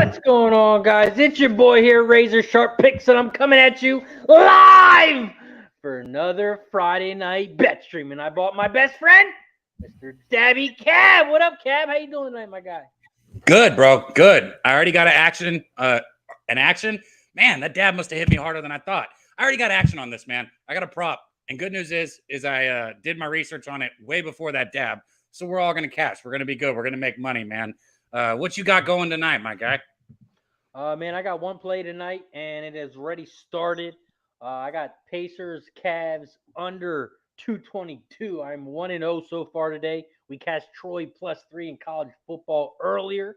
What's going on, guys? It's your boy here, Razor Sharp Picks, and I'm coming at you live for another Friday night bet stream. And I bought my best friend, Mr. Dabby Cab. What up, Cab? How you doing tonight, my guy? Good, bro. Good. I already got an action. Man, that dab must have hit me harder than I thought. I already got action on this, man. I got a prop. And good news is I did my research on it way before that dab. So we're all going to cash. We're going to be good. We're going to make money, man. What you got going tonight, my guy? Man, I got one play tonight, and it has already started. I got Pacers, Cavs under 222. I'm 1-0 so far today. We cashed Troy +3 in college football earlier.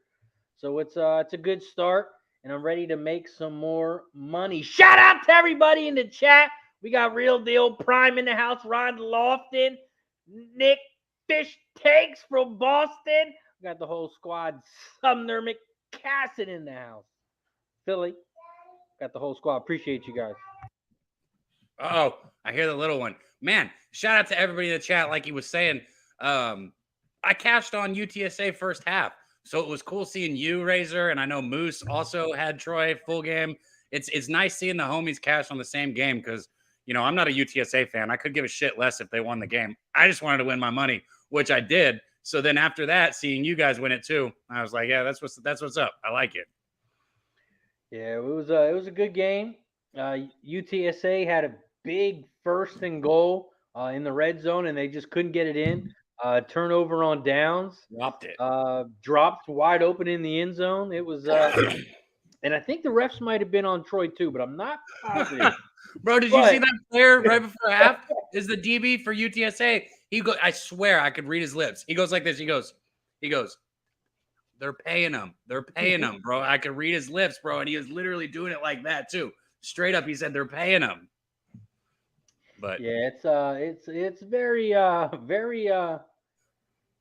So it's a good start, and I'm ready to make some more money. Shout out to everybody in the chat. We got Real Deal Prime in the house, Ron Lofton, Nick Fish Takes from Boston. We got the whole squad, Sumner McCassin in the house. Philly, got the whole squad. Appreciate you guys. Oh, I hear the little one. Man, shout out to everybody in the chat. Like he was saying, I cashed on UTSA first half. So it was cool seeing you, Razor, and I know Moose also had Troy full game. It's nice seeing the homies cash on the same game because, you know, I'm not a UTSA fan. I could give a shit less if they won the game. I just wanted to win my money, which I did. So then after that, seeing you guys win it too, I was like, yeah, that's what's up. I like it. Yeah, it was a good game. UTSA had a big first and goal in the red zone, and they just couldn't get it in. Turnover on downs. Dropped it. Dropped wide open in the end zone. It was, and I think the refs might have been on Troy too, but I'm not positive. Bro, did you see that player right before half? Is the DB for UTSA? I swear I could read his lips. He goes like this. He goes, they're paying him. They're paying him, bro. I could read his lips, bro. And he was literally doing it like that too. Straight up, he said they're paying him. But yeah, it's very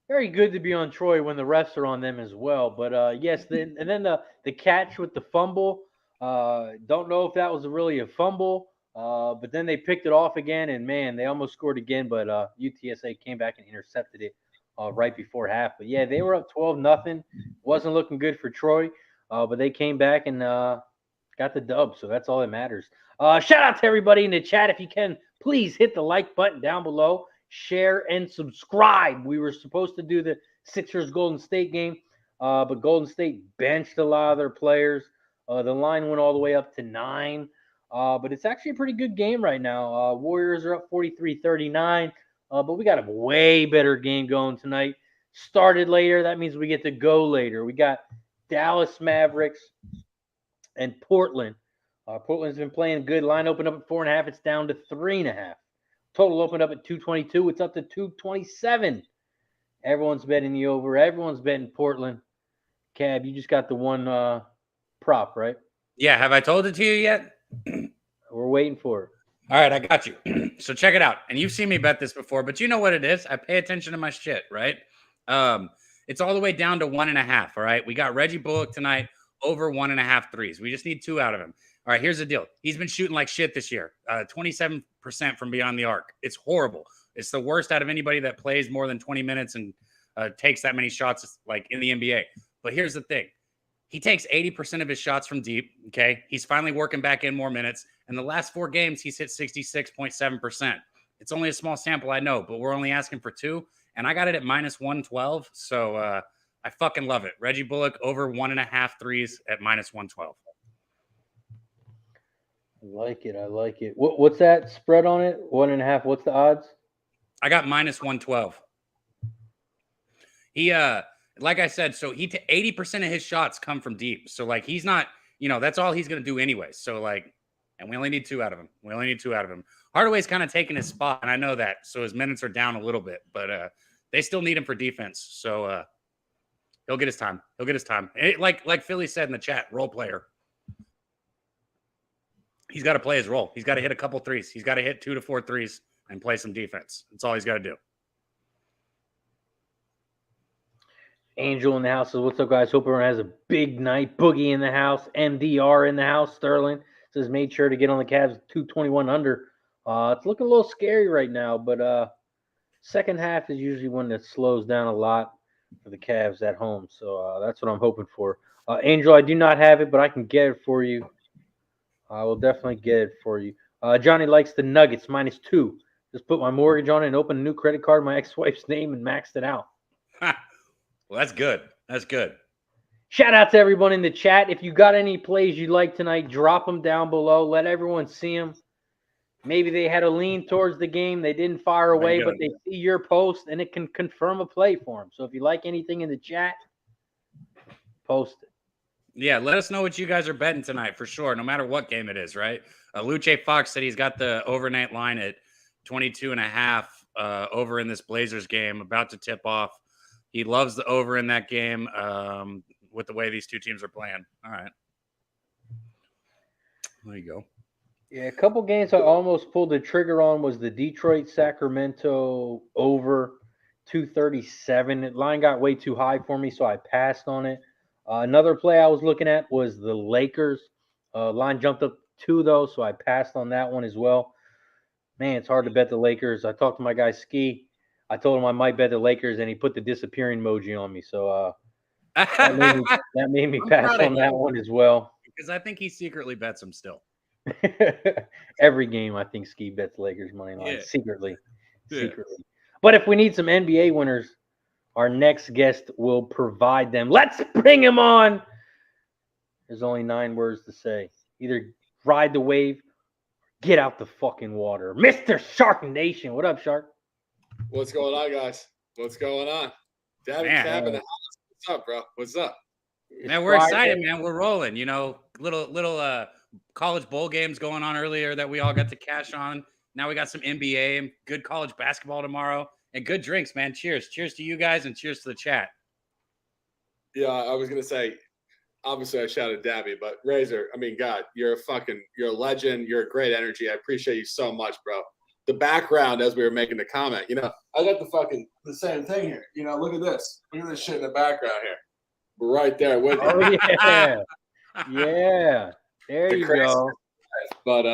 very good to be on Troy when the refs are on them as well. But yes, then the catch with the fumble. Don't know if that was really a fumble. But then they picked it off again, and man, they almost scored again. But UTSA came back and intercepted it right before half. But yeah, they were up 12-0. Wasn't looking good for Troy, but they came back and got the dub. So that's all that matters. Shout out to everybody in the chat. If you can, please hit the like button down below, share, and subscribe. We were supposed to do the Sixers Golden State game, but Golden State benched a lot of their players. The line went all the way up to 9. But it's actually a pretty good game right now. Warriors are up 43-39, but we got a way better game going tonight. Started later. That means we get to go later. We got Dallas Mavericks and Portland. Portland's been playing good. Line opened up at 4.5. It's down to 3.5. Total opened up at 222. It's up to 227. Everyone's betting the over. Everyone's betting Portland. Cab, you just got the one prop, right? Yeah. Have I told it to you yet? We're waiting for it. All right, I got you. So check it out. And you've seen me bet this before, but you know what it is. I pay attention to my shit, right? It's all the way down to 1.5. All right. We got Reggie Bullock tonight over 1.5 threes. We just need 2 out of him. All right, here's the deal. He's been shooting like shit this year. 27% from beyond the arc. It's horrible. It's the worst out of anybody that plays more than 20 minutes and takes that many shots like in the NBA. But here's the thing. He takes 80% of his shots from deep, okay? He's finally working back in more minutes. And the last 4 games, he's hit 66.7%. It's only a small sample, I know, but we're only asking for 2. And I got it at -112, so I fucking love it. Reggie Bullock over 1.5 threes at -112. I like it. What's that spread on it? 1.5. What's the odds? I got -112. He like I said, so 80% of his shots come from deep. So like he's not, you know, that's all he's gonna do anyway. So like, and we only need 2 out of him. Hardaway's kind of taking his spot, and I know that. So his minutes are down a little bit, but they still need him for defense. So he'll get his time. Like Philly said in the chat, role player. He's got to play his role. He's got to hit a couple threes. He's got to hit 2 to 4 threes and play some defense. That's all he's got to do. Angel in the house says, what's up, guys? Hope everyone has a big night. Boogie in the house. MDR in the house. Sterling says, made sure to get on the Cavs 221 under. It's looking a little scary right now, but second half is usually one that slows down a lot for the Cavs at home. So that's what I'm hoping for. Angel, I do not have it, but I can get it for you. I will definitely get it for you. Johnny likes the Nuggets -2. Just put my mortgage on it and open a new credit card in my ex-wife's name and maxed it out. Well, that's good. That's good. Shout out to everyone in the chat. If you got any plays you like tonight, drop them down below. Let everyone see them. Maybe they had a lean towards the game. They didn't fire away, but they see your post and it can confirm a play for them. So if you like anything in the chat, post it. Yeah, let us know what you guys are betting tonight for sure, no matter what game it is, right? Luce Fox said he's got the overnight line at 22.5 over in this Blazers game, about to tip off. He loves the over in that game with the way these two teams are playing. All right. There you go. Yeah, a couple games I almost pulled the trigger on was the Detroit-Sacramento over 237. The line got way too high for me, so I passed on it. Another play I was looking at was the Lakers. Line jumped up 2, though, so I passed on that one as well. Man, it's hard to bet the Lakers. I talked to my guy Ski. I told him I might bet the Lakers, and he put the disappearing emoji on me. So that made me pass on that one as well. Because I think he secretly bets them still. Every game, I think Ski bets Lakers money line secretly. Yeah. But if we need some NBA winners, our next guest will provide them. Let's bring him on. There's only 9 words to say. Either ride the wave, get out the fucking water. Mr. Shark Nation. What up, Shark? What's going on, guys? What's going on? Dabby Cab in the house. What's up, bro? What's up? Man, we're excited, man. We're rolling. You know, little college bowl games going on earlier that we all got to cash on. Now we got some NBA and good college basketball tomorrow and good drinks, man. Cheers. Cheers to you guys and cheers to the chat. Yeah, I was going to say, obviously I shouted Dabby, but Razor, I mean, God, you're a legend. You're a great energy. I appreciate you so much, bro. The background as we were making the comment, you know, I got the same thing here. You know, look at this. Look at this shit in the background here. We're right there with you. Oh, yeah. Yeah. There you go. But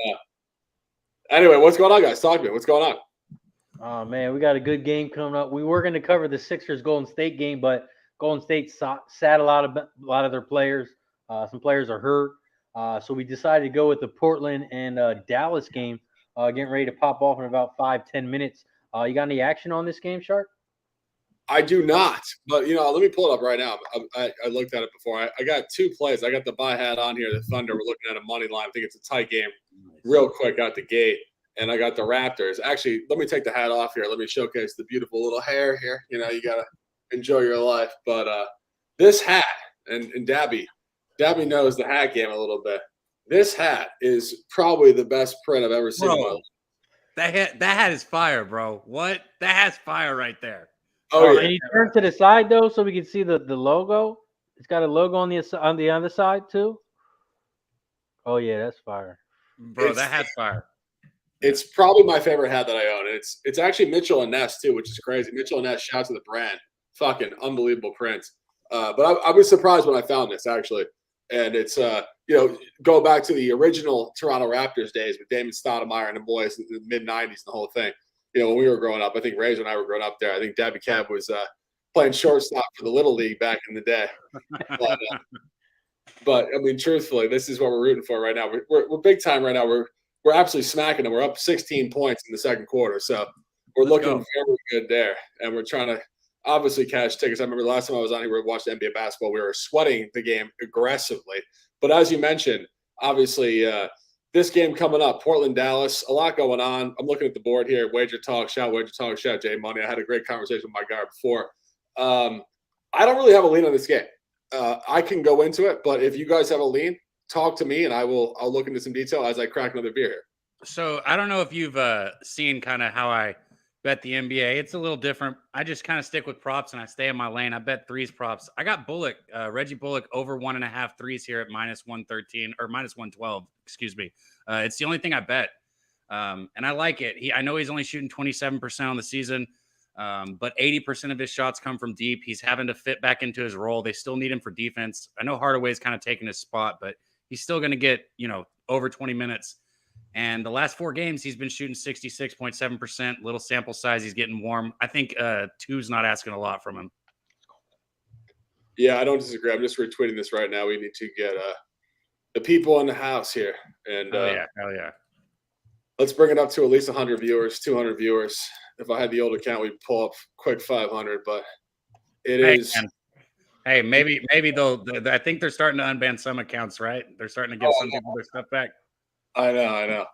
anyway, what's going on, guys? Talk to me. What's going on? Oh, man, we got a good game coming up. We were going to cover the Sixers Golden State game, but Golden State sat a lot of their players. Some players are hurt. So we decided to go with the Portland and Dallas game, getting ready to pop off in about 5-10 minutes. You got any action on this game, Shark? I do not, but, you know, let me pull it up right now. I looked at it before. I got 2 plays. I got the buy hat on here, the Thunder. We're looking at a money line. I think it's a tight game real quick out the gate. And I got the Raptors. Actually, let me take the hat off here. Let me showcase the beautiful little hair here. You know, you got to enjoy your life. But this hat, and Dabby knows the hat game a little bit. This hat is probably the best print I've ever seen in my life. That hat is fire, bro. What? That hat's fire right there. Oh, yeah. And you turn to the side though, so we can see the logo. It's got a logo on the other side too. Oh yeah, that's fire, bro. That hat's fire. It's probably my favorite hat that I own. It's actually Mitchell and Ness too, which is crazy. Mitchell and Ness, shout out to the brand, fucking unbelievable prints. But I was surprised when I found this actually, and it's you know, go back to the original Toronto Raptors days with Damon Stoudemire and the boys in the mid '90s, and the whole thing. You know, when we were growing up, I think Razor and I were growing up there. I think Dabby Cab was playing shortstop for the Little League back in the day. But I mean, truthfully, this is what we're rooting for right now. We're big time right now. We're absolutely smacking them. We're up 16 points in the second quarter, so we're looking very good there. And we're trying to obviously cash tickets. I remember the last time I was on here, we watched NBA basketball. We were sweating the game aggressively. But as you mentioned, obviously. This game coming up, Portland, Dallas, a lot going on. I'm looking at the board here. Wager Talk, shout Jay Money. I had a great conversation with my guy before. I don't really have a lean on this game. I can go into it, but if you guys have a lean, talk to me and I'll look into some detail as I crack another beer here. So I don't know if you've seen kind of how I bet the NBA. It's a little different. I just kind of stick with props and I stay in my lane. I bet threes props. I got Reggie Bullock over 1.5 threes here at -113 or -112. Excuse me. It's the only thing I bet. And I like it. I know he's only shooting 27% on the season, but 80% of his shots come from deep. He's having to fit back into his role. They still need him for defense. I know Hardaway's kind of taking his spot, but he's still going to get, you know, over 20 minutes. And the last 4 games, he's been shooting 66.7%. Little sample size. He's getting warm. I think 2's not asking a lot from him. Yeah, I don't disagree. I'm just retweeting this right now. We need to get the people in the house here. And hell yeah. Let's bring it up to at least 100 viewers, 200 viewers. If I had the old account, we'd pull up quick 500, but it is. Man. Hey, maybe they'll. I think they're starting to unban some accounts, right? They're starting to give some people their stuff back. I know.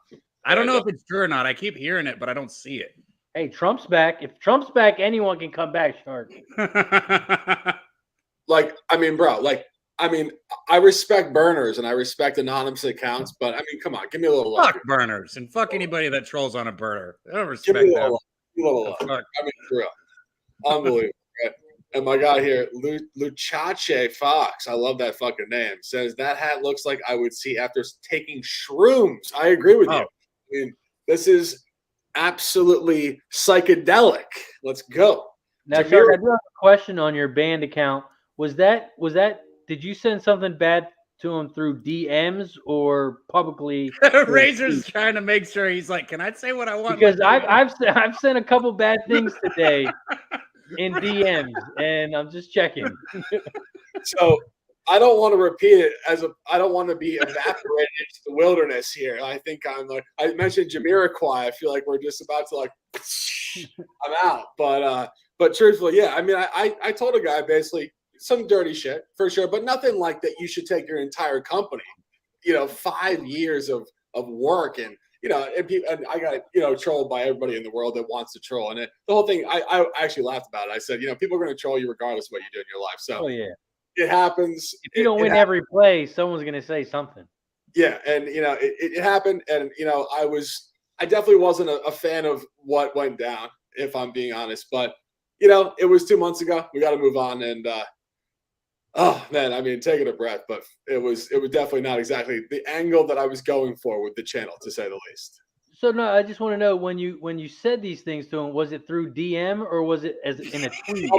I don't know if it's true or not. I keep hearing it, but I don't see it. Hey, Trump's back. If Trump's back, anyone can come back, Shark. I respect burners and I respect anonymous accounts, but I mean, come on, give me a little love. Fuck burners and fuck anybody that trolls on a burner. I don't Give respect me a them. little love. I mean, for real. Unbelievable. Right? And my guy here, Luchache Fox, I love that fucking name, says that hat looks like I would see after taking shrooms. I agree with you. I mean, this is absolutely psychedelic. Let's go. Now, Shark, I do have a question on your band account. Was that? Did you send something bad to him through DMs or publicly? Razor's trying to make sure he's like, can I say what I want? Because I've sent a couple bad things today in DMs, and I'm just checking. So I don't want to repeat it I don't want to be evaporated into the wilderness here. I think I'm like, I mentioned Jamiroquai. I feel like we're just about to I'm out. But truthfully, yeah. I mean, I told a guy basically some dirty shit for sure, but nothing like that. You should take your entire company, 5 years of work and, and I got, trolled by everybody in the world that wants to troll. And the whole thing, I actually laughed about it. I said, people are going to troll you regardless of what you do in your life. So it happens. If you don't win every play, someone's going to say something. Yeah. And, it happened. And, I definitely wasn't a fan of what went down, if I'm being honest. But, it was 2 months ago. We got to move on. And, oh man, I mean, taking a breath, but it was definitely not exactly the angle that I was going for with the channel, to say the least. So no, I just want to know when you said these things to him, was it through DM or was it as in a tweet?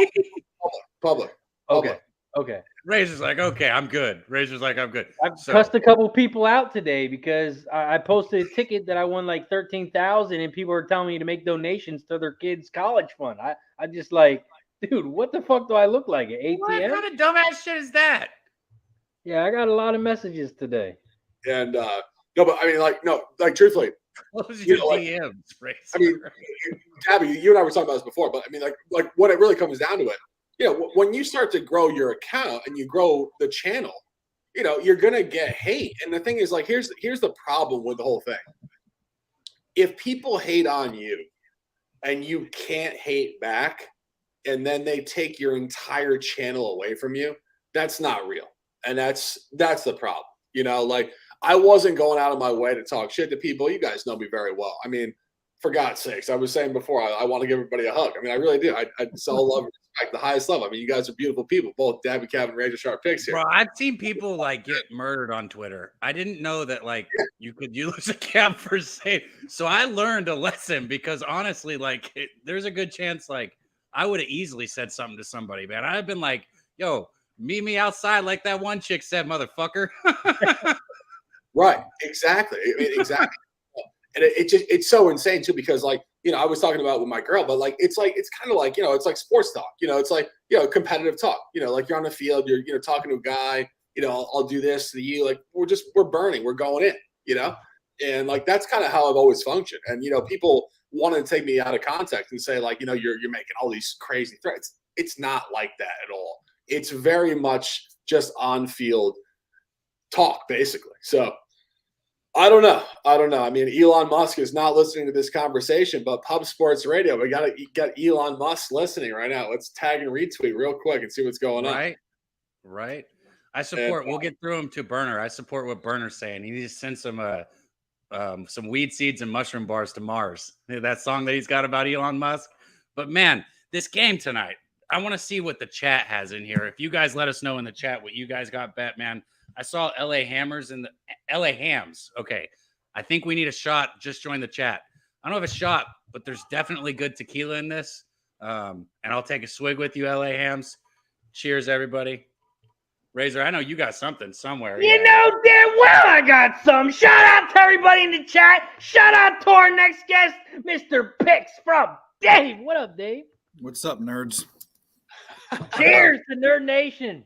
Public. Okay. Razor's like, okay, I'm good. Razor's like, I'm good. I've cussed a couple people out today because I posted a ticket that I won like 13,000, and people are telling me to make donations to their kids' college fund. I just like, dude, what the fuck do I look like? An ATM? What kind of dumbass shit is that? Yeah, I got a lot of messages today. And no, but I mean, truthfully, close your DMs, Razor. I mean, Gabby, you and I were talking about this before, but I mean, like when it really comes down to it, when you start to grow your account and you grow the channel, you're gonna get hate. And the thing is, like, here's the problem with the whole thing. If people hate on you and you can't hate back, and then they take your entire channel away from you, that's not real. And that's the problem. Like, I wasn't going out of my way to talk shit to people. You guys know me very well. I mean, for God's sakes, I was saying before, I want to give everybody a hug. I mean, I really do. I so love and respect the highest level. I mean, you guys are beautiful people, both Dabby, Kevin, Razor Sharp Picks here. Bro, I've seen people get murdered on Twitter. I didn't know that you could use a cap for saying. So I learned a lesson because honestly, there's a good chance I would have easily said something to somebody, man. I've been like, yo, meet me outside like that one chick said, motherfucker. Right. Exactly. I mean, exactly. And it's so insane too, because I was talking about with my girl, but it's kind of like, it's like sports talk, it's like, competitive talk, like you're on the field, you're talking to a guy, I'll do this to you. Like we're burning, we're going in, and that's kind of how I've always functioned. And, people want to take me out of context and say you're making all these crazy threats. It's not like that at all. It's very much just on field talk, basically. So I don't know. I mean, Elon Musk is not listening to this conversation, but Pub Sports Radio, we got Elon Musk listening right now. Let's tag and retweet real quick and see what's going on. Right. I support. We'll get through him to Burner. I support what Burner's saying. He needs to send some weed seeds and mushroom bars to Mars. That song that he's got about Elon Musk. But man, this game tonight, I want to see what the chat has in here. If you guys let us know in the chat what you guys got bet, man. I saw LA Hammers and the LA Hams. Okay. I think we need a shot. Just join the chat. I don't have a shot, but there's definitely good tequila in this. And I'll take a swig with you, LA Hams. Cheers, everybody. Razor, I know you got something somewhere. You know damn well I got some. Shout out to everybody in the chat. Shout out to our next guest, Mr. Picks from Dave. What up, Dave? What's up, nerds? Cheers to Nerd Nation.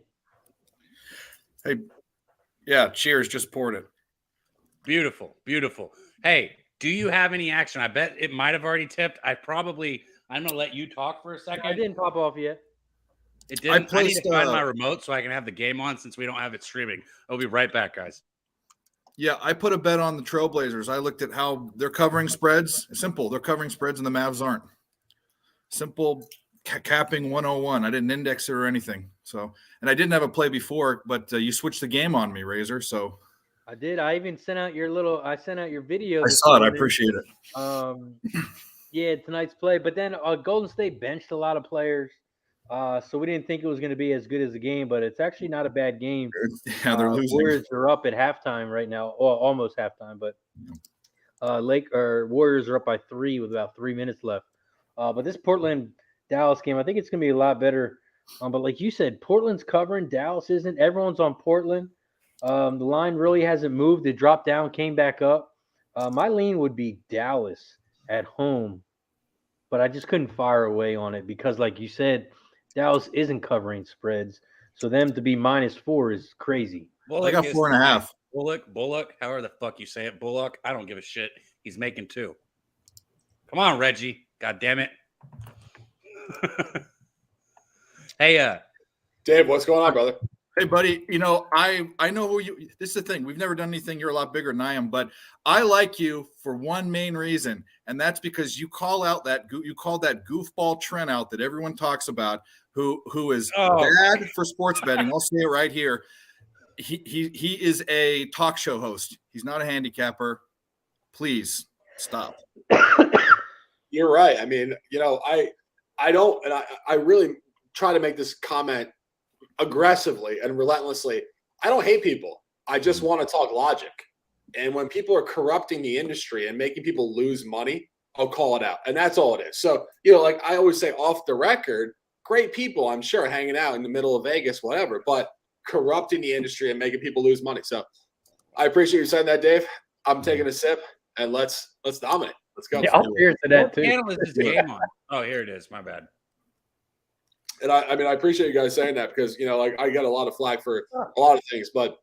Hey, yeah, cheers. Just poured it. Beautiful, beautiful. Hey, do you have any action? I bet it might have already tipped. I'm going to let you talk for a second. I didn't pop off yet. It didn't. I need to find my remote so I can have the game on since we don't have it streaming. I'll be right back, guys. Yeah, I put a bet on the Trailblazers. I looked at how they're covering spreads. Simple. They're covering spreads and the Mavs aren't. Simple capping 101. I didn't index it or anything. So, and I didn't have a play before, but you switched the game on me, Razor. So I did. I even sent out your video. I saw it. I appreciate it. Yeah, tonight's play. But then Golden State benched a lot of players. So we didn't think it was going to be as good as the game, but it's actually not a bad game. Yeah, they're losing. Warriors are up at halftime right now, or almost halftime, but Warriors are up by 3 with about 3 minutes left. But this Portland-Dallas game, I think it's going to be a lot better. But like you said, Portland's covering, Dallas isn't. Everyone's on Portland. The line really hasn't moved. It dropped down, came back up. My lean would be Dallas at home, but I just couldn't fire away on it because, like you said, Dallas isn't covering spreads, so them to be -4 is crazy. I got 4.5. Bullock, however the fuck you say it, Bullock. I don't give a shit. He's making 2. Come on, Reggie. God damn it. Hey, Dave, what's going on, brother? Hey, buddy. I know who you. This is the thing. We've never done anything. You're a lot bigger than I am, but I like you for one main reason, and that's because you call that goofball Trent out that everyone talks about, who is bad for sports betting. I'll say it right here. He is a talk show host. He's not a handicapper. Please stop. You're right. I mean, I don't, and I really try to make this comment aggressively and relentlessly. I don't hate people. I just want to talk logic. And when people are corrupting the industry and making people lose money, I'll call it out. And that's all it is. So, like I always say off the record, great people, I'm sure, hanging out in the middle of Vegas, whatever, but corrupting the industry and making people lose money. So I appreciate you saying that, Dave. I'm taking a sip and let's dominate. Let's go. Yeah, I'll cheers to that too. Channel is this game on? Oh, here it is. My bad. And I mean, I appreciate you guys saying that because, like I get a lot of flack for a lot of things, but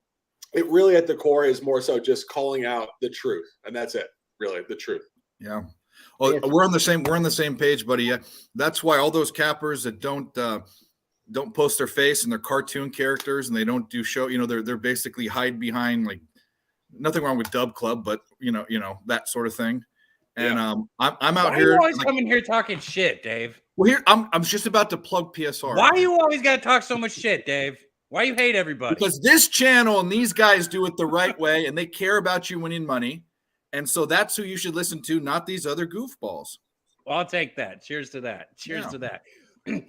it really at the core is more so just calling out the truth. And that's it, really, the truth. Yeah. Well, we're on the same page, buddy. That's why all those cappers that don't post their face and they're cartoon characters and they don't do show, they're basically hide behind, like, nothing wrong with Dub Club, but that sort of thing. And I'm out here. You always coming here talking shit, Dave. Well, here I'm just about to plug PSR. Why you always got to talk so much shit, Dave? Why you hate everybody? Because this channel and these guys do it the right way, and they care about you winning money, and so that's who you should listen to, not these other goofballs. Well, I'll take that. Cheers to that. Cheers to that.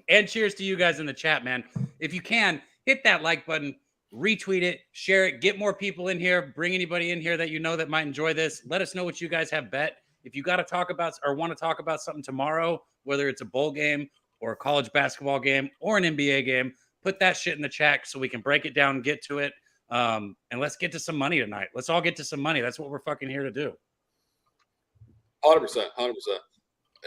And cheers to you guys in the chat, man. If you can, hit that like button, retweet it, share it, get more people in here, bring anybody in here that that might enjoy this. Let us know what you guys have bet. If you got to talk about or want to talk about something tomorrow, whether it's a bowl game or a college basketball game or an NBA game, put that shit in the chat so we can break it down and get to it. And let's get to some money tonight. Let's all get to some money. That's what we're fucking here to do. 100%.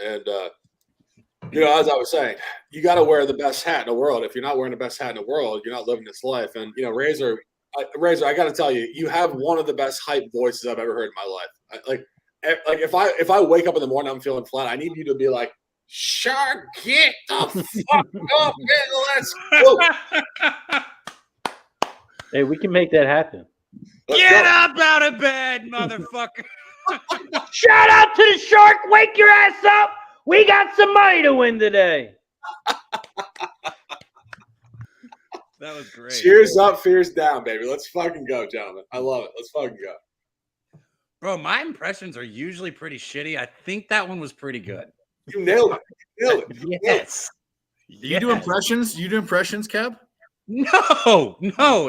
And, as I was saying, you got to wear the best hat in the world. If you're not wearing the best hat in the world, you're not living this life. And, Razor, I got to tell you, you have one of the best hype voices I've ever heard in my life. Like if I wake up in the morning, I'm feeling flat, I need you to be like, Shark, get the fuck up and let's go. Hey, we can make that happen. Get up out of bed, motherfucker. Shout out to the Shark. Wake your ass up. We got some money to win today. That was great. Cheers up, fears down, baby. Let's fucking go, gentlemen. I love it. Let's fucking go. Bro, my impressions are usually pretty shitty. I think that one was pretty good. You nailed it. Yes. You do impressions? You do impressions, Kev? No.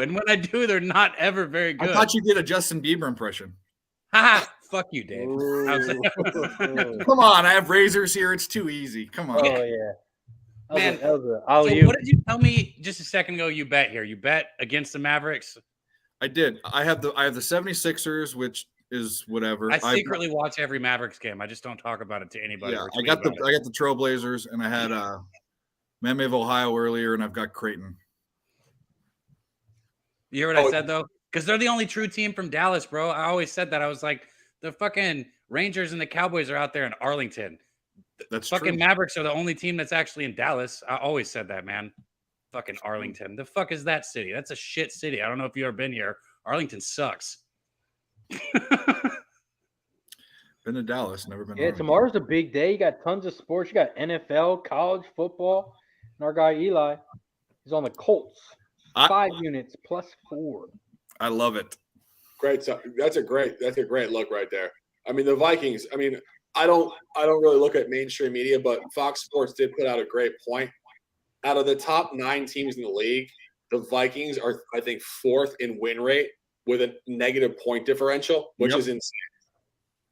And when I do, they're not ever very good. I thought you did a Justin Bieber impression. Haha. Fuck you, Dave. Come on, I have razors here. It's too easy. Come on. Oh, yeah. Man, what did you tell me just a second ago you bet here? You bet against the Mavericks? I did. I have the 76ers, which is whatever. I secretly watch every Mavericks game. I just don't talk about it to anybody. Yeah, I got the Trailblazers, and I had Miami of Ohio earlier, and I've got Creighton. You hear what I said, though? Because they're the only true team from Dallas, bro. I always said that. I was like, the fucking Rangers and the Cowboys are out there in Arlington. That's fucking true. Mavericks are the only team that's actually in Dallas. I always said that, man. Fucking Arlington. The fuck is that city? That's a shit city. I don't know if you've ever been here. Arlington sucks. Been to Dallas, never been. Yeah, tomorrow's a big day. You got tons of sports. You got NFL, college football, and our guy Eli is on the Colts. 5 units +4. I love it. Great. That's a great look right there. I mean, the Vikings. I mean, I don't really look at mainstream media, but Fox Sports did put out a great point. Out of the top 9 teams in the league, the Vikings are, I think, 4th in win rate with a negative point differential, which is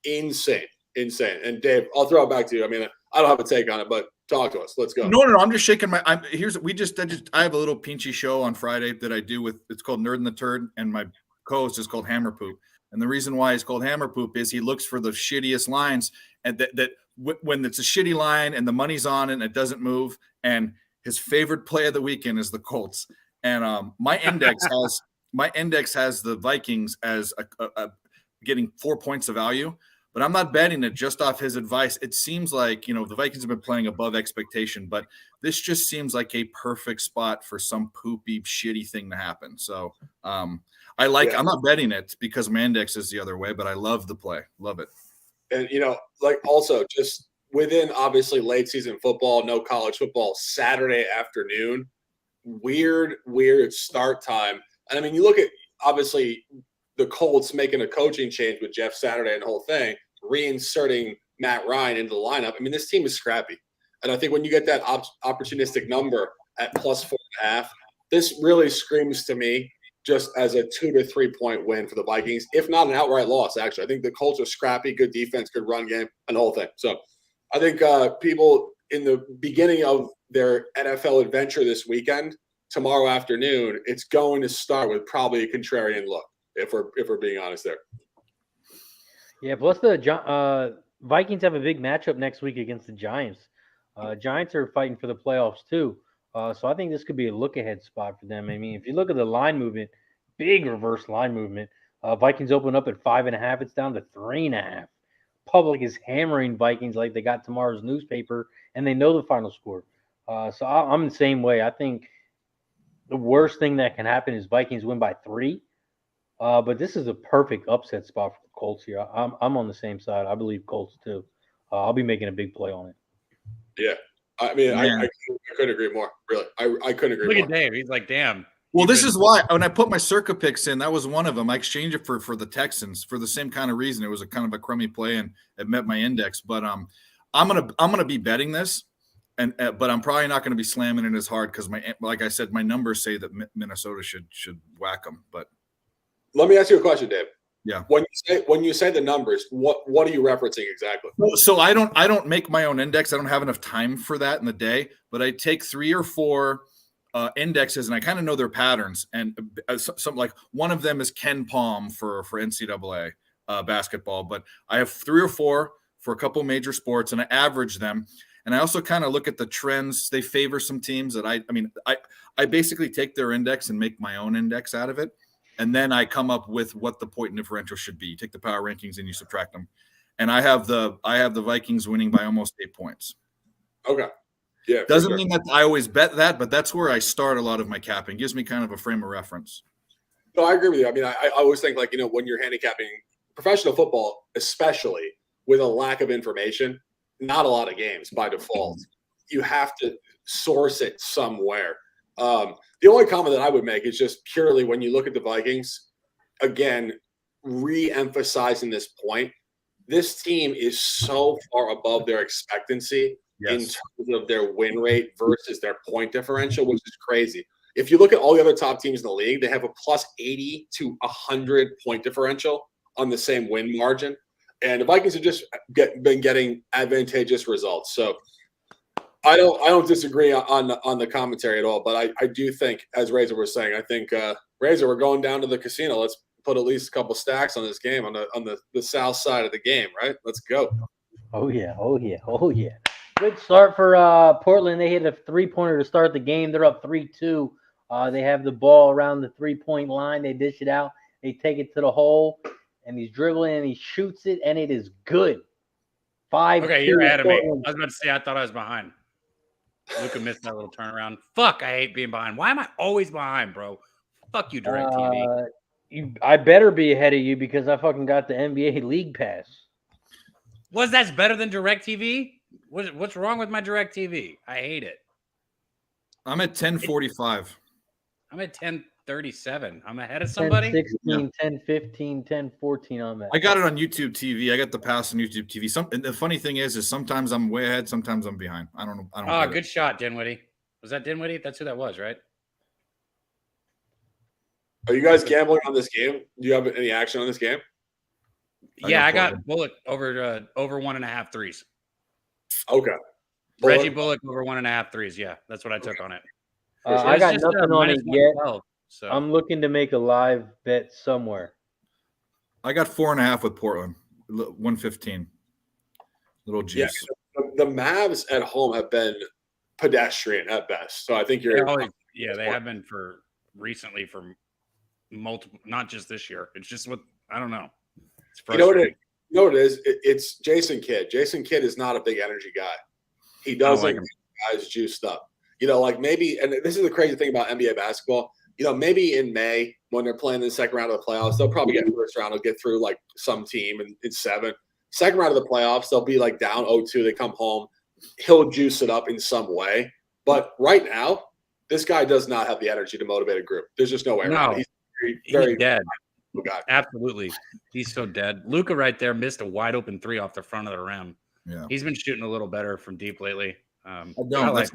insane. And Dave, I'll throw it back to you. I mean, I don't have a take on it, but talk to us. Let's go. No. I'm just shaking my. I have a little Pinchy show on Friday that I do with. It's called Nerd and the Turd, and my co-host is called Hammer Poop. And the reason why he's called Hammer Poop is he looks for the shittiest lines, and that when it's a shitty line and the money's on it and it doesn't move, and his favorite play of the weekend is the Colts. And my index has the Vikings as a getting 4 points of value, but I'm not betting it just off his advice. It seems like, the Vikings have been playing above expectation, but this just seems like a perfect spot for some poopy, shitty thing to happen. So I'm not betting it because my index is the other way, but I love the play. Love it. And, also just within obviously late season football, no college football, Saturday afternoon, weird start time. And I mean, you look at obviously the Colts making a coaching change with Jeff Saturday and the whole thing, reinserting Matt Ryan into the lineup. I mean, this team is scrappy. And I think when you get that opportunistic number at +4.5, this really screams to me just as a 2 to 3 point win for the Vikings, if not an outright loss, actually. I think the Colts are scrappy, good defense, good run game, and the whole thing. So I think people in the beginning of their NFL adventure this weekend, tomorrow afternoon, it's going to start with probably a contrarian look, if we're being honest there. Yeah, plus the Vikings have a big matchup next week against the Giants. Giants are fighting for the playoffs too. So I think this could be a look-ahead spot for them. I mean, if you look at the line movement, big reverse line movement. Vikings open up at 5.5. It's down to 3.5. Public is hammering Vikings like they got tomorrow's newspaper, and they know the final score. So I'm the same way. I think the worst thing that can happen is Vikings win by 3. But this is a perfect upset spot for the Colts here. I'm on the same side. I believe Colts too. I'll be making a big play on it. Yeah. I mean, I couldn't agree more. Really, I couldn't agree more. Look at Dave. He's like, damn. Well, this is why when I put my Circa picks in, that was one of them. I exchanged it for the Texans for the same kind of reason. It was a kind of a crummy play, and it met my index. But I'm gonna be betting this, but I'm probably not gonna be slamming it as hard because like I said, my numbers say that Minnesota should whack them. But let me ask you a question, Dave. Yeah. When you say the numbers, what are you referencing exactly? So I don't make my own index. I don't have enough time for that in the day. But I take 3 or 4 indexes, and I kind of know their patterns. And some like one of them is Ken Palm for NCAA basketball. But I have 3 or 4 for a couple major sports, and I average them. And I also kind of look at the trends. They favor some teams that I basically take their index and make my own index out of it. And then I come up with what the point differential should be. You take the power rankings and you subtract them. And I have the Vikings winning by almost 8 points. Okay. Yeah. Doesn't mean that I always bet that, but that's where I start a lot of my capping. Gives me kind of a frame of reference. No, I agree with you. I mean, I always think when you're handicapping professional football, especially with a lack of information, not a lot of games by default. You have to source it somewhere. The only comment that I would make is just purely when you look at the Vikings, again, re-emphasizing this point, this team is so far above their expectancy in terms of their win rate versus their point differential, which is crazy. If you look at all the other top teams in the league, they have a +80 to 100 point differential on the same win margin. And the Vikings have just been getting advantageous results. So I don't disagree on the commentary at all, but I do think, as Razor was saying, I think Razor, we're going down to the casino. Let's put at least a couple stacks on this game on the south side of the game, right? Let's go. Oh yeah. Good start for Portland. They hit a 3-pointer to start the game. They're up 3-2 They have the ball around the 3-point line. They dish it out. They take it to the hole, and he's dribbling and he shoots it, and it is good. 5-2. Okay, you're ahead of me. I was about to say I thought I was behind. Luka missed that little turnaround. Fuck, I hate being behind. Why am I always behind, bro? Fuck you, DirecTV. I better be ahead of you because I fucking got the NBA League Pass. That's better than DirecTV? What's wrong with my DirecTV? I hate it. I'm at 10:45. I'm at 10:37. I'm ahead of somebody. 10:16, 10:15, 10:14 on that. I got it on YouTube TV. I got the pass on YouTube TV. And the funny thing is sometimes I'm way ahead, sometimes I'm behind. I don't know. Oh, good shot, Dinwiddie. Was that Dinwiddie? That's who that was, right? Are you guys gambling on this game? Do you have any action on this game? Yeah, I got Bullock over 1.5 threes. Okay. Reggie Bullock over 1.5 threes. Yeah, that's what I took on it. I got nothing on it yet. So I'm looking to make a live bet somewhere. I got 4.5 with Portland, 115. Little juice. Yeah, the Mavs at home have been pedestrian at best. So I think you're they have been for multiple, not just this year. It's just I don't know. It's frustrating. You know what it is? It's Jason Kidd. Jason Kidd is not a big energy guy. He doesn't get guys juiced up. Like maybe, and this is the crazy thing about NBA basketball, maybe in May when they're playing the second round of the playoffs, they'll probably get first round, they'll get through like some team and it's 7. Second round of the playoffs, they'll be like down 0-2. They come home. He'll juice it up in some way. But right now, this guy does not have the energy to motivate a group. There's just no way around it. He's very dead. Guy. Absolutely. He's so dead. Luka right there missed a wide open 3 off the front of the rim. Yeah. He's been shooting a little better from deep lately. That's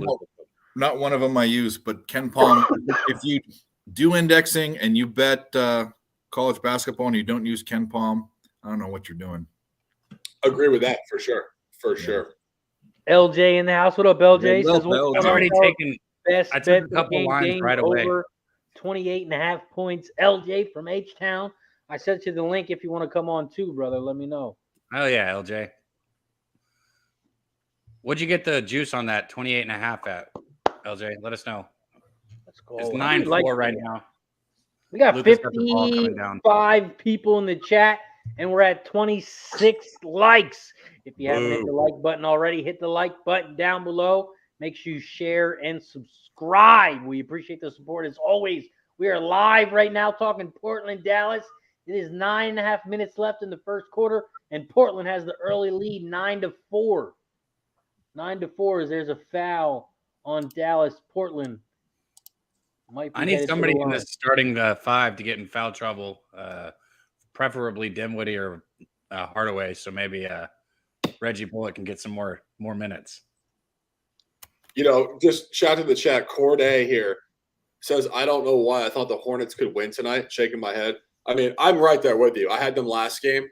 not one of them I use, but Ken Palm, if you do indexing and you bet college basketball and you don't use Ken Palm, I don't know what you're doing. Agree with that for sure. For sure. LJ in the house. What up, LJ? Says, I've already taken best I took a couple lines right away. 28.5 points. LJ from H-Town. I sent you the link if you want to come on too, brother. Let me know. Oh, yeah, LJ. What'd you get the juice on that 28.5 at, LJ? Let us know. Let's go. It's 9-4 right now. We got 55 people in the chat, and we're at 26 likes. If you haven't hit the like button already, hit the like button down below. Make sure you share and subscribe. We appreciate the support as always. We are live right now talking Portland, Dallas. It is 9.5 minutes left in the first quarter, and Portland has the early lead 9-4. 9-4 as there's a foul on Dallas. Portland I need somebody in the starting 5 to get in foul trouble, preferably Dinwiddie or Hardaway. So maybe Reggie Bullock can get some more minutes. Just shout to the chat. Corday here says, I don't know why I thought the Hornets could win tonight. Shaking my head. I mean, I'm right there with you. I had them last game,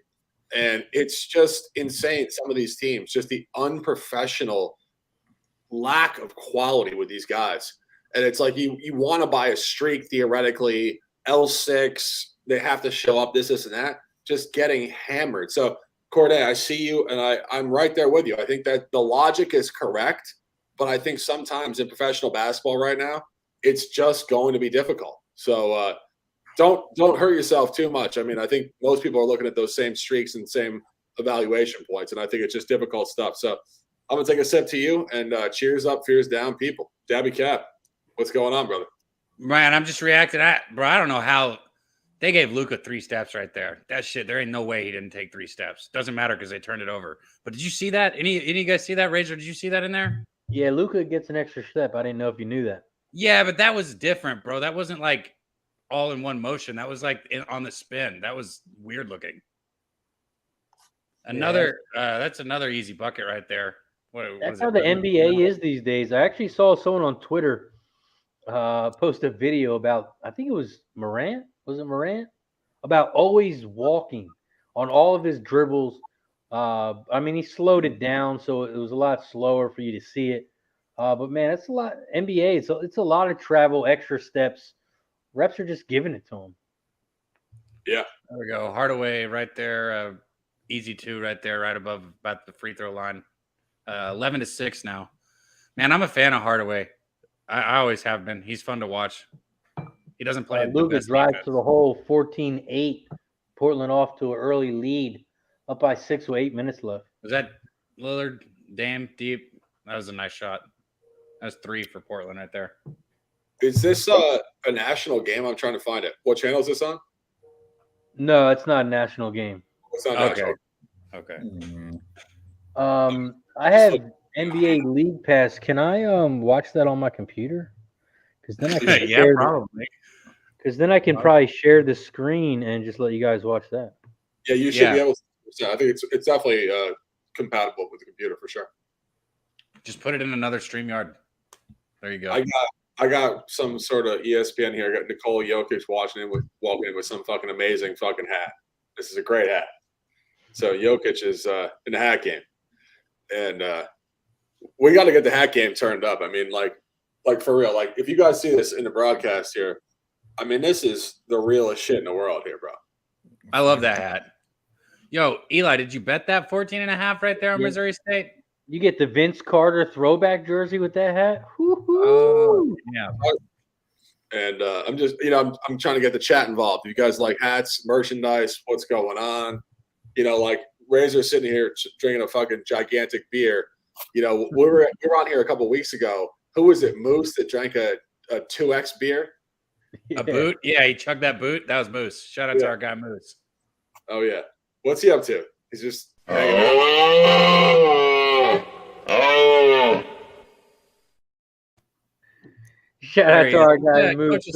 and it's just insane. Some of these teams, just the unprofessional lack of quality with these guys. And it's like you want to buy a streak, theoretically, L6, they have to show up, this, and that, just getting hammered. So, Corday, I see you, and I'm right there with you. I think that the logic is correct, but I think sometimes in professional basketball right now, it's just going to be difficult. So don't hurt yourself too much. I mean, I think most people are looking at those same streaks and same evaluation points, and I think it's just difficult stuff. So I'm going to take a sip to you, and cheers up, fears down, people. Dabby Cap. What's going on, brother? Man, I'm just reacting. Bro, I don't know how they gave Luka 3 steps right there. That shit, there ain't no way he didn't take 3 steps. Doesn't matter because they turned it over. But did you see that? Any of you guys see that, Razor? Did you see that in there? Yeah, Luka gets an extra step. I didn't know if you knew that. Yeah, but that was different, bro. That wasn't like all in one motion. That was like on the spin. That was weird looking. That's another easy bucket right there. That's how the NBA is these days. I actually saw someone on Twitter post a video about, I think it was Morant. Was it Morant? About always walking on all of his dribbles. I mean, he slowed it down, so it was a lot slower for you to see it. But man, it's a lot. NBA, it's a lot of travel, extra steps. Reps are just giving it to him. Yeah. There we go. Hardaway right there. Easy 2 right there, right above about the free throw line. 11-6 now. Man, I'm a fan of Hardaway. I always have been. He's fun to watch. He doesn't play the Luka best drives defense. to the hole, 14-8. Portland off to an early lead, up by 6 with 8 minutes left. Was that Lillard? Damn deep. That was a nice shot. That was 3 for Portland right there. Is this a national game? I'm trying to find it. What channel is this on? No, it's not a national game. It's not Okay. national. Okay. I have NBA League Pass. Can I watch that on my computer? Because then I can Yeah, probably. Because then I can probably share the screen and just let you guys watch that. Yeah, you should be able to. I think it's definitely compatible with the computer for sure. Just put it in another StreamYard. There you go. I got some sort of ESPN here. I got Nikola Jokic walking in with some fucking amazing fucking hat. This is a great hat. So Jokic is in the hat game, and we got to get the hat game turned up. I mean, like for real. Like if you guys see this in the broadcast here, I mean, this is the realest shit in the world here, bro. I love that hat. Yo, Eli, did you bet that 14.5 right there on Missouri State? You get the Vince Carter throwback jersey with that hat. Yeah. And I'm just, I'm trying to get the chat involved. You guys like hats, merchandise? What's going on? Like Razor sitting here drinking a fucking gigantic beer. We were on here a couple of weeks ago. Who was it? Moose that drank a 2X beer. A boot? Yeah, he chugged that boot. That was Moose. Shout out to our guy Moose. Oh yeah. What's he up to? He's just hanging out. Shout out to our guy Moose.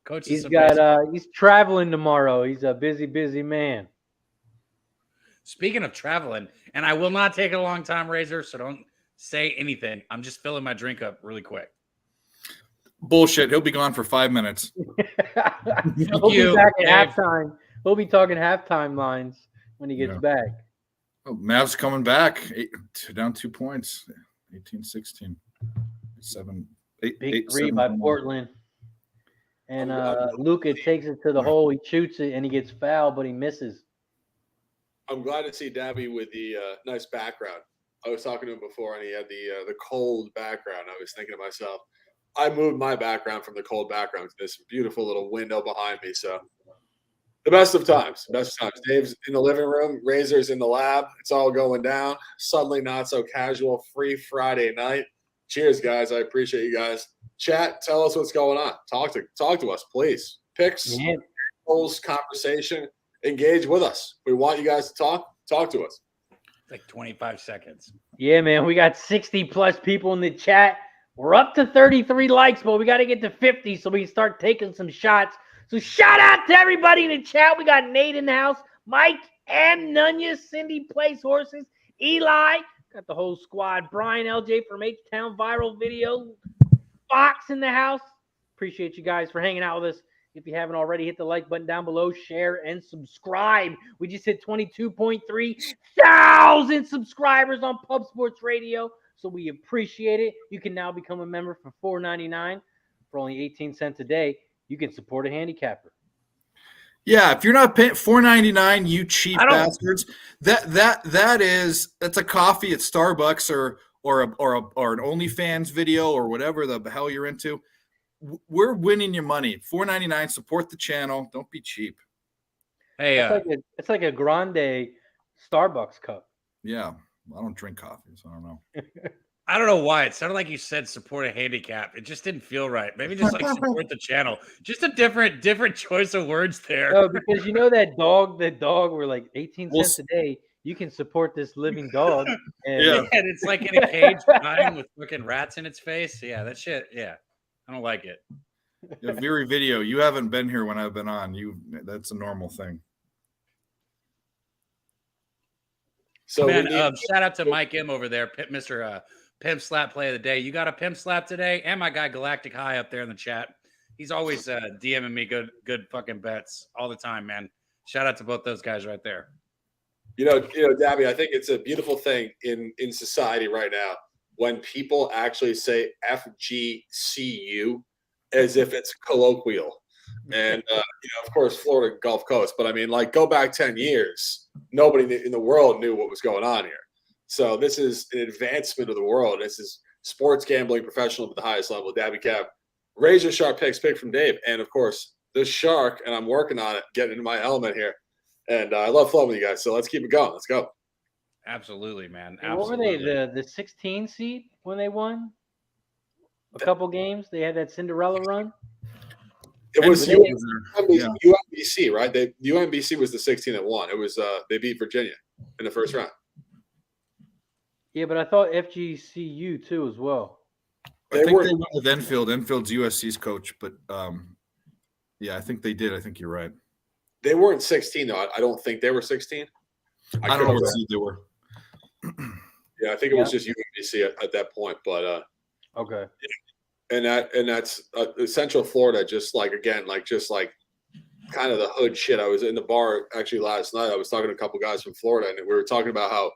Coaches of baseball. He's traveling tomorrow. He's a busy man. Speaking of traveling, and I will not take a long time, Razor, so don't say anything. I'm just filling my drink up really quick. Bullshit. He'll be gone for 5 minutes. He'll be back at halftime. He'll be talking halftime lines when he gets back. Oh, Mavs coming back. Down 2 points. 18-16. 8 3 by Portland. And Luka takes it to the hole. He shoots it, and he gets fouled, but he misses. I'm glad to see Dabby with the nice background. I was talking to him before, and he had the cold background. I was thinking to myself, I moved my background from the cold background to this beautiful little window behind me. So the best of times. Dave's in the living room. Razor's in the lab. It's all going down. Suddenly not so casual. Free Friday night. Cheers, guys. I appreciate you guys. Chat, tell us what's going on. Talk to us, please. Picks, polls, conversation. Engage with us. We want you guys to talk to us. Like 25 seconds. Yeah, man. We got 60+ people in the chat. We're up to 33 likes, but we got to get to 50 so we can start taking some shots. So shout out to everybody in the chat. We got Nate in the house, Mike, M. Nunya, Cindy Plays Horses, Eli, got the whole squad, Brian, LJ from H-Town Viral Video, Fox in the house. Appreciate you guys for hanging out with us. If you haven't already, hit the like button down below, share, and subscribe. We just hit 22.3 thousand subscribers on Pub Sports Radio, so we appreciate it. You can now become a member for $4.99 for only 18 cents a day. You can support a handicapper. Yeah, if you're not paying $4.99, you cheap bastards. That's a coffee at Starbucks or an OnlyFans video or whatever the hell you're into. We're winning your money. $4.99. Support the channel. Don't be cheap. Hey, it's like a grande Starbucks cup. Yeah, I don't drink coffee, so I don't know. I don't know why. It sounded like you said support a handicap. It just didn't feel right. Maybe just like support the channel. Just a different choice of words there. No, because that dog were like 18 cents a day. You can support this living dog. And it's like in a cage dying with fucking rats in its face. Yeah, that shit. Yeah. I don't like it. Very video. You haven't been here when I've been on. That's a normal thing. So shout out to Mike M over there, Mr. Pimp Slap Play of the Day. You got a Pimp Slap today, and my guy Galactic High up there in the chat. He's always DMing me good fucking bets all the time, man. Shout out to both those guys right there. Dabby, I think it's a beautiful thing in society right now when people actually say FGCU as if it's colloquial. And, of course, Florida Gulf Coast. But, I mean, go back 10 years, nobody in the world knew what was going on here. So this is an advancement of the world. This is sports gambling professional at the highest level. Dabby Cap, razor sharp pick from Dave. And, of course, this shark, and I'm working on it, getting into my element here. And I love flowing with you guys, so let's keep it going. Let's go. Absolutely, man. What were Absolutely. they, the 16 seed when they won? A couple games? They had that Cinderella run? It was yeah. UMBC, right? UMBC was the 16 that won. It was they beat Virginia in the first round. Yeah, but I thought FGCU too as well. I think they went with Enfield. Enfield's USC's coach, but yeah, I think they did. I think you're right. They weren't 16 though. I don't think they were 16. I don't know what seed they were. Yeah, I think it was just UMBC at that point. But okay. And that's Central Florida, just like kind of the hood shit. I was in the bar actually last night. I was talking to a couple guys from Florida, and we were talking about how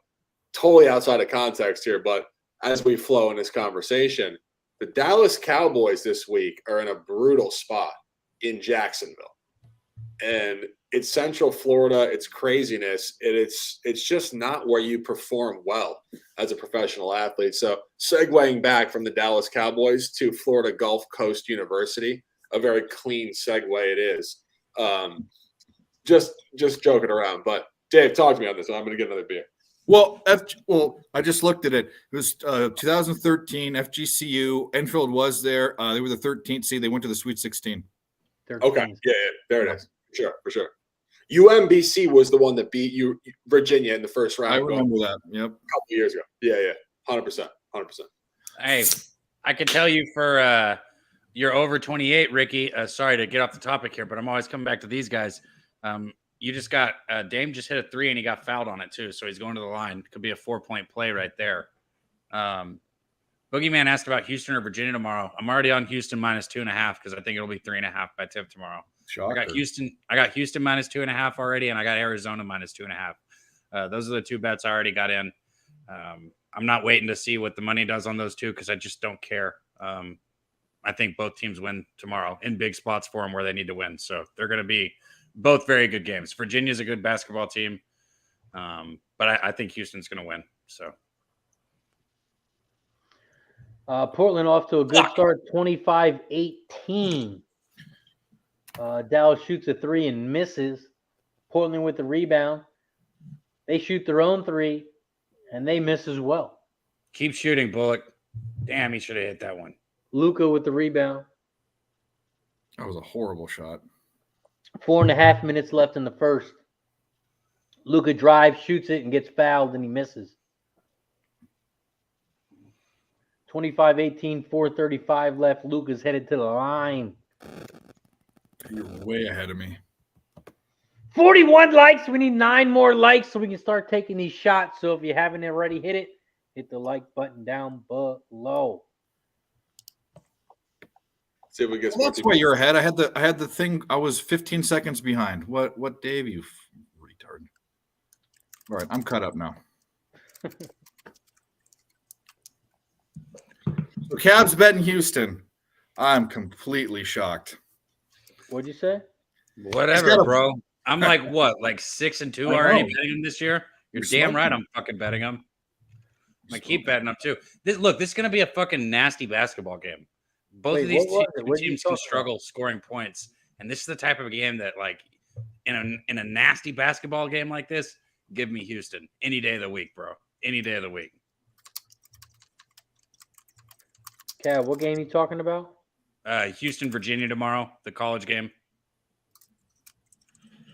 totally outside of context here, but as we flow in this conversation, the Dallas Cowboys this week are in a brutal spot in Jacksonville. And it's Central Florida, it's craziness, and it's just not where you perform well as a professional athlete. So segueing back from the Dallas Cowboys to Florida Gulf Coast University, a very clean segue it is. Just joking around. But Dave, talk to me on this. I'm going to get another beer. Well, I just looked at it. It was 2013 FGCU. Enfield was there. They were the 13th seed. They went to the Sweet 16. 13. Okay, yeah, there it is. For sure. UMBC was the one that beat Virginia in the first round. I remember that. Yep, a couple years ago. Yeah, 100%. Hey, I can tell you for you're over 28, Ricky. Sorry to get off the topic here, but I'm always coming back to these guys. You just got Dame just hit a 3 and he got fouled on it too, so he's going to the line. Could be a 4-point play right there. Boogeyman asked about Houston or Virginia tomorrow. I'm already on Houston -2.5 because I think it'll be 3.5 by tip tomorrow. Shocker. I got Houston -2.5 already, and I got Arizona -2.5. Those are the two bets I already got in. I'm not waiting to see what the money does on those two because I just don't care. I think both teams win tomorrow in big spots for them where they need to win. So they're going to be both very good games. Virginia's a good basketball team, but I think Houston's going to win. So Portland off to a good start, 25-18. Dallas shoots a 3 and misses. Portland with the rebound. They shoot their own 3, and they miss as well. Keep shooting, Bullock. Damn, he should have hit that one. Luka with the rebound. That was a horrible shot. 4.5 minutes left in the first. Luka drives, shoots it, and gets fouled, and he misses. 25-18, 4:35 left. Luka's headed to the line. You're way ahead of me. 41 likes. We need 9 more likes so we can start taking these shots. So if you haven't already hit it, hit the like button down below. See if we get. Well, that's why you're ahead. I had the thing. I was 15 seconds behind. What, Dave? You retard. All right, I'm caught up now. So Cavs betting Houston. I'm completely shocked. What'd you say? Whatever, bro. I'm like 6-2 already betting them this year. You're damn right. I'm fucking betting them. I'm gonna keep betting them too. This is gonna be a fucking nasty basketball game. Both of these teams can struggle scoring points, and this is the type of game that, like, in a nasty basketball game like this, give me Houston any day of the week, bro. Any day of the week. Cav, what game you talking about? Houston, Virginia tomorrow, the college game.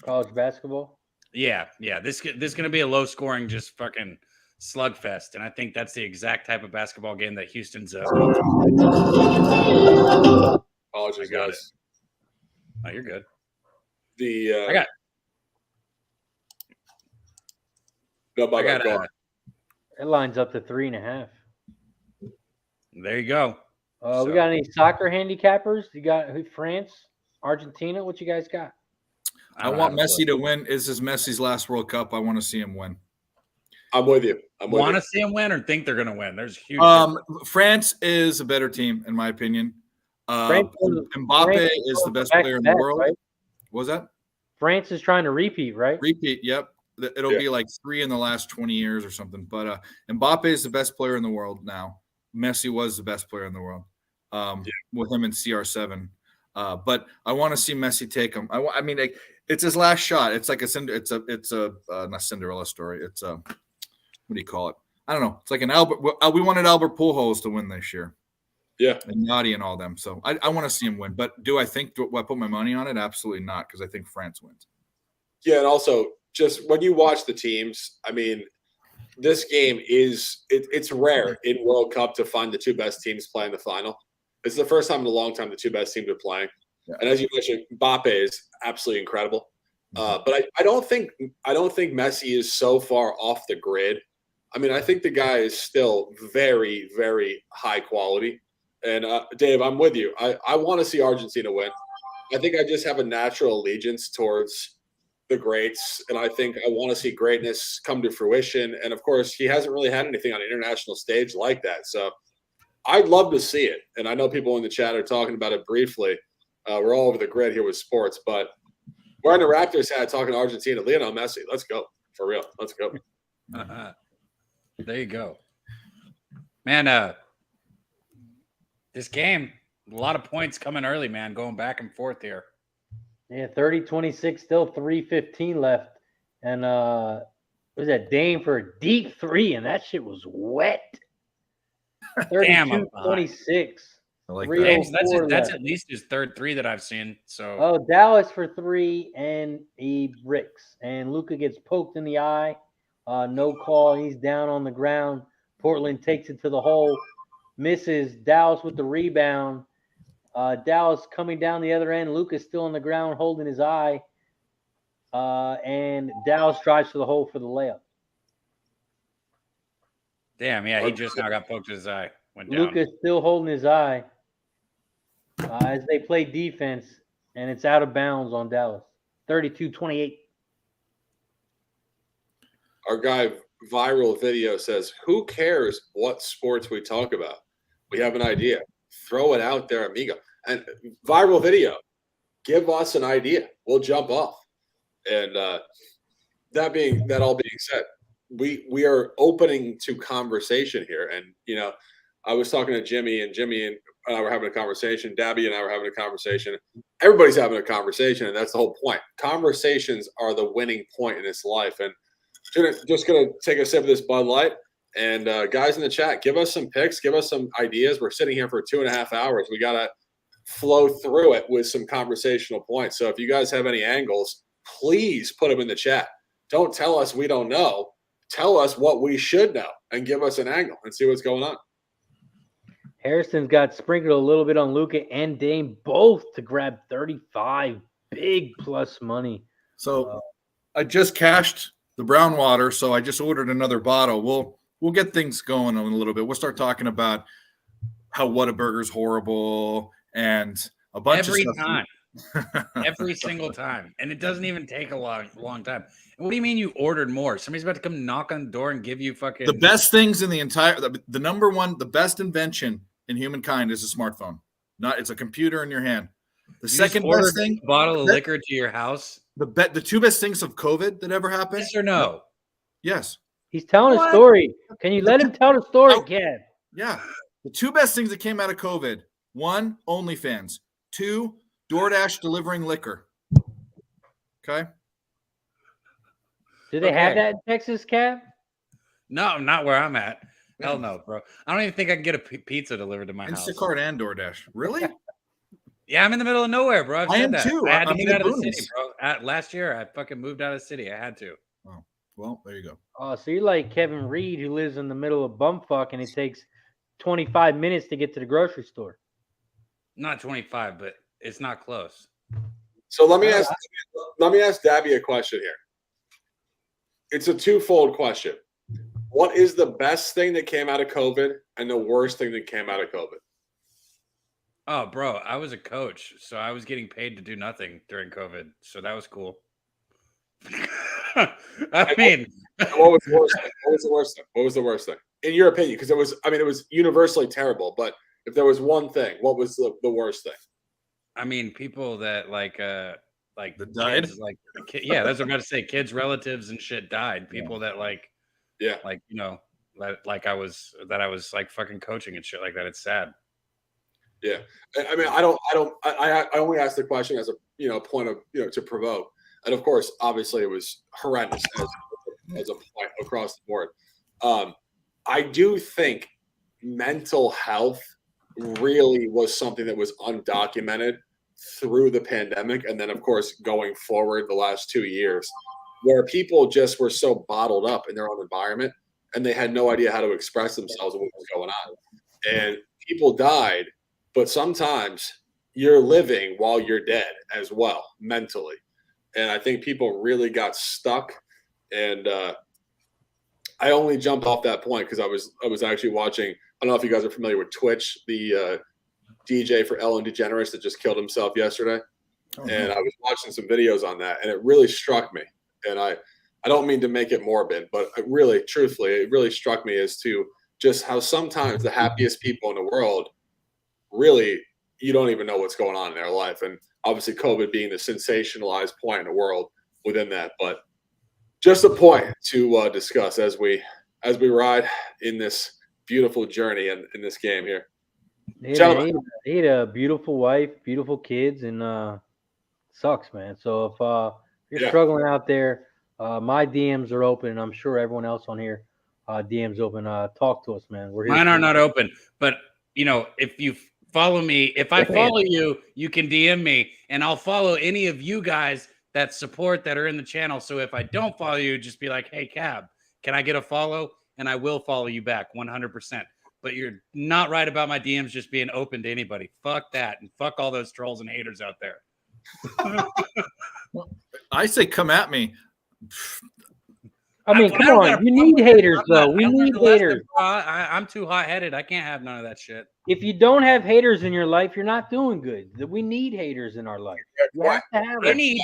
College basketball? Yeah. This is going to be a low-scoring, just fucking slugfest, and I think that's the exact type of basketball game that Houston's Apologies, guys. Oh, you're good. I got It lines up to 3.5. There you go. We got any soccer handicappers? You got France, Argentina? What you guys got? I want Messi to win. This is Messi's last World Cup. I want to see him win. I'm with you. Want to see him win or think they're going to win? There's huge. France is a better team, in my opinion. Mbappe is the best player in the world. Right? What was that? France is trying to repeat, right? Repeat, yep. It'll be like 3 in the last 20 years or something. But Mbappe is the best player in the world now. Messi was the best player in the world. with him in CR7. But I want to see Messi take him. I mean, it's his last shot. It's like it's a not Cinderella story. It's a, what do you call it? I don't know. It's like an Albert. We wanted Albert Pujols to win this year. Yeah. And Yachty and all them. So I want to see him win. But do I put my money on it? Absolutely not, because I think France wins. Yeah, and also just when you watch the teams, I mean, this game it's rare in World Cup to find the two best teams playing the final. It's the first time in a long time the two best teams are playing. Yeah. And as you mentioned, Mbappe is absolutely incredible. But I don't think Messi is so far off the grid. I mean, I think the guy is still very, very high quality. And Dave, I'm with you. I want to see Argentina win. I think I just have a natural allegiance towards the greats, and I think I want to see greatness come to fruition. And of course, he hasn't really had anything on an international stage like that. So I'd love to see it. And I know people in the chat are talking about it briefly. We're all over the grid here with sports, but wearing the Raptors hat, talking to Argentina, Lionel Messi. Let's go. For real. Let's go. There you go. Man, this game, a lot of points coming early, man, going back and forth here. Yeah, 30-26, still 3:15 left. And was that Dame for a deep three, and that shit was wet. 32-26. Like that's at least his third three that I've seen. So Dallas for three, and he bricks. And Luka gets poked in the eye. No call. He's down on the ground. Portland takes it to the hole. Misses. Dallas with the rebound. Dallas coming down the other end. Luka's still on the ground holding his eye. And Dallas drives to the hole for the layup. Damn, yeah, he just now got poked in his eye. Went down. Luka's still holding his eye as they play defense, and it's out of bounds on Dallas. 32-28. Our guy Viral Video says, who cares what sports we talk about? We have an idea. Throw it out there, amigo. And Viral Video, give us an idea. We'll jump off. And that all being said, we are opening to conversation here. And, you know, I was talking to Jimmy and I were having a conversation. Dabby and I were having a conversation. Everybody's having a conversation, and that's the whole point. Conversations are the winning point in this life. And just going to take a sip of this Bud Light. And guys in the chat, give us some picks. Give us some ideas. We're sitting here for 2.5 hours. We got to flow through it with some conversational points. So if you guys have any angles, please put them in the chat. Don't tell us we don't know. Tell us what we should know and give us an angle and see what's going on. Harrison's got sprinkled a little bit on Luka and Dame, both to grab 35. Big plus money. So I just cashed the brown water, so I just ordered another bottle. We'll get things going in a little bit. We'll start talking about how Whataburger's horrible and a bunch of stuff. Time. Every single time. And it doesn't even take a long time. And what do you mean you ordered more? Somebody's about to come knock on the door and give you fucking the best things in the entire the number one, the best invention in humankind is a smartphone. It's a computer in your hand. The second best thing, a bottle of liquor to your house. The two best things of COVID that ever happened. Yes or no? Yes. He's telling a story. Can you let him tell the story, Kev? Yeah. The two best things that came out of COVID: one, OnlyFans; two, DoorDash delivering liquor. Okay. Do they have that in Texas, Kev? No, not where I'm at. Hell no, bro. I don't even think I can get a pizza delivered to my house. Instacart and DoorDash. Really? Yeah, I'm in the middle of nowhere, bro. I am too. I had to get out of the city, bro. Last year, I fucking moved out of the city. I had to. Oh, well, there you go. Oh, so you're like Kevin Reed, who lives in the middle of bumfuck, and it takes 25 minutes to get to the grocery store. Not 25, but it's not close. So let me ask Dabby a question here. It's a twofold question. What is the best thing that came out of COVID and the worst thing that came out of COVID? Oh, bro, I was a coach, so I was getting paid to do nothing during COVID, so that was cool. I mean, what was the worst thing? What was the worst thing? What was the worst thing, in your opinion? Because it was universally terrible. But if there was one thing, what was the worst thing? I mean, people that like that died. Kids, like, yeah, that's what I'm about to say. Kids, relatives, and shit died. People that like I was like fucking coaching and shit like that. It's sad. Yeah. I mean, I only asked the question as a point of, to provoke. And of course, obviously it was horrendous as a point across the board. I do think mental health really was something that was undocumented through the pandemic. And then of course, going forward the last 2 years, where people just were so bottled up in their own environment and they had no idea how to express themselves and what was going on. And people died, but sometimes you're living while you're dead as well, mentally. And I think people really got stuck. And I only jumped off that point because I was actually watching. I don't know if you guys are familiar with Twitch, the DJ for Ellen DeGeneres that just killed himself yesterday. Oh, and no. I was watching some videos on that, and it really struck me. And I don't mean to make it morbid, but truthfully, it really struck me as to just how sometimes the happiest people in the world, really, you don't even know what's going on in their life. And obviously COVID being the sensationalized point in the world within that. But just a point to discuss as we ride in this beautiful journey in this game here. He had a beautiful wife, beautiful kids, and sucks, man. So if you're struggling out there, my DMs are open, and I'm sure everyone else on here DMs open. Talk to us, man. We're here. Mine are not open, but if you follow me, if I follow you, you can DM me, and I'll follow any of you guys that support that are in the channel. So if I don't follow you, just be like, hey, Cab, can I get a follow? And I will follow you back 100%. But you're not right about my DMs just being open to anybody. Fuck that. And fuck all those trolls and haters out there. I say come at me. I mean, come on. You need haters, though. We need haters. I'm too hot-headed. I can't have none of that shit. If you don't have haters in your life, you're not doing good. We need haters in our life. You have to have them. I need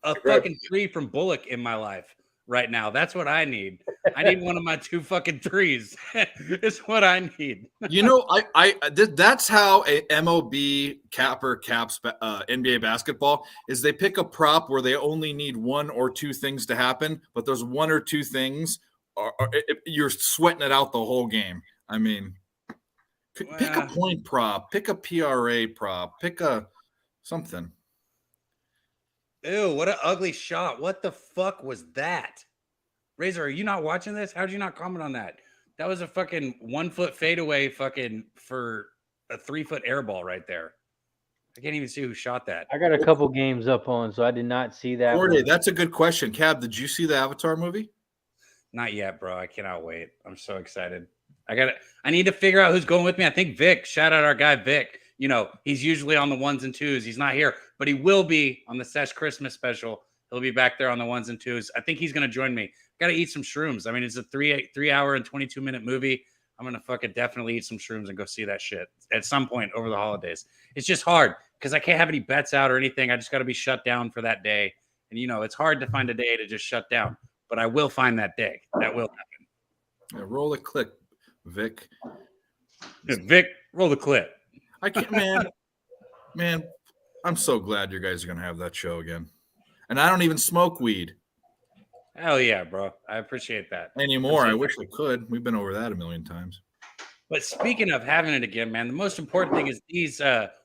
a fucking 3 from Bullock in my life right now. That's what I need. I need one of my 2 fucking 3s. It's what I need. That's how a MLB capper caps NBA basketball is. They pick a prop where they only need 1 or 2 things to happen, but those 1 or 2 things you're sweating it out the whole game. I mean, pick a point prop, pick a PRA prop, pick a something. Ew, what an ugly shot. What the fuck was that? Razor, are you not watching this? How did you not comment on that? That was a fucking 1-foot fadeaway fucking for a 3-foot air ball right there. I can't even see who shot that. I got a couple games up on, so I did not see that. Jordy, that's a good question. Cab, did you see the Avatar movie? Not yet, bro. I cannot wait. I'm so excited. I need to figure out who's going with me. I think Vic. Shout out our guy Vic. He's usually on the 1s and 2s. He's not here, but he will be on the Sesh Christmas special. He'll be back there on the 1s and 2s. I think he's going to join me. Got to eat some shrooms. I mean, it's a 3-hour and 22-minute movie. I'm going to fucking definitely eat some shrooms and go see that shit at some point over the holidays. It's just hard because I can't have any bets out or anything. I just got to be shut down for that day. And, it's hard to find a day to just shut down, but I will find that day. That will happen. Yeah, roll a clip, Vic. Vic, roll the clip. I can't, man, I'm so glad you guys are going to have that show again. And I don't even smoke weed. Hell yeah, bro. I appreciate that. Anymore. I wish I could. We've been over that a million times. But speaking of having it again, man, the most important thing is these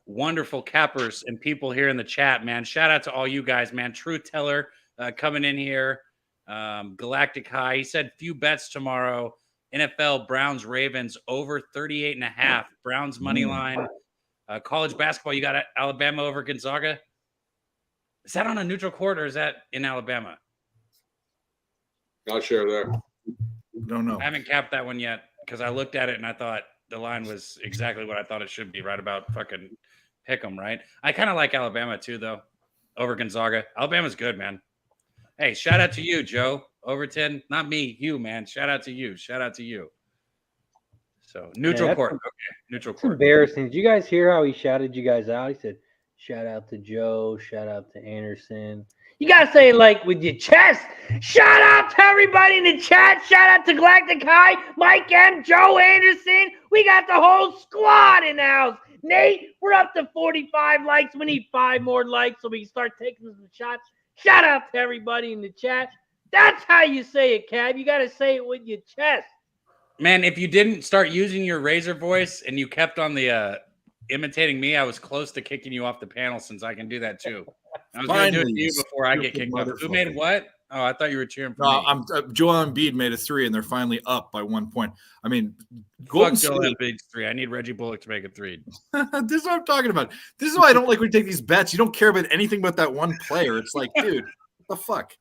wonderful cappers and people here in the chat, man. Shout out to all you guys, man. Truth Teller coming in here. Galactic High. He said few bets tomorrow. NFL Browns Ravens over 38.5. Browns money line. College basketball, you got Alabama over Gonzaga. Is that on a neutral court or is that in Alabama? Not sure there. Don't know. I haven't capped that one yet because I looked at it and I thought the line was exactly what I thought it should be, right about fucking pick'em, right? I kind of like Alabama too, though, over Gonzaga. Alabama's good, man. Hey, shout out to you, Joe Overton. Not me, you, man. Shout out to you. Shout out to you. So neutral court. Okay, neutral court. Embarrassing. Did you guys hear how he shouted you guys out? He said, shout out to Joe, shout out to Anderson. You gotta say it like with your chest. Shout out to everybody in the chat. Shout out to Galactic High, Mike M, Joe Anderson. We got the whole squad in the house. Nate, we're up to 45 likes. We need 5 more likes so we can start taking some shots. Shout out to everybody in the chat. That's how you say it, Cab. You gotta say it with your chest. Man, if you didn't start using your Razor voice and you kept on the imitating me, I was close to kicking you off the panel since I can do that too. I was going to do it to you before I get kicked off. Who made what? Oh, I thought you were cheering for me. Joel Embiid made a 3, and they're finally up by 1 point. I mean, fuck Joel Embiid's 3. I need Reggie Bullock to make a 3. This is what I'm talking about. This is why I don't like when you take these bets. You don't care about anything but that one player. It's like, dude, what the fuck?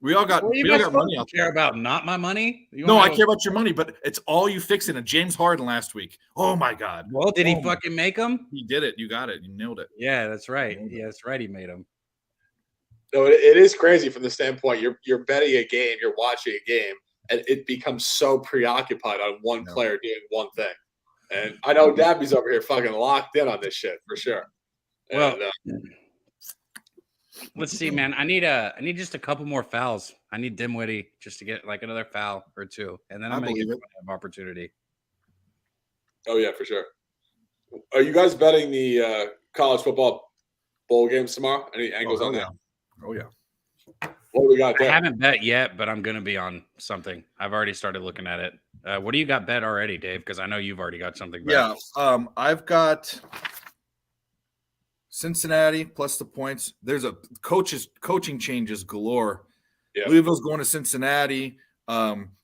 We all got money out there. Care about not my money? No, I care about your money, but it's all you fixing it. James Harden last week. Oh my God. Well, did he fucking make him? He did it. You got it. You nailed it. Yeah, that's right. Yeah, that's right. He made him. No, it is crazy from the standpoint you're betting a game, you're watching a game, and it becomes so preoccupied on one player doing one thing. And I know Dabby's over here fucking locked in on this shit for sure. Well, let's see, man. I need just a couple more fouls. I need Dimwitty just to get like another foul or 2, and then I'm gonna get an opportunity. Oh yeah, for sure. Are you guys betting the college football bowl games tomorrow? Any angles on that? Oh yeah. What do we got there? I haven't bet yet, but I'm gonna be on something. I've already started looking at it. What do you got bet already, Dave? Because I know you've already got something bet. Yeah. I've got Cincinnati plus the points. There's a coaching changes galore. Yeah. Louisville's going to Cincinnati.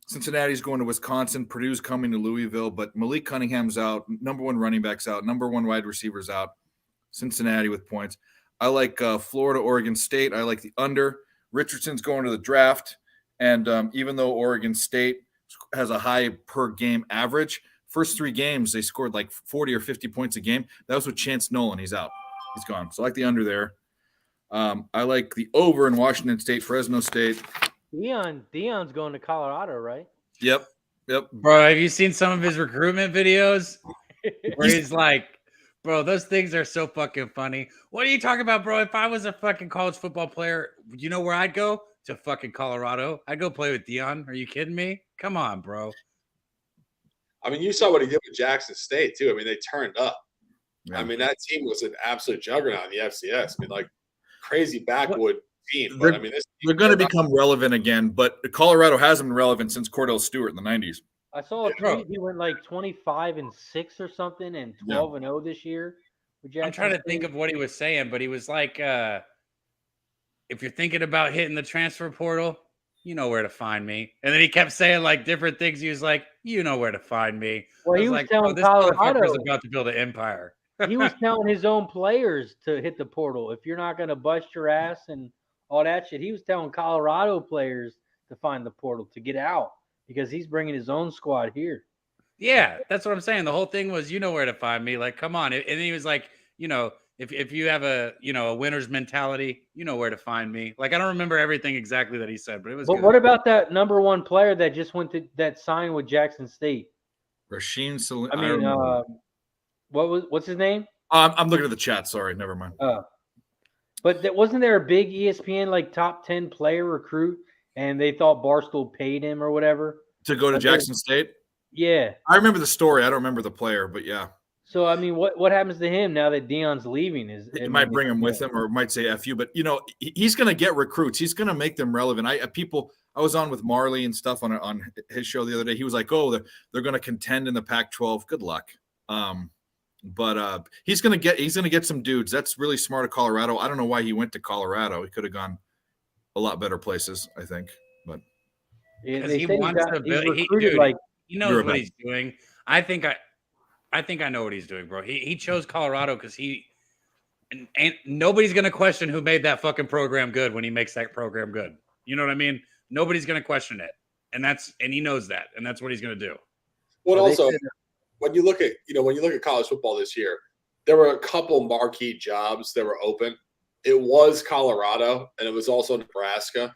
Cincinnati's going to Wisconsin. Purdue's coming to Louisville, but Malik Cunningham's out. Number 1 running back's out. Number 1 wide receiver's out. Cincinnati with points. I like Florida, Oregon State. I like the under. Richardson's going to the draft. And even though Oregon State has a high per game average, first 3 games, they scored like 40 or 50 points a game. That was with Chance Nolan. He's out. He's gone. So I like the under there. I like the over in Washington State, Fresno State. Deion's going to Colorado, right? Yep. Bro, have you seen some of his recruitment videos? Where he's like, bro, those things are so fucking funny. What are you talking about, bro? If I was a fucking college football player, you know where I'd go? To fucking Colorado. I'd go play with Deion. Are you kidding me? Come on, bro. I mean, you saw what he did with Jackson State, too. I mean, they turned up. Yeah. I mean, that team was an absolute juggernaut in the FCS. I mean, like, crazy backwood team. But, they're going to become relevant again, but Colorado hasn't been relevant since Cordell Stewart in the 90s. I saw a tweet. He went like 25-6 or something and 12-0 this year. I'm trying to think of what he was saying, but he was like, if you're thinking about hitting the transfer portal, you know where to find me. And then he kept saying like different things. He was like, you know where to find me. Well, he was like, telling Colorado is about to build an empire. He was telling his own players to hit the portal. If you're not going to bust your ass and all that shit, he was telling Colorado players to find the portal to get out because he's bringing his own squad here. Yeah, that's what I'm saying. The whole thing was, you know where to find me. Like, come on. And he was like, you know, if you have a winner's mentality, you know where to find me. Like, I don't remember everything exactly that he said, but it was. But good. What about that number 1 player that just that signed with Jackson State? Rasheem Salim. I mean, what's his name? I'm looking at the chat. Sorry, never mind. But wasn't there a big ESPN like top 10 player recruit, and they thought Barstool paid him or whatever to go to Jackson State? Yeah, I remember the story. I don't remember the player, but yeah. So I mean, what happens to him now that Deion's leaving? It might bring him with him, or it might say "F you." But he's going to get recruits. He's going to make them relevant. I was on with Marley and stuff on his show the other day. He was like, "Oh, they're going to contend in the Pac-12. Good luck." But he's going to get some dudes. That's really smart of Colorado. I don't know why he went to Colorado. He could have gone a lot better places, I think. But because he wants to build. He knows what he's doing. I think I know what he's doing, bro. He chose Colorado because and nobody's gonna question who made that fucking program good when he makes that program good. You know what I mean? Nobody's gonna question it, and he knows that, and that's what he's gonna do. Well, also, when you look at college football this year, there were a couple marquee jobs that were open. It was Colorado, and it was also Nebraska,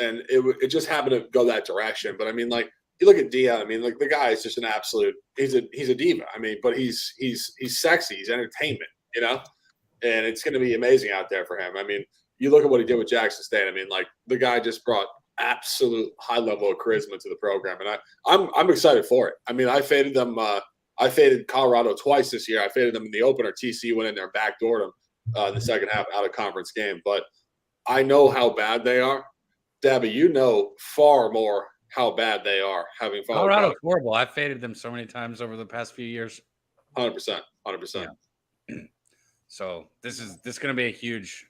and it just happened to go that direction. But I mean, like, you look at Deion. I mean, like, the guy is just an absolute. He's a diva. I mean, but he's sexy. He's entertainment. And it's going to be amazing out there for him. I mean, you look at what he did with Jackson State. I mean, like, the guy just brought absolute high level of charisma to the program, and I'm excited for it. I mean, I faded them. I faded Colorado twice this year. I faded them in the opener. TCU went in there and backdoored them in the second half out of conference game. But I know how bad they are. Dabby, you know far more how bad they are, having followed Colorado's horrible. I've faded them so many times over the past few years. 100%. 100%. Yeah. So this is going to be a huge,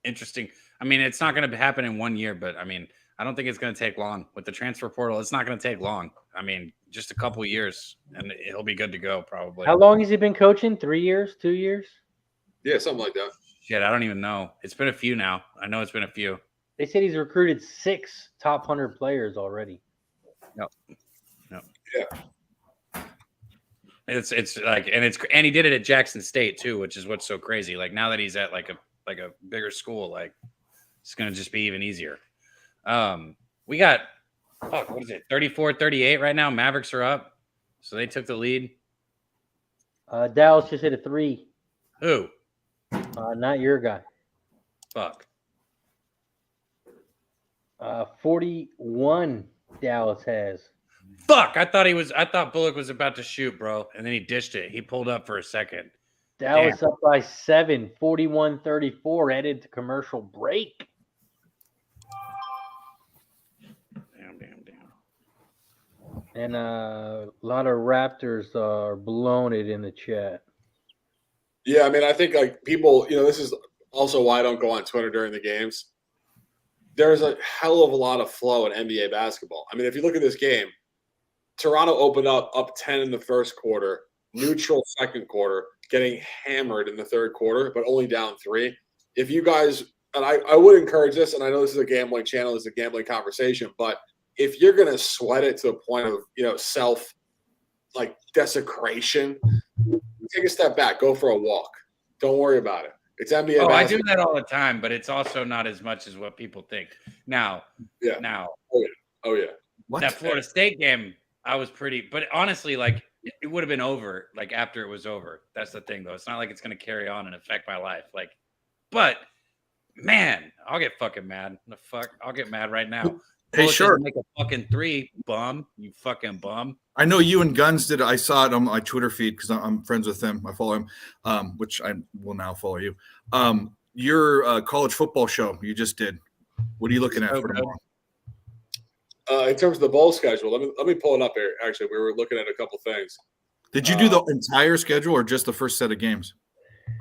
interesting. I mean, it's not going to happen in 1 year, but I mean, I don't think it's going to take long with the transfer portal. It's not going to take long. I mean, just a couple years, and he'll be good to go probably. How long has he been coaching? 3 years? 2 years? Yeah, something like that. Shit, I don't even know. It's been a few now. I know it's been a few. They said he's recruited 6 top 100 players already. Yep. Yeah. It's like, and he did it at Jackson State too, which is what's so crazy. Like now that he's at like a bigger school, like it's gonna just be even easier. We got what is it, 34-38 right now? Mavericks are up, so they took the lead. Dallas just hit a 3. Who? Not your guy. Fuck. 41 Dallas has. Fuck! I thought Bullock was about to shoot, bro, and then he dished it. He pulled up for a second. Dallas up by 7, 41-34, headed to commercial break. Damn. And a lot of Raptors are blowing it in the chat. Yeah, I mean, I think like people, this is also why I don't go on Twitter during the games. There's a hell of a lot of flow in NBA basketball. I mean, if you look at this game, Toronto opened up 10 in the first quarter, neutral second quarter, getting hammered in the third quarter, but only down 3. If you guys, and I would encourage this, and I know this is a gambling channel, this is a gambling conversation, but if you're going to sweat it to a point of, self like desecration, take a step back, go for a walk. Don't worry about it. It's NBA basketball. I do that all the time, but it's also not as much as what people think. Now. Oh yeah. What? That Florida State game, I was pretty, but honestly, like it would have been over, like after it was over. That's the thing, though. It's not like it's going to carry on and affect my life. Like, but man, I'll get fucking mad. The fuck, I'll get mad right now. Hey, sure. Make a fucking 3, bum. You fucking bum. I know you and Guns did. I saw it on my Twitter feed because I'm friends with him. I follow him, which I will now follow you. Your college football show you just did. What are you looking at for tomorrow? In terms of the bowl schedule, let me pull it up here. Actually, we were looking at a couple things. Did you do the entire schedule or just the first set of games?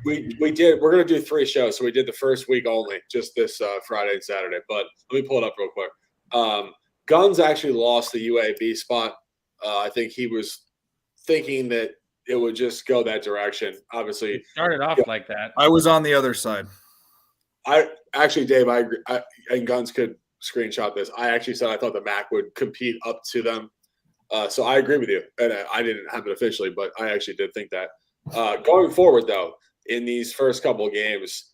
We did. We're going to do 3 shows, so we did the first week only, just this Friday and Saturday. But let me pull it up real quick. Guns actually lost the UAB spot. I think he was thinking that it would just go that direction. Obviously, it started off like that. I was on the other side. Dave, I agree. And Guns could screenshot this. I actually said I thought the MAC would compete up to them. So I agree with you. And I didn't have it officially, but I actually did think that. Going forward, though, in these first couple of games,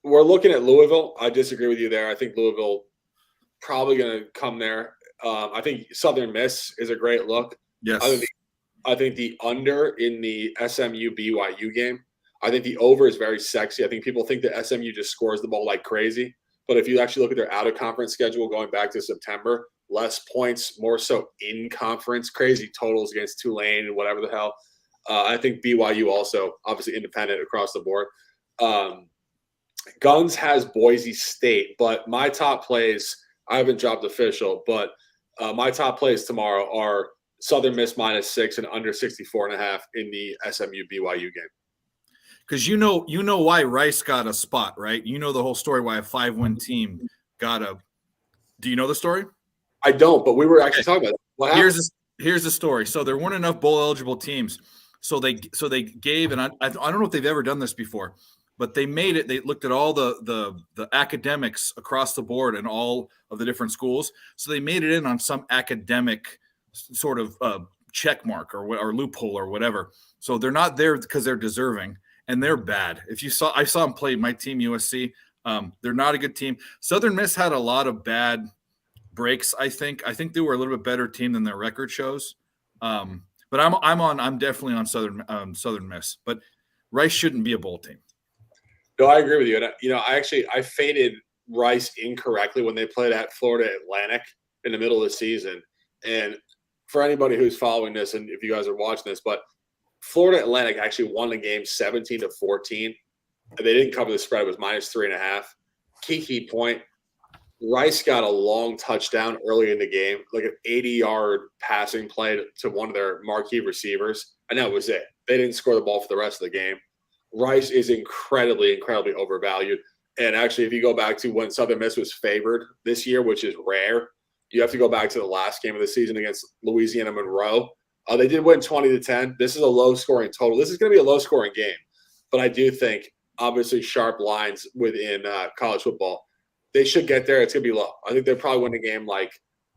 we're looking at Louisville. I disagree with you there. I think Louisville probably going to come there. I think Southern Miss is a great look. Yes. I think the under in the SMU BYU game. I think the over is very sexy. I think people think that SMU just scores the ball like crazy. But if you actually look at their out-of-conference schedule going back to September, less points, more so in conference, crazy totals against Tulane and whatever the hell. I think BYU also, obviously independent across the board. Guns has Boise State, but my top plays, I haven't dropped official, but my top plays tomorrow are Southern Miss -6 and under 64.5 in the SMU BYU game. Because you know why Rice got a spot, right? You know the whole story why a 5-win team got a. Do you know the story? I don't, but we were actually talking about it. What happened? Here's the story. So there weren't enough bowl eligible teams, so they gave, and I don't know if they've ever done this before, but they made it. They looked at all the academics across the board and all of the different schools, so they made it in on some academic sort of check mark or loophole or whatever. So they're not there because they're deserving. And they're bad. I saw them play my team, USC. They're not a good team. Southern Miss had a lot of bad breaks. I think they were a little bit better team than their record shows. But I'm definitely on Southern Miss. But Rice shouldn't be a bowl team. No, I agree with you. And I faded Rice incorrectly when they played at Florida Atlantic in the middle of the season. And for anybody who's following this, and if you guys are watching this, but Florida Atlantic actually won the game 17-14. They didn't cover the spread. It was -3.5. Key point. Rice got a long touchdown early in the game, like an 80-yard passing play to one of their marquee receivers, and that was it. They didn't score the ball for the rest of the game. Rice is incredibly, incredibly overvalued. And actually, if you go back to when Southern Miss was favored this year, which is rare, you have to go back to the last game of the season against Louisiana Monroe. They did win 20-10. This is a low-scoring total. This is going to be a low-scoring game. But I do think, obviously, sharp lines within college football. They should get there. It's going to be low. I think they'll probably win the game like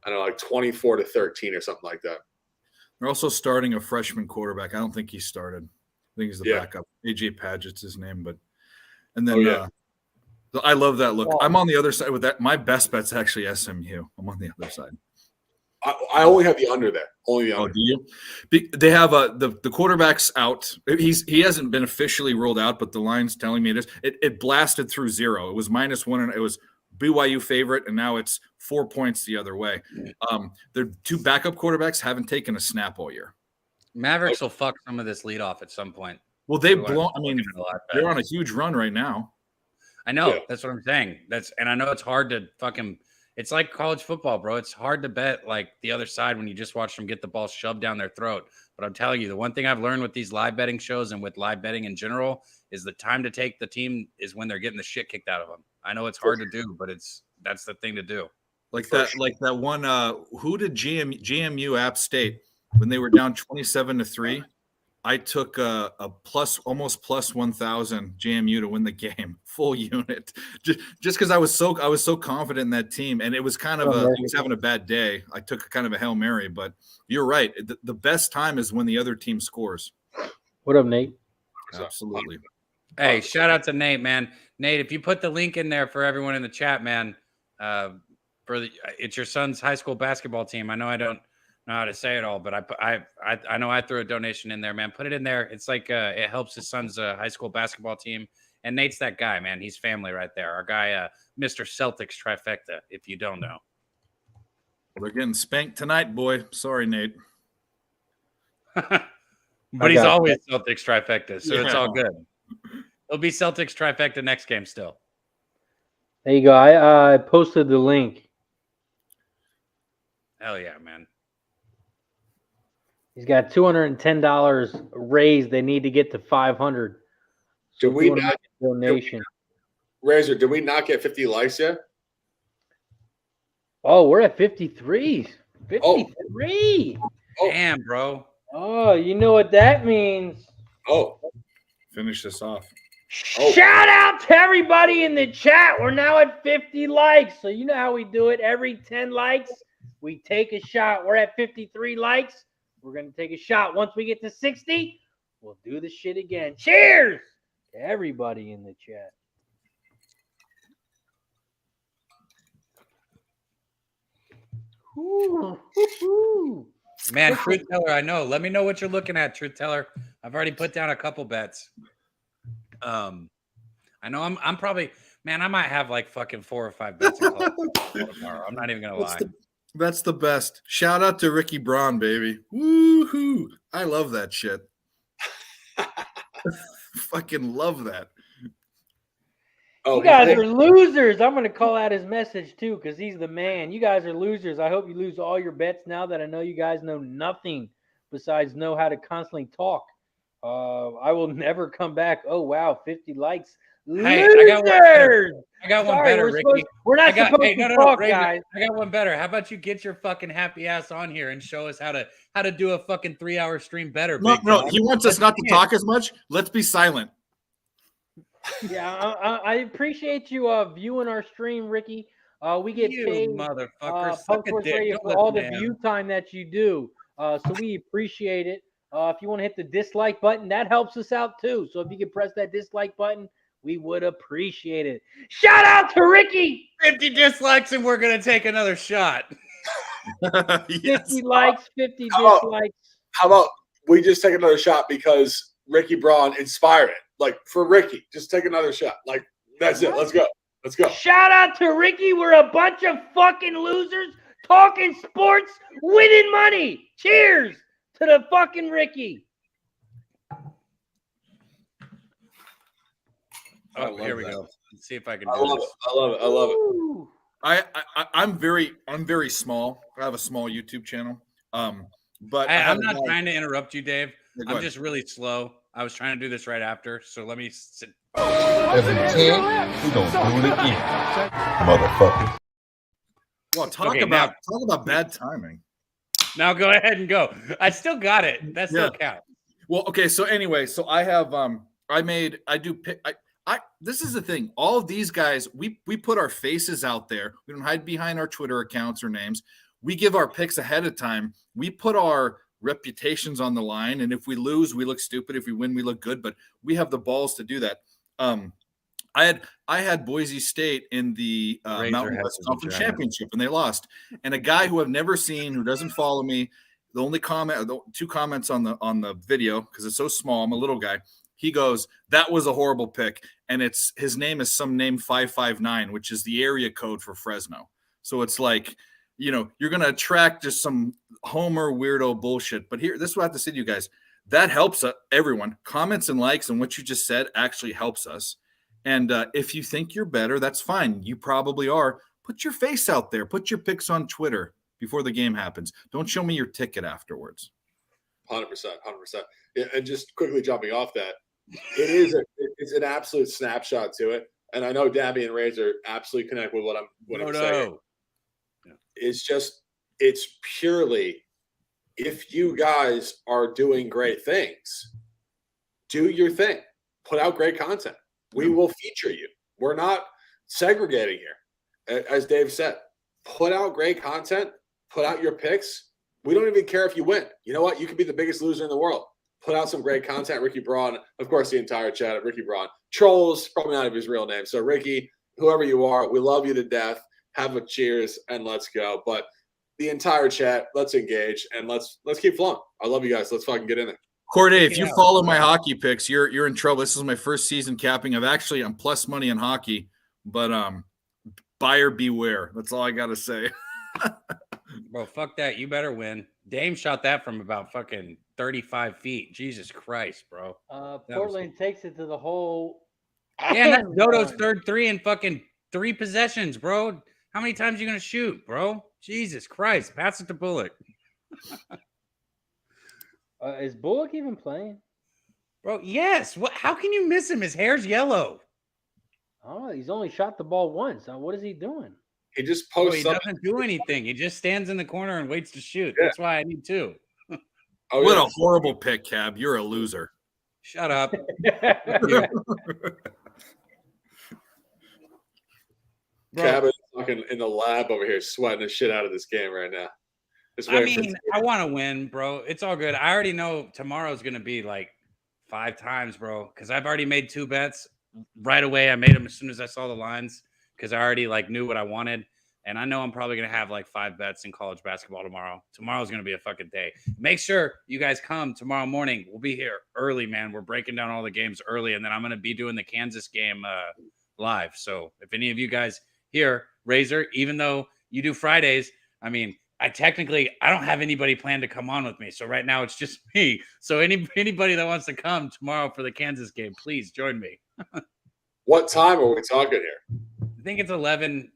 24-13 or something like that. They're also starting a freshman quarterback. I don't think he started. I think he's the backup. AJ Padgett's his name. And then I love that look. I'm on the other side with that. My best bet's actually SMU. I'm on the other side. I only have the under there. Only the under. Oh, do you? They have the quarterback's out. He hasn't been officially ruled out, but the line's telling me it is. It blasted through 0. It was -1, and it was BYU favorite, and now it's 4 points the other way. Their 2 backup quarterbacks haven't taken a snap all year. Mavericks will fuck some of this lead off at some point. Well, they're on a huge run right now. I know. Yeah. That's what I'm saying. And I know it's hard to fucking – it's like college football, bro. It's hard to bet like the other side when you just watch them get the ball shoved down their throat. But I'm telling you, the one thing I've learned with these live betting shows and with live betting in general is the time to take the team is when they're getting the shit kicked out of them. I know it's hard to do, but that's the thing to do. Like that one. Who did GMU App State when they were down 27-3? I took a almost plus 1,000 JMU to win the game, full unit, just because I was so confident in that team, and it was kind of he was having a bad day. I took kind of a Hail Mary, but you're right. The best time is when the other team scores. What up, Nate? Absolutely. Hey, shout out to Nate, man. Nate, if you put the link in there for everyone in the chat, man, it's your son's high school basketball team. I know I don't know how to say it all, but I know I threw a donation in there, man. Put it in there. It's like it helps his son's high school basketball team. And Nate's that guy, man. He's family right there. Our guy, Mr. Celtics trifecta, if you don't know. We're getting spanked tonight, boy. Sorry, Nate. But he's always Celtics trifecta, so it's all good. It'll be Celtics trifecta next game still. There you go. I posted the link. Hell yeah, man. He's got $210 raised. They need to get to 500. So did we not donation? Razor, did we not get 50 likes yet? Oh, we're at 53. 53. Oh. Damn, bro. Oh, you know what that means. Oh. Finish this off. Shout out to everybody in the chat. We're now at 50 likes. So you know how we do it. Every 10 likes, we take a shot. We're at 53 likes. We're going to take a shot. Once we get to 60, we'll do the shit again. Cheers to everybody in the chat. Ooh. Man, Truth Teller, I know. Let me know what you're looking at, Truth Teller. I've already put down a couple bets. I know I'm probably, man, I might have like fucking 4 or 5 bets tomorrow. I'm not even going to lie. That's the best. Shout out to Ricky Braun, baby. Woohoo. I love that shit. Fucking love that. You guys are losers. I'm going to call out his message too because he's the man. You guys are losers. I hope you lose all your bets now that I know you guys know nothing besides know how to constantly talk. I will never come back. Oh, wow, 50 likes. Losers! Hey, I got one better, Ricky. We're not supposed to talk, guys. I got one better. How about you get your fucking happy ass on here and show us how to do a fucking 3-hour stream better? No, he wants us not to talk as much. Let's be silent. Yeah, I appreciate you viewing our stream, Ricky. We get paid, motherfucker, for all the view time that you do. So we appreciate it. If you want to hit the dislike button, that helps us out too. So if you could press that dislike button, we would appreciate it. Shout out to Ricky. 50 dislikes and we're going to take another shot. 50 likes, 50 dislikes. How about we just take another shot because Ricky Braun inspired it? Like, for Ricky, just take another shot. Like, that's it. Let's go. Let's go. Shout out to Ricky. We're a bunch of fucking losers talking sports, winning money. Cheers to the fucking Ricky. Oh, here we go. Let's see if I can do this. I love it. I'm very small. I have a small YouTube channel. But I'm not trying to interrupt you, Dave. Yeah, I'm just really slow. I was trying to do this right after, so let me sit. Every 10, we gonna do it again, motherfucker. Well, talk about bad timing. Now go ahead and go. I still got it. That still counts. Well, okay. So anyway, so I have this is the thing. All of these guys, we put our faces out there. We don't hide behind our Twitter accounts or names. We give our picks ahead of time. We put our reputations on the line, and if we lose, we look stupid. If we win, we look good. But we have the balls to do that. I had Boise State in the Mountain West Conference Championship, and they lost. And a guy who I've never seen, who doesn't follow me, the only comment, the 2 comments on the video, because it's so small, I'm a little guy. He goes, "That was a horrible pick," and his name is some name 559, which is the area code for Fresno. So it's like, you're going to attract just some homer weirdo bullshit. But this is what I have to say to you guys. That helps everyone. Comments and likes and what you just said actually helps us. And if you think you're better, that's fine. You probably are. Put your face out there. Put your picks on Twitter before the game happens. Don't show me your ticket afterwards. 100%. Yeah, and just quickly jumping off that, it's an absolute snapshot to it. And I know Dabby and Razor absolutely connect with what I'm saying. It's purely, if you guys are doing great things, do your thing. Put out great content. We will feature you. We're not segregating here. As Dave said, put out great content, put out your picks. We don't even care if you win. You know what? You could be the biggest loser in the world. Put out some great content. Ricky Braun, of course, the entire chat of Ricky Braun. Trolls, probably not his real name. So, Ricky, whoever you are, we love you to death. Have a cheers and let's go. But the entire chat, let's engage and let's keep flowing. I love you guys. Let's fucking get in there. Corday, if you follow my hockey picks, you're in trouble. This is my first season capping. I'm plus money in hockey, but buyer beware. That's all I gotta say. Bro, fuck that. You better win. Dame shot that from about fucking 35 feet. Jesus Christ, bro. Portland takes it to the hole. Yeah, that's Dodo's third 3 in fucking 3 possessions, bro. How many times are you gonna shoot, bro? Jesus Christ. Pass it to Bullock. Is Bullock even playing? Bro, yes. How can you miss him? His hair's yellow. Oh, he's only shot the ball once. What is he doing? He just posts. He doesn't do anything. He just stands in the corner and waits to shoot. Yeah. That's why I need 2. What a horrible pick, Cab. You're a loser. Shut up. Cab is fucking in the lab over here sweating the shit out of this game right now. I want to win, bro. It's all good. I already know tomorrow's going to be like 5 times, bro, because I've already made 2 bets right away. I made them as soon as I saw the lines because I already knew what I wanted. And I know I'm probably going to have 5 bets in college basketball tomorrow. Tomorrow's going to be a fucking day. Make sure you guys come tomorrow morning. We'll be here early, man. We're breaking down all the games early, and then I'm going to be doing the Kansas game live. So if any of you guys here, Razor, even though you do Fridays, I don't have anybody planned to come on with me. So right now it's just me. So anybody that wants to come tomorrow for the Kansas game, please join me. What time are we talking here? I think it's 11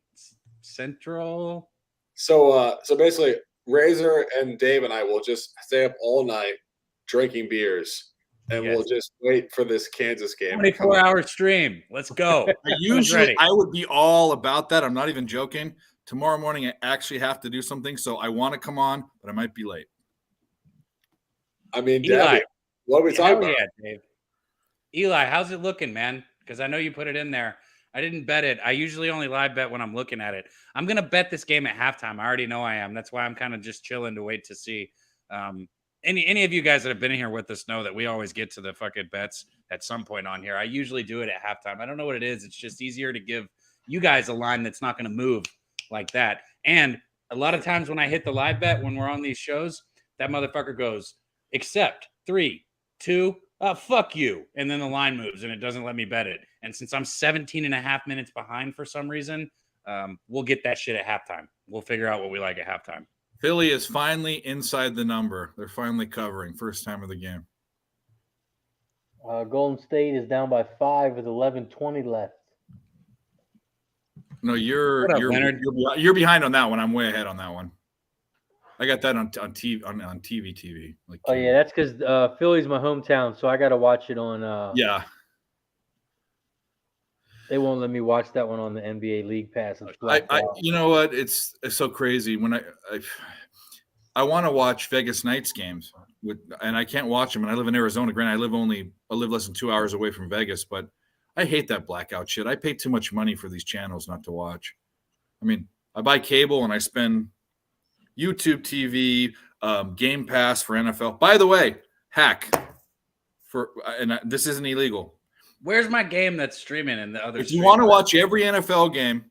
Central. So basically Razor and Dave and I will just stay up all night drinking beers and we'll just wait for this Kansas game. 24-hour stream. Let's go. I would be all about that. I'm not even joking. Tomorrow morning, I actually have to do something, so I want to come on, but I might be late. Eli, Debbie, what are we talking about? Yeah, Dave. Eli, how's it looking, man? Because I know you put it in there. I didn't bet it. I usually only live bet when I'm looking at it. I'm going to bet this game at halftime. I already know I am. That's why I'm kind of just chilling to wait to see. Any of you guys that have been here with us know that we always get to the fucking bets at some point on here. I usually do it at halftime. I don't know what it is. It's just easier to give you guys a line that's not going to move like that. And a lot of times when I hit the live bet, when we're on these shows, that motherfucker goes, accept 3, 2, fuck you. And then the line moves and it doesn't let me bet it. And since I'm 17 and a half minutes behind for some reason, we'll get that shit at halftime. We'll figure out what we like at halftime. Philly is finally inside the number. They're finally covering. First time of the game. Golden State is down by 5 with 11:20 left. No, you're What up, you're, Leonard? you're behind on that one. I'm way ahead on that one. I got that on TV on TV. Like Oh yeah, that's because Philly's my hometown, so I got to watch it on. yeah. They won't let me watch that one on the NBA League Pass. It's blacked out. You know what? It's so crazy when I want to watch Vegas Knights games and I can't watch them. And I live in Arizona. Granted, I live less than 2 hours away from Vegas, but I hate that blackout shit. I pay too much money for these channels not to watch. I mean, I buy cable and I spend YouTube TV, Game Pass for NFL. By the way, hack this isn't illegal. Where's my game that's streaming in the other? If you want to watch every NFL game,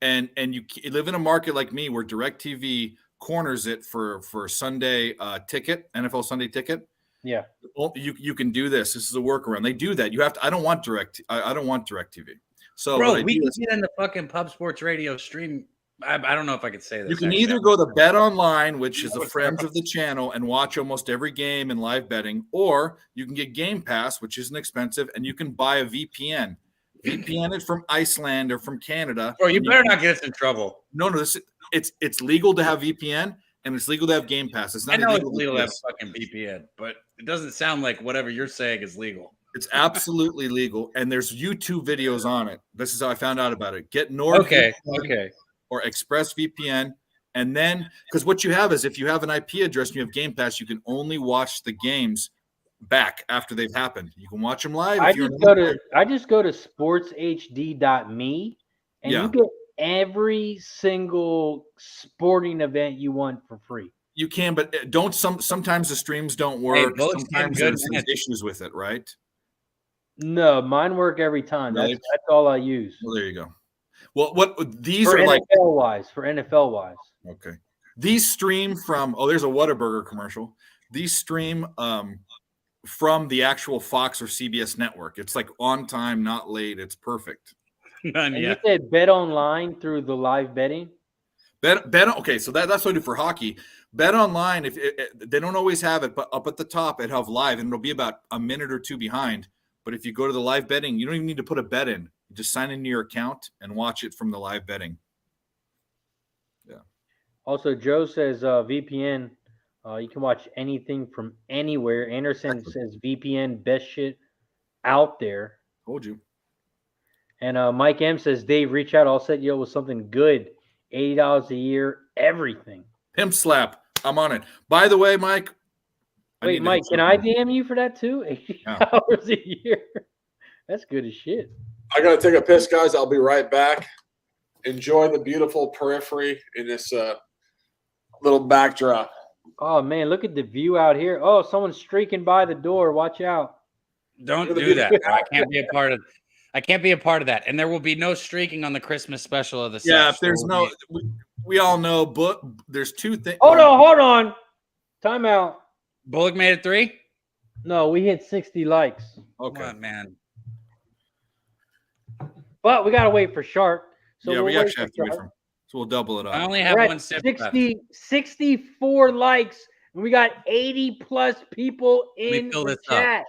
and you live in a market like me where DirecTV corners it for Sunday ticket, NFL Sunday ticket. Yeah, you can do this. This is a workaround. They do that. You have to. I don't want DirecTV. So, bro, we can get in the fucking Pub Sports Radio stream. I don't know if I could say this. You can either go to Bet Online, which is the friends of the channel, and watch almost every game in live betting, or you can get Game Pass, which isn't expensive, and you can buy a VPN. VPN it from Iceland or from Canada. Bro, you better not get us in trouble. No, it's legal to have VPN and it's legal to have Game Pass. It's not I know illegal it's legal to have fucking VPN, but it doesn't sound like whatever you're saying is legal. It's absolutely legal, and there's YouTube videos on it. This is how I found out about it. Get Nord. Okay. Or ExpressVPN, and then because what you have is if you have an IP address and you have Game Pass, you can only watch the games back after they've happened. You can watch them live. I just go to sportshd.me and you get every single sporting event you want for free. You can, but sometimes the streams don't work. Hey, sometimes there's issues with it, right? No, mine work every time. Really? That's all I use. Well, there you go. Well, what these for are NFL wise. Okay. These stream from there's a Whataburger commercial. These stream from the actual Fox or CBS network. It's like on time, not late. It's perfect. And you said Bet Online through the live betting? Bet okay, so that's what I do for hockey. Bet Online, if they don't always have it, but up at the top it have live, and it'll be about a minute or two behind. But if you go to the live betting, you don't even need to put a bet in. You just sign into your account and watch it from the live betting. Yeah. Also, Joe says VPN. You can watch anything from anywhere. Anderson says VPN, best shit out there. Told you. And Mike M says, Dave, reach out. I'll set you up with something good. $80 a year, everything. Pimp slap. I'm on it. By the way, Mike. Wait, Mike, can I DM you for that too? $80 a year. That's good as shit. I got to take a piss, guys. I'll be right back. Enjoy the beautiful periphery in this little backdrop. Oh, man, look at the view out here. Oh, someone's streaking by the door. Watch out. Don't do that. I can't be a part of that. And there will be no streaking on the Christmas special of the Yeah, if there's we all know, but there's two things. Hold on. Time out. Bullock made it 3? No, we hit 60 likes. Okay. Come on, man. But we got to wait for Shark. So we actually have to wait for him. So we'll double it up. I only have one sip 64 likes, and we got 80 plus people in the chat.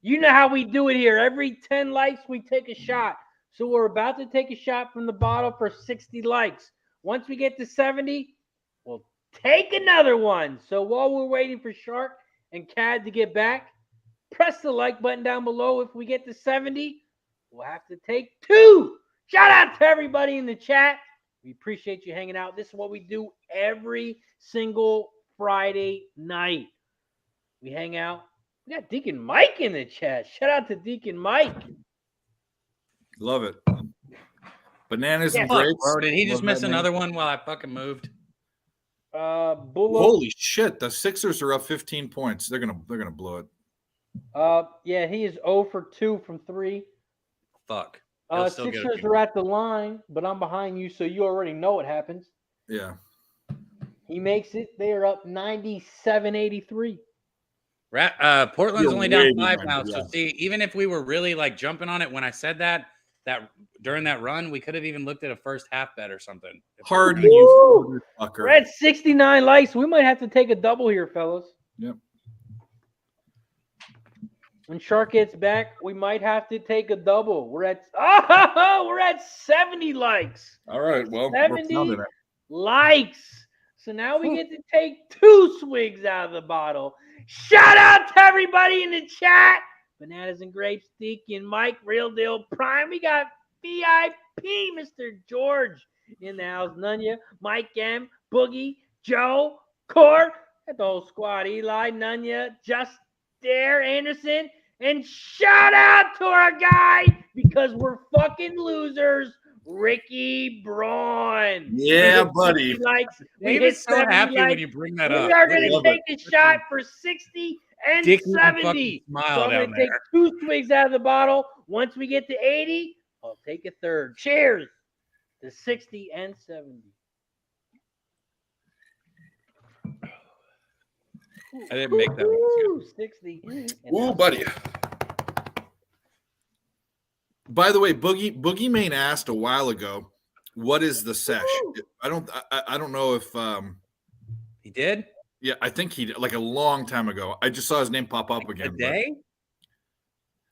You know how we do it here. Every 10 likes, we take a shot. So we're about to take a shot from the bottle for 60 likes. Once we get to 70, we'll take another one. So while we're waiting for Shark and Cad to get back, press the like button down below. If we get to 70, we'll have to take 2. Shout out to everybody in the chat. We appreciate you hanging out. This is what we do every single Friday night. We hang out. We got Deacon Mike in the chat. Shout out to Deacon Mike. Love it. Bananas and grapes. Bro, did he just miss another one while I fucking moved? Holy shit! The Sixers are up 15 points. They're gonna blow it. Yeah, he is 0 for 2 from 3. Fuck. Sixers are at the line, but I'm behind you, so you already know what happens. Yeah. He makes it. They are up 97-83. Portland's only down 5 now. So see, even if we were really like jumping on it when I said that during that run, we could have even looked at a first half bet or something. Harden, you fucker. We're at 69 likes. We might have to take a double here, fellas. Yep. When Shark gets back, we might have to take a double. We're at 70 likes. All right. Well, we're 70 pounding it. likes. So now we get to take 2 swigs out of the bottle. Shout out to everybody in the chat. Bananas and Grapes, Deaky and Mike, Real Deal Prime. We got VIP, Mr. George in the house. Nunya, Mike M, Boogie, Joe, Core, that the whole squad. Eli, Nunya, Just Dare, Anderson, and shout out to our guy because we're fucking losers, Ricky Braun. Yeah, buddy. Likes. We Dave hit is so 70 happy likes. when you bring that up. We are going to love take a shot for 60 and Dick even 70. fucking So smile I'm going down to take there. 2 swigs out of the bottle. Once we get to 80, I'll take a third. Cheers to 60 and 70. I didn't make that one. 60. Ooh, buddy. By the way, Boogie Mane asked a while ago, "What is the sesh?" I don't know if He did? yeah, I think he did, like a long time ago. I just saw his name pop up again. Today?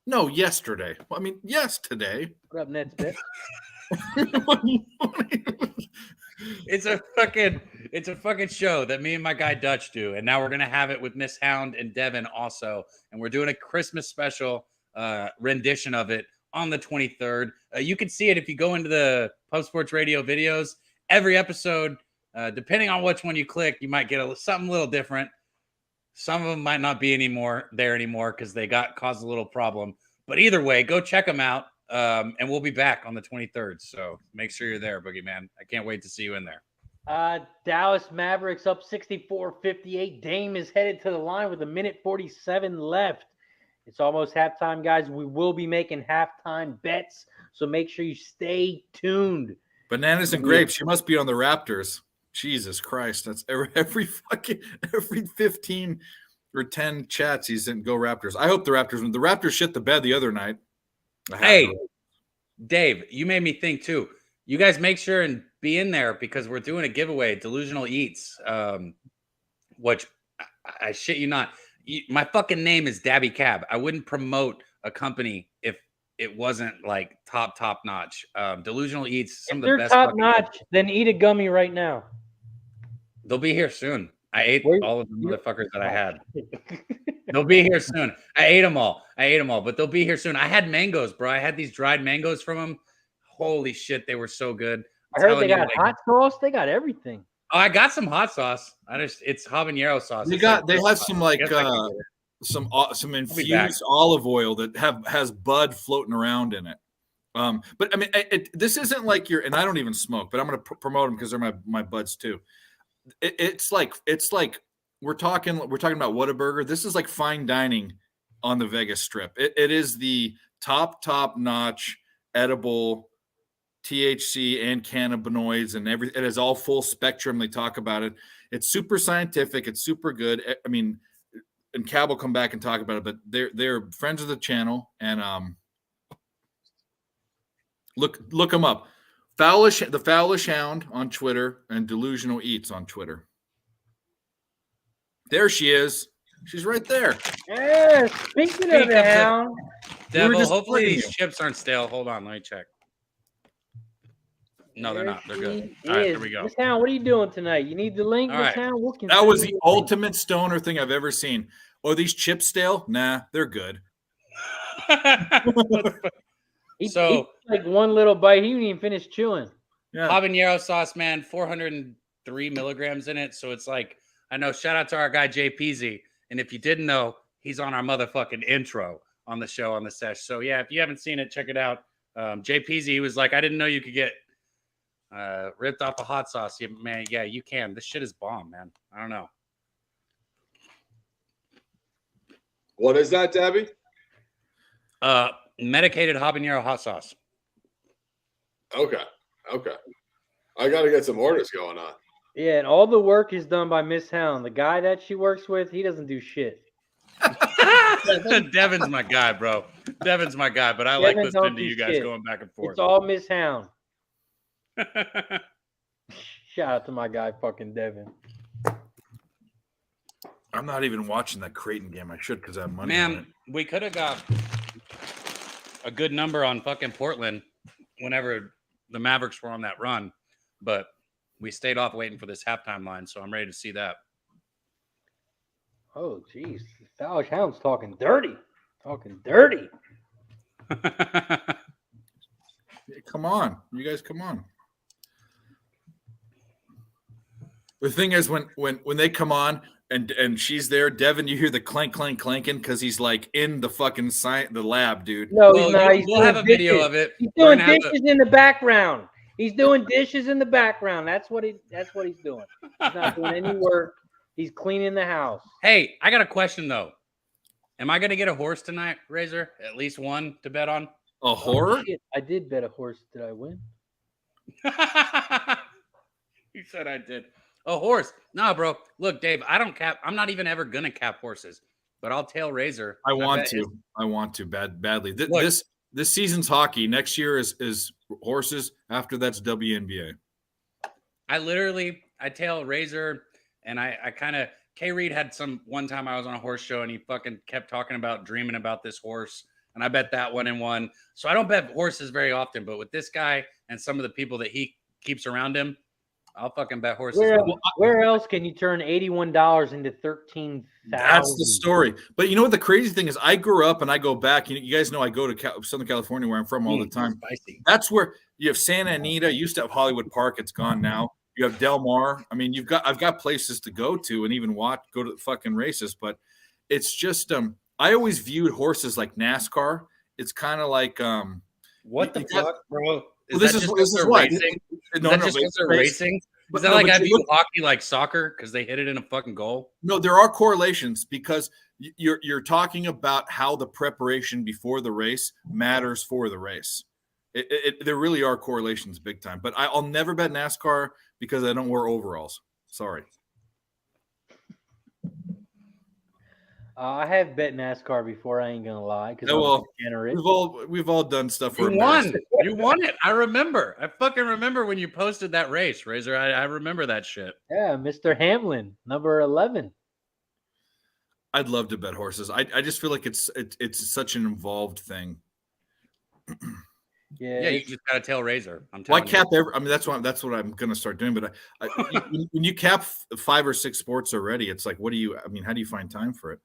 No, yesterday. Well, I mean, yesterday. What up, Netsbit? It's a fucking show that me and my guy Dutch do, and now we're gonna have it with Miss Hound and Devin also, and we're doing a Christmas special rendition of it on the 23rd. You can see it if you go into the Pub Sports Radio videos. Every episode, depending on which one you click, you might get something a little different. Some of them might not be anymore because they caused a little problem. But either way, go check them out. And we'll be back on the 23rd. So make sure you're there, Boogie Man. I can't wait to see you in there. Dallas Mavericks up 64-58. Dame is headed to the line with 1:47 left. It's almost halftime, guys. We will be making halftime bets, so make sure you stay tuned. Bananas and Grapes. You must be on the Raptors. Jesus Christ, that's every 15 or 10 chats he's in. Go Raptors. I hope the Raptors win. The Raptors shit the bed the other night. Hey, Dave, you made me think too. You guys make sure and be in there because we're doing a giveaway, Delusional Eats, which I shit you not. My fucking name is Dabby Cab. I wouldn't promote a company if it wasn't like top notch. Delusional Eats, some If of the they're best. top notch, then eat a gummy right now. They'll be here soon. I ate all of the motherfuckers that I had. They'll be here soon. I ate them all, but they'll be here soon. I had mangoes, bro. I had these dried mangoes from them. Holy shit, they were so good. I heard they got hot sauce. They got everything. Oh, I got some hot sauce. It's habanero sauce. They have some like some infused olive oil that has bud floating around in it. But I mean, this isn't like and I don't even smoke, but I'm going to promote them because they're my buds too. It's like we're talking about Whataburger. This is like fine dining on the Vegas Strip. It is the top notch edible THC and cannabinoids and everything. It is all full spectrum. They talk about it. It's super scientific. It's super good. I mean, and Cab will come back and talk about it, but they're friends of the channel. And look them up. The Fowlish Hound on Twitter and Delusional Eats on Twitter. There she is. She's right there. Yeah, speaking of the hound. Devil, hopefully these chips aren't stale. Hold on, let me check. No, they're not. They're good. All right, there we go. Miss Hound, what are you doing tonight? You need the link, Miss Hound? That was the ultimate stoner thing I've ever seen. Oh, these chips stale? Nah, they're good. He like one little bite. He didn't even finish chewing. Yeah. Habanero sauce, man, 403 milligrams in it. So it's like, I know, shout out to our guy, Jay Peasy. And if you didn't know, he's on our motherfucking intro on the show on the sesh. So yeah, if you haven't seen it, check it out. Jay Peasy, he was like, I didn't know you could get ripped off a hot sauce. Yeah, man, yeah, you can. This shit is bomb, man. I don't know. What is that, Debbie? Medicated habanero hot sauce. Okay. I got to get some orders going on. Yeah, and all the work is done by Miss Hound. The guy that she works with, he doesn't do shit. Devin's my guy, bro. Devin's my guy, but I like listening to you guys going back and forth. It's all Miss Hound. Shout out to my guy, fucking Devin. I'm not even watching that Creighton game. I should because I have money on it. Man, we could have got a good number on fucking Portland whenever the Mavericks were on that run, but we stayed off waiting for this halftime line, so I'm ready to see that. Oh, geez. Fallish Hound's talking dirty. Talking dirty. Come on. You guys come on. The thing is, when they come on and she's there, Devin, you hear the clanking because he's like in the fucking the lab, dude. No, Well, he's not. He's we'll doing have a video dishes. of it. He's We're doing gonna have dishes in the background. He's doing dishes in the background. That's what he's doing. He's not doing any work. He's cleaning the house. Hey, I got a question though. Am I gonna get a horse tonight, Razor? At least one to bet on? A horror? Oh, shit. I did bet a horse. Did I win? You said I did. A horse. No, bro. Look, Dave, I don't cap. I'm not even ever gonna cap horses, but I'll tail Razor. I want to badly. Look, This season's hockey. Next year is horses. After that's WNBA. I tail Razor, and I kind of K Reed had one time I was on a horse show and he fucking kept talking about dreaming about this horse, and I bet that one and won. So I don't bet horses very often, but with this guy and some of the people that he keeps around him, I'll fucking bet horses. Where else can you turn $81 into $13,000? That's the story. But you know what the crazy thing is? I grew up and I go back. You guys know I go to Southern California where I'm from all the time. Spicy. That's where you have Santa Anita. You used to have Hollywood Park. It's gone now. You have Del Mar. I mean, I've got places to go to and even go to the fucking races. But it's just I always viewed horses like NASCAR. It's kind of like what the fuck, bro? This is what racing? No, is that just because they're racing? Is that like I view hockey like soccer because they hit it in a fucking goal? No, there are correlations because you're talking about how the preparation before the race matters for the race. There really are correlations big time. But I'll never bet NASCAR because I don't wear overalls. Sorry. I have bet NASCAR before. I ain't gonna lie. We've all done stuff. You won. You won it. I remember. I fucking remember when you posted that race, Razor. I remember that shit. Yeah, Mr. Hamlin, number 11. I'd love to bet horses. I just feel like it's such an involved thing. Yeah, you just gotta tell Razor. I'm telling you. Cap every? I mean, that's what I'm gonna start doing. But when you cap 5 or 6 sports already, it's like, how do you find time for it?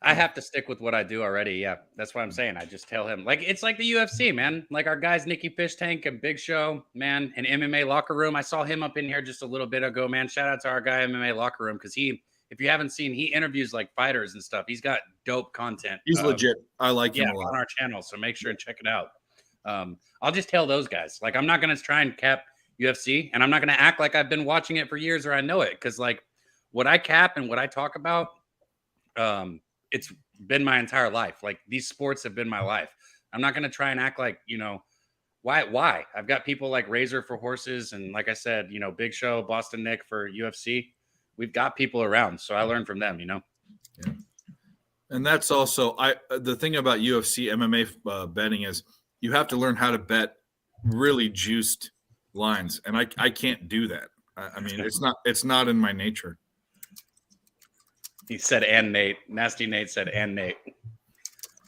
I have to stick with what I do already. Yeah, that's what I'm saying. I just tell him it's like the UFC, man. Like our guys, Nikki Fish Tank and Big Show, man, and MMA Locker Room. I saw him up in here just a little bit ago, man. Shout out to our guy MMA Locker Room because if you haven't seen, he interviews like fighters and stuff. He's got dope content. He's legit. I like him a lot on our channel, so make sure and check it out. I'll just tell those guys. Like I'm not gonna try and cap UFC, and I'm not gonna act like I've been watching it for years or I know it because like what I cap and what I talk about, it's been my entire life. Like these sports have been my life. I'm not going to try and act like, why? I've got people like Razor for horses. And like I said, Big Show, Boston Nick for UFC. We've got people around. So I learned from them, Yeah. And that's also, the thing about UFC MMA betting is you have to learn how to bet really juiced lines. And I can't do that. I mean, it's not in my nature. He said, and Nate. Nasty Nate said, and Nate.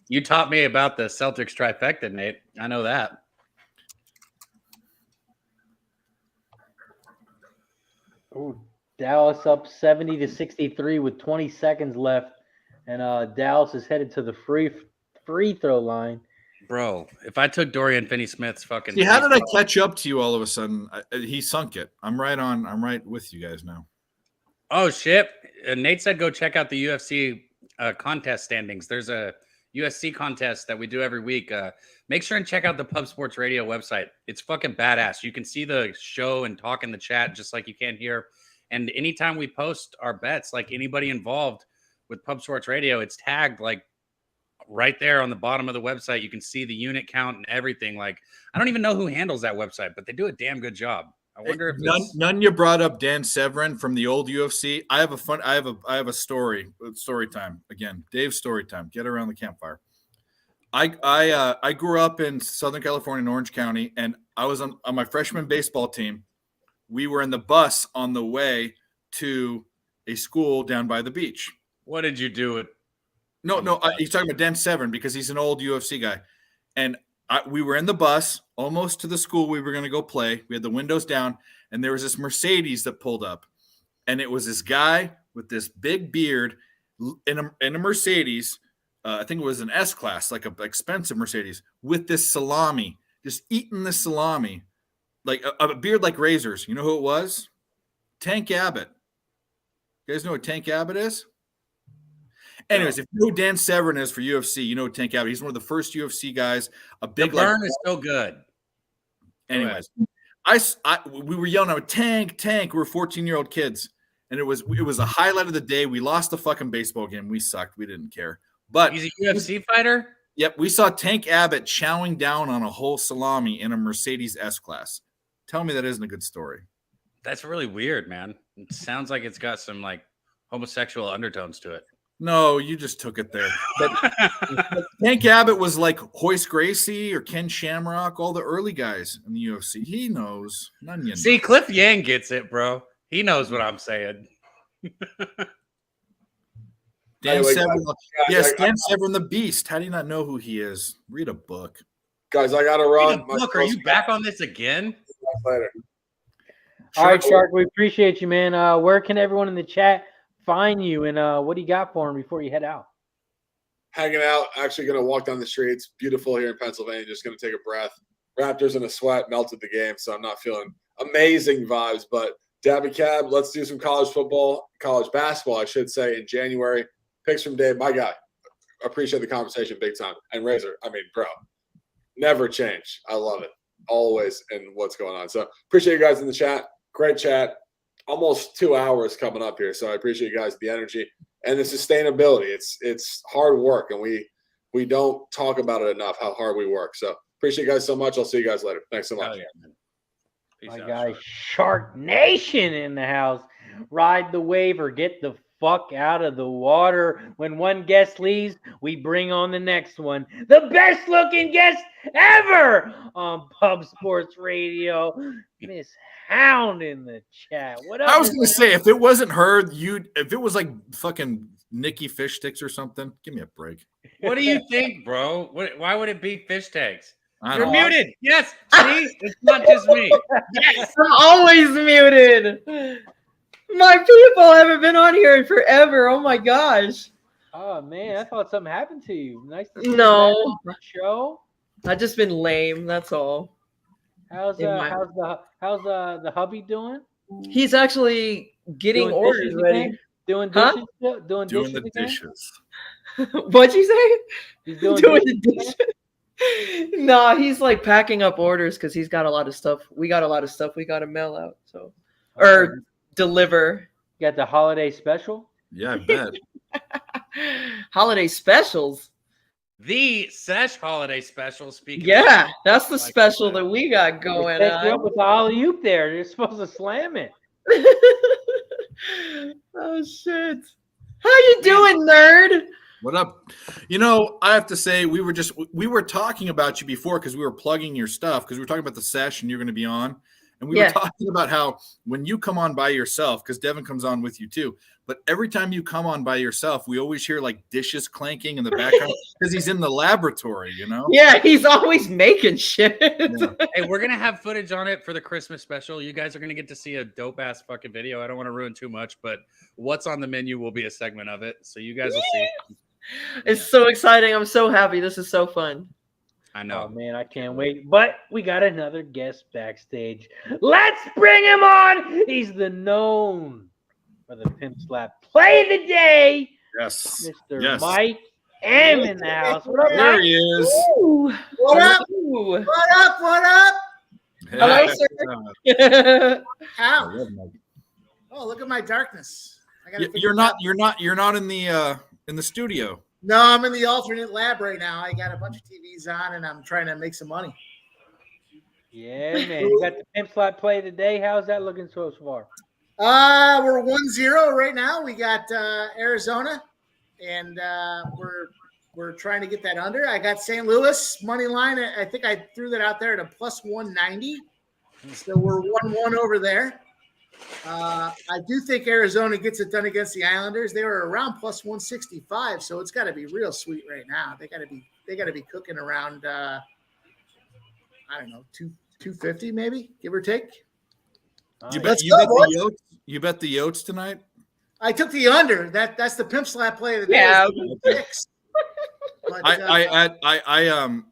You taught me about the Celtics trifecta, Nate. I know that. Ooh, Dallas up 70-63 with 20 seconds left. And Dallas is headed to the free throw line. Bro, if I took Dorian Finney-Smith's fucking... See, how did I catch up to you all of a sudden? He sunk it. I'm right with you guys now. Oh, shit. Nate said go check out the UFC contest standings. There's a UFC contest that we do every week. Make sure and check out the Pub Sports Radio website. It's fucking badass. You can see the show and talk in the chat just like you can here. And anytime we post our bets, like anybody involved with Pub Sports Radio, it's tagged like right there on the bottom of the website. You can see the unit count and everything. Like I don't even know who handles that website, but they do a damn good job. I wonder if none you brought up Dan Severin from the old UFC. I have a story time again. Dave's story time. Get around the campfire. I grew up in Southern California in Orange County, and I was on my freshman baseball team. We were in the bus on the way to a school down by the beach. What did you do? No, he's talking about Dan Severn because he's an old UFC guy. And we were in the bus almost to the school we were going to go play. We had the windows down, and there was this Mercedes that pulled up. And it was this guy with this big beard in a Mercedes. I think it was an S-Class, like an expensive Mercedes, with this salami, just eating this salami, like a beard like razors. You know who it was? Tank Abbott. You guys know what Tank Abbott is? Anyways, if you know who Dan Severn is for UFC, you know Tank Abbott. He's one of the first UFC guys. A big the burn is so good. Anyways, we were yelling out tank. We were 14-year-old kids, and it was a highlight of the day. We lost the fucking baseball game. We sucked. We didn't care. But he's a UFC fighter. Yep, we saw Tank Abbott chowing down on a whole salami in a Mercedes S-Class. Tell me that isn't a good story. That's really weird, man. It sounds like it's got some like homosexual undertones to it. No, you just took it there. But Tank Abbott was like Hoist Gracie or Ken Shamrock, all the early guys in the UFC. He knows. None you know. See, Cliff Yang gets it, bro. He knows what I'm saying. Dan Severn. Yes, Dan Severn the Beast. How do you not know who he is? Read a book. Guys, I got to run. Look, are you back on this again? Later. All right, Shark, we appreciate you, man. Where can everyone in the chat find you, and what do you got for them before you head out? Hanging out, actually going to walk down the streets. Beautiful here in Pennsylvania. Just going to take a breath. Raptors in a sweat, melted the game, so I'm not feeling amazing vibes. But Dabby Cab, let's do some college basketball, I should say, in January. Picks from Dave, my guy. Appreciate the conversation big time. And Razor, I mean, bro, never change. I love it. Always and what's going on. So appreciate you guys in the chat. Great chat. Almost 2 hours coming up here. So I appreciate you guys, the energy and the sustainability. It's hard work, and we don't talk about it enough, how hard we work. So appreciate you guys so much. I'll see you guys later. Thanks so much. My guy, Shark Nation in the house. Ride the wave or get the fuck out of the water. When one guest leaves, we bring on the next one. The best looking guest ever on Pub Sports Radio. Miss Hound in the chat. What up? I was gonna say, if it wasn't her, if it was like fucking Nikki Fish Sticks or something, give me a break. What do you think, bro? Why would it be fish tags? You're know. muted. Yes. See, it's not just me. Yes, I'm always muted. My people haven't been on here in forever. Oh my gosh. Oh man, I thought something happened to you. Nice to see you No. back on the show. I've just been lame. That's all. How's the hubby doing? He's actually getting Doing orders dishes ready. again? Doing Huh? dishes? Still? Doing Doing dishes the again? dishes. What'd you say? He's doing The dishes again? dishes. No, he's like packing up orders because he's got a lot of stuff. We got a lot of stuff we got to mail out. So, or deliver. You got the holiday special? Yeah, I bet. Holiday specials. The Sesh holiday special. Speaking. Yeah, that's the Like special that. that we got going Set you up on. with the alley-oop there. You're supposed to slam it. Oh shit! How you doing, nerd? What up? You know, I have to say, we were talking about you before because we were plugging your stuff because we were talking about the sesh and you're going to be on. And we were talking about how when you come on by yourself, because Devin comes on with you too, but every time you come on by yourself, we always hear like dishes clanking in the background because he's in the laboratory, you know? Yeah, he's always making shit. Yeah. Hey, we're gonna have footage on it for the Christmas special. You guys are gonna get to see a dope ass fucking video. I don't want to ruin too much, but what's on the menu will be a segment of it, so you guys will see. It's so exciting. I'm so happy. This is so fun. I know. Oh man, I can't wait. But we got another guest backstage. Let's bring him on. He's the known for the Pimp Slap Play of the Day. Yes. Mr. Yes. Mike M in the house. What up, There Mike? he is. Ooh. What up? Ooh. What up? What up? Hello, sir. How? Oh, look at my darkness. I gotta figure You're it out. not in the studio. No, I'm in the alternate lab right now. I got a bunch of TVs on, and I'm trying to make some money. Yeah, man. You got the Pimp Slap Play of the Day. How's that looking so far? We're 1-0 right now. We got Arizona, and we're trying to get that under. I got St. Louis money line. I think I threw that out there at a plus 190. So we're 1-1 over there. I do think Arizona gets it done against the Islanders. They were around plus 165, so it's got to be real sweet right now. They got to be cooking around I don't know, 250 maybe, give or take. You Let's bet, go, the boys. Yotes? You bet the Yotes tonight? I took the under. That's the pimp slap play of the day. Yeah. But,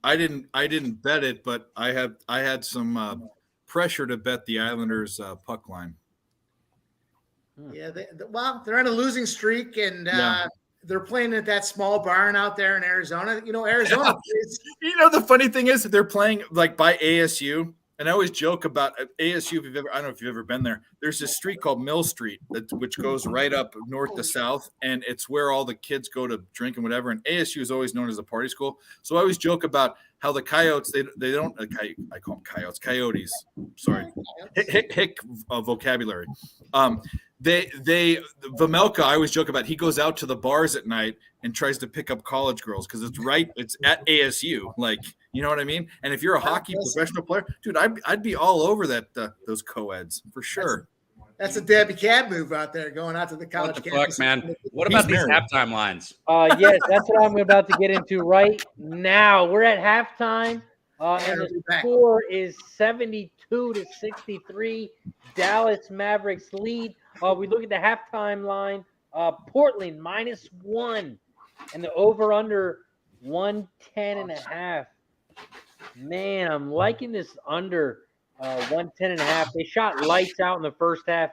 I didn't bet it, but I had some pressure to bet the Islanders puck line. yeah, they're on a losing streak, and they're playing at that small barn out there in Arizona. You know, Arizona is. You know, the funny thing is that they're playing like by ASU. And I always joke about ASU. I don't know if you've ever been there. There's this street called Mill Street, which goes right up north to south, and it's where all the kids go to drink and whatever. And ASU is always known as a party school. So I always joke about how the Coyotes, they don't. I call them Coyotes. Sorry, hick vocabulary. Vamelka, I always joke about. He goes out to the bars at night and tries to pick up college girls because it's at ASU. Like, you know what I mean? And if you're a hockey professional player, dude, I'd be all over that those co-eds for sure. That's a Debbie Cab move out there, going out to the college What the campus. fuck, man? What about these halftime lines? Yes, that's what I'm about to get into right now. We're at halftime, and the score is 72-63. Dallas Mavericks lead. We look at the halftime line. Portland -1, and the over/under 110.5. Man, I'm liking this under 110.5. They shot lights out in the first half.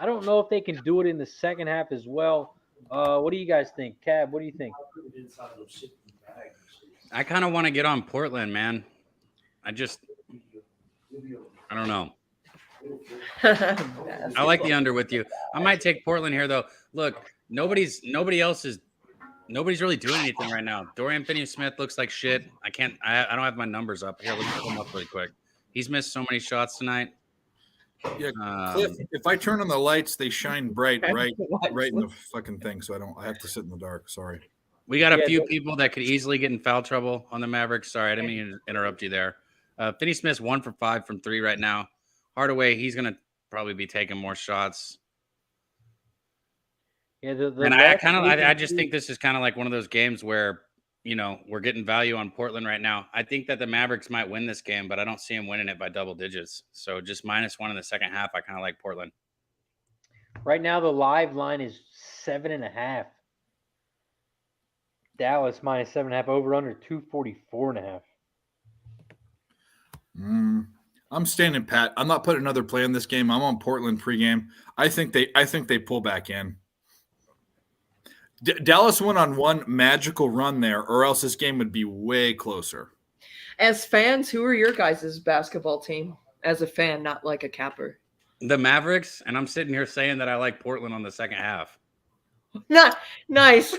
I don't know if they can do it in the second half as well. What do you guys think? Cab, what do you think? I kind of want to get on Portland, man. I don't know. I like the under with you. I might take Portland here, though. Look, nobody's really doing anything right now. Dorian Finney-Smith looks like shit. I don't have my numbers up here. Let me pull them up really quick. He's missed so many shots tonight. Yeah, Cliff, if I turn on the lights, they shine bright right in the fucking thing. So I have to sit in the dark. Sorry. We got a few people that could easily get in foul trouble on the Mavericks. Sorry, I didn't mean to interrupt you there. Finney-Smith's 1 for 5 from 3 right now. Hardaway, he's going to probably be taking more shots. Yeah, I just think this is kind of like one of those games where, you know, we're getting value on Portland right now. I think that the Mavericks might win this game, but I don't see them winning it by double digits. So just -1 in the second half. I kind of like Portland. Right now, the live line is 7.5. Dallas -7.5. Over/under 244.5. I'm standing pat. I'm not putting another play in this game. I'm on Portland pregame. I think they pull back in. Dallas went on one magical run there, or else this game would be way closer. As fans, who are your guys' basketball team? As a fan, not like a capper. The Mavericks, and I'm sitting here saying that I like Portland on the second half. Not nice.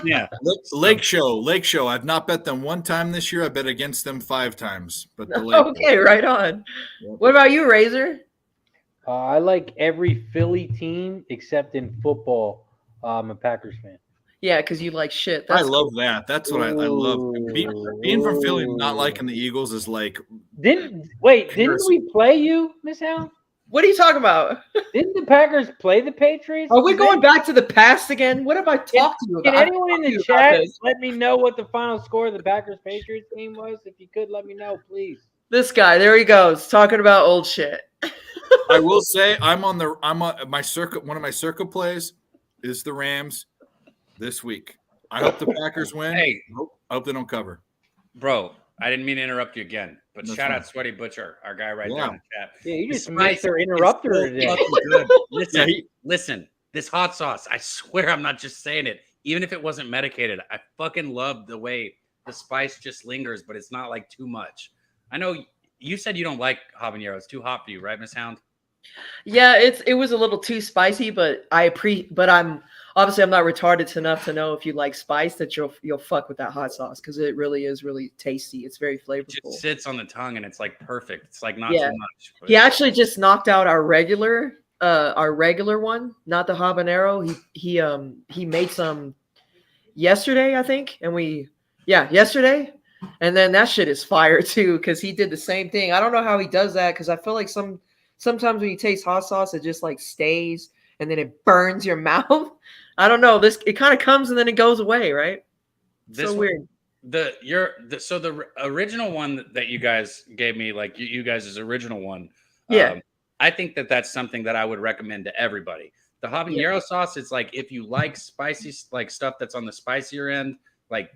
Yeah. Lake Show. I've not bet them one time this year. I bet against them 5 times. But okay, right on. Yep. What about you, Razor? I like every Philly team except in football. I'm a Packers fan. Yeah, because you like shit. I love that. That's what I love. Being from Philly and not liking the Eagles is like. Didn't we play you, Miss Hound? What are you talking about? Didn't the Packers play the Patriots? Are we going back to the past again? What have I talked to you about? Can anyone in the chat let me know what the final score of the Packers-Patriots game was? If you could, let me know, please. This guy, there he goes, talking about old shit. I will say I'm on my circuit. One of my circuit plays is the Rams this week. I hope the Packers win. Hey, I hope they don't cover. Bro, I didn't mean to interrupt you again, but shout out Sweaty Butcher, our guy right there in the chat. Yeah, you just missed our interrupter today. Listen, this hot sauce, I swear I'm not just saying it. Even if it wasn't medicated, I fucking love the way the spice just lingers, but it's not like too much. I know you said you don't like habanero. It's too hot for you, right, Miss Hound? Yeah, it was a little too spicy, but I'm obviously I'm not retarded enough to know if you like spice that you'll fuck with that hot sauce because it really is really tasty. It's very flavorful. It just sits on the tongue and it's like perfect. It's like not too much. He actually just knocked out our regular one, not the habanero. He made some yesterday, I think, and yesterday. And then that shit is fire too, because he did the same thing. I don't know how he does that, because I feel like some sometimes when you taste hot sauce, it just like stays and then it burns your mouth. I don't know. It kind of comes and then it goes away, right? This So one- weird. The original one that you guys gave me, like you guys' original one, Yeah. I think that's something that I would recommend to everybody. The habanero sauce, it's like if you like spicy, like stuff that's on the spicier end, like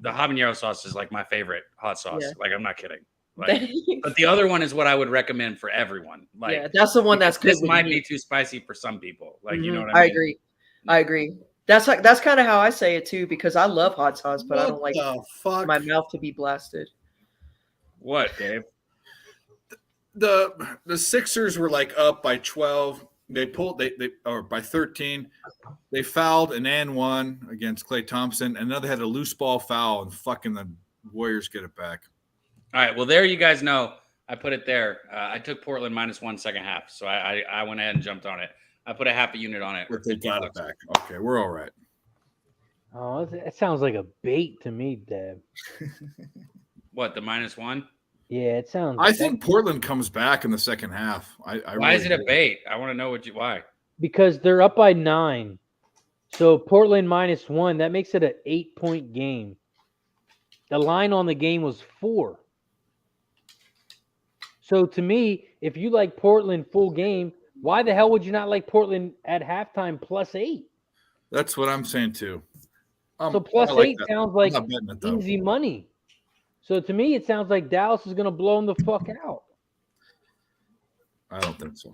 the habanero sauce is like my favorite hot sauce. Yeah. Like I'm not kidding. Like, but the other one is what I would recommend for everyone. Like, yeah, that's the one that's good. This might be too spicy for some people. Like, you know what I I mean? agree. I agree. That's kind of how I say it too, because I love hot sauce, but I don't like my mouth to be blasted. What, Dave? The Sixers were like up by 12. They pulled or by 13. They fouled an and one against Klay Thompson, and now they had a loose ball foul, and fucking the Warriors get it back. All right. Well, there you guys know. I put it there. I took Portland -1 second half, so I went ahead and jumped on it. I put a half a unit on it. But they got it back. Okay, we're all right. Oh, that sounds like a bait to me, Deb. What, the -1? Yeah, it sounds. I think Portland comes back in the second half. Why is it a bait? I want to know why. Because they're up by 9. So Portland -1, that makes it an 8-point game. The line on the game was 4. So to me, if you like Portland full game, why the hell would you not like Portland at halftime +8? That's what I'm saying too. So +8 sounds like I'm not betting it, though. easy money. So to me, it sounds like Dallas is going to blow them the fuck out. I don't think so.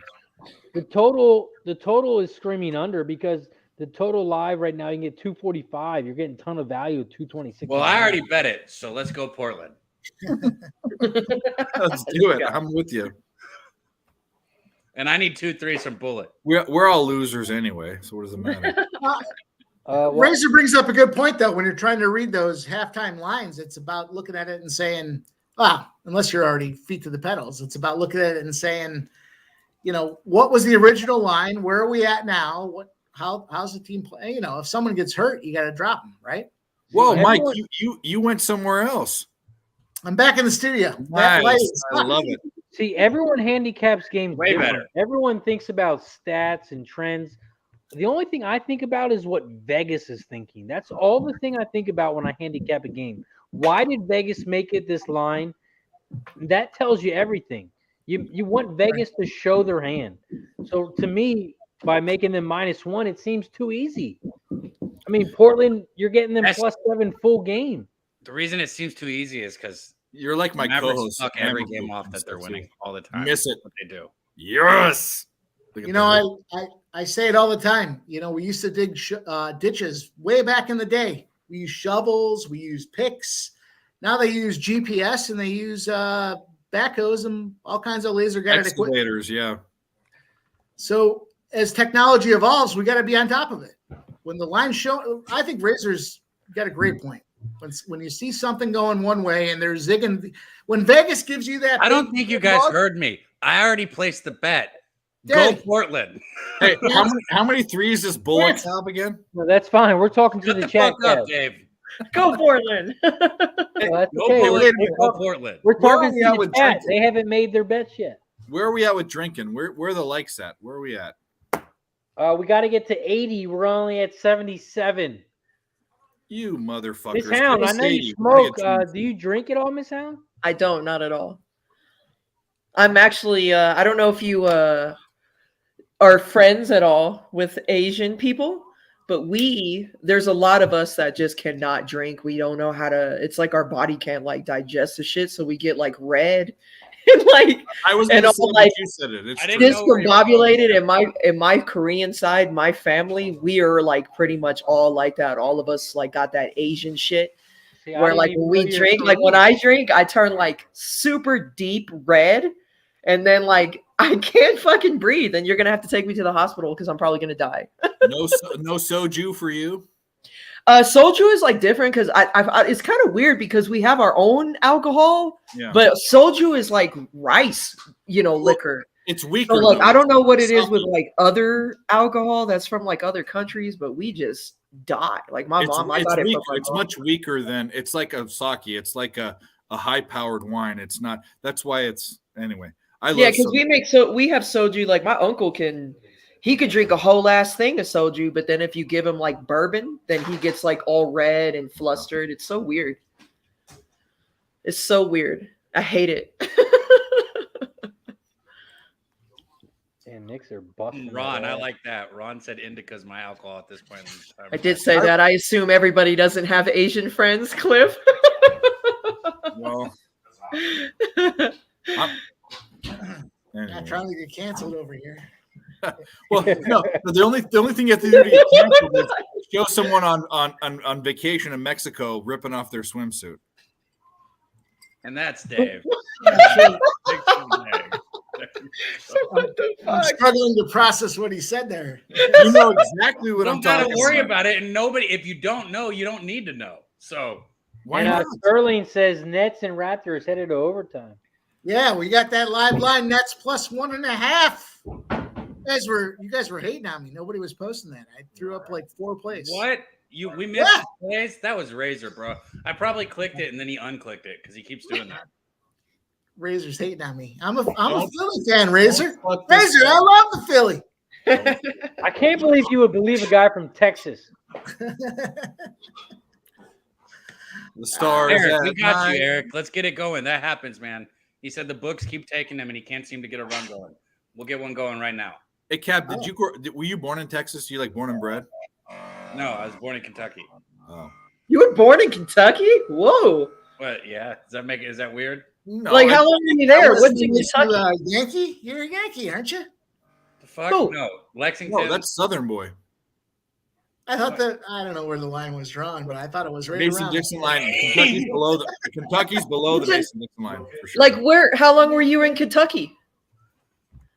The total is screaming under because the total live right now you can get 245. You're getting a ton of value at 226. Well, I already bet it, so let's go Portland. Let's do it. I'm with you. And I need 2 3s from Bullet. We're all losers anyway, so what does it matter? Razor brings up a good point, though. When you're trying to read those halftime lines, it's about looking at it and saying, unless you're already feet to the pedals, it's about looking at it and saying, what was the original line? Where are we at now? How's the team play? If someone gets hurt, you got to drop them, right? Whoa, Mike, you went somewhere else. I'm back in the studio. Nice. I love it. See, everyone handicaps games way different. better. Everyone thinks about stats and trends. The only thing I think about is what Vegas is thinking. That's all the thing I think about when I handicap a game. Why did Vegas make it this line? That tells you everything. You want Vegas to show their hand. So to me, by making them -1, it seems too easy. I mean, Portland, you're getting them +7 full game. The reason it seems too easy is because you're like my Mavericks co-host. suck every game off that they're winning all the time. Miss it. What they do. Yes. I say it all the time. We used to dig ditches way back in the day. We use shovels. We use picks. Now they use GPS and they use backhoes and all kinds of laser guided equipment. Excavators, yeah. So as technology evolves, we got to be on top of it. When the line show, I think Razor's got a great point. When you see something going one way and they're zigging, when Vegas gives you that, I don't think you guys heard me. I already placed the bet. Go Portland. Hey, how many threes does Bullock have again? No, that's fine. We're talking to Shut the the chat. fuck up, Dave. Go Portland. That's Go okay. Portland. Go Portland. We're talking we to at the with chat. drinking? They haven't made their bets yet. Where are we at with drinking? Where are the likes at? Where are we at? We got to get to 80. We're only at 77. You motherfuckers. Miss Hound, I know you smoke. Do you drink at all, Miss Hound? I don't, not at all. I'm actually, I don't know if you are friends at all with Asian people, but there's a lot of us that just cannot drink. We don't know how to, it's like our body can't like digest the shit. So we get like red and like, I was and all like you said it. It's discombobulated. In my Korean side, my family, we are like pretty much all like that. All of us like got that Asian shit. See, Where like when we drink, like when I drink, I turn like super deep red, and then like I can't fucking breathe, and you're gonna have to take me to the hospital because I'm probably gonna die. no soju for you. Soju is like different because I it's kind of weird because we have our own alcohol, Yeah. but soju is like rice, liquor. It's weaker. So look, though. I don't know what it is Something. with like other alcohol that's from like other countries, but we just die. Like my mom, I got it from my It's mom. much weaker than it's like a sake. It's like a high powered wine. It's not. That's why it's anyway. I love Yeah, because soju. we have soju. Like my uncle he could drink a whole ass thing of soju, but then if you give him like bourbon, then he gets like all red and flustered. It's so weird. It's so weird. I hate it. Damn, Knicks are busting. Ron, I like that. Ron said indica's my alcohol at this point in time. I did say that. I assume everybody doesn't have Asian friends, Cliff. Well, Not trying to get canceled over here. well, no. The only thing you have to do to get canceled is show someone on vacation in Mexico ripping off their swimsuit. And that's Dave. I'm struggling to process what he said there. You know exactly what I'm Don't gotta talking worry about. about it. And nobody, if you don't know, you don't need to know. So Why And not? Sterling says Nets and Raptors headed to overtime. Yeah, we got that live line. Nets plus 1.5. You guys were hating on me. Nobody was posting that. I threw up like 4 plays. what? We missed the plays? That was Razor, bro. I probably clicked it and then he unclicked it because he keeps doing that. Razor's hating on me. I'm a Philly fan, Razor. Fuck this Razor, guy. I love the Philly. I can't believe you would believe a guy from Texas. The stars. Eric, we at got night. you, Eric. Let's get it going. That happens, man. He said the books keep taking him and he can't seem to get a run going. We'll get one going right now. Hey, Cap, were you born in Texas? You like born and bred? No, I was born in Kentucky. Oh. You were born in Kentucky? Whoa. What? Yeah. Is that weird? No, Like, how long were you there? Was What's in you Kentucky? Yankee? You're a Yankee, aren't you? The fuck? Who? No. Lexington. no, that's Southern boy. I thought that I don't know where the line was drawn, but I thought it was right Mason around. Dixon line. Kentucky's below the Mason Dixon line for sure. Like, how long were you in Kentucky?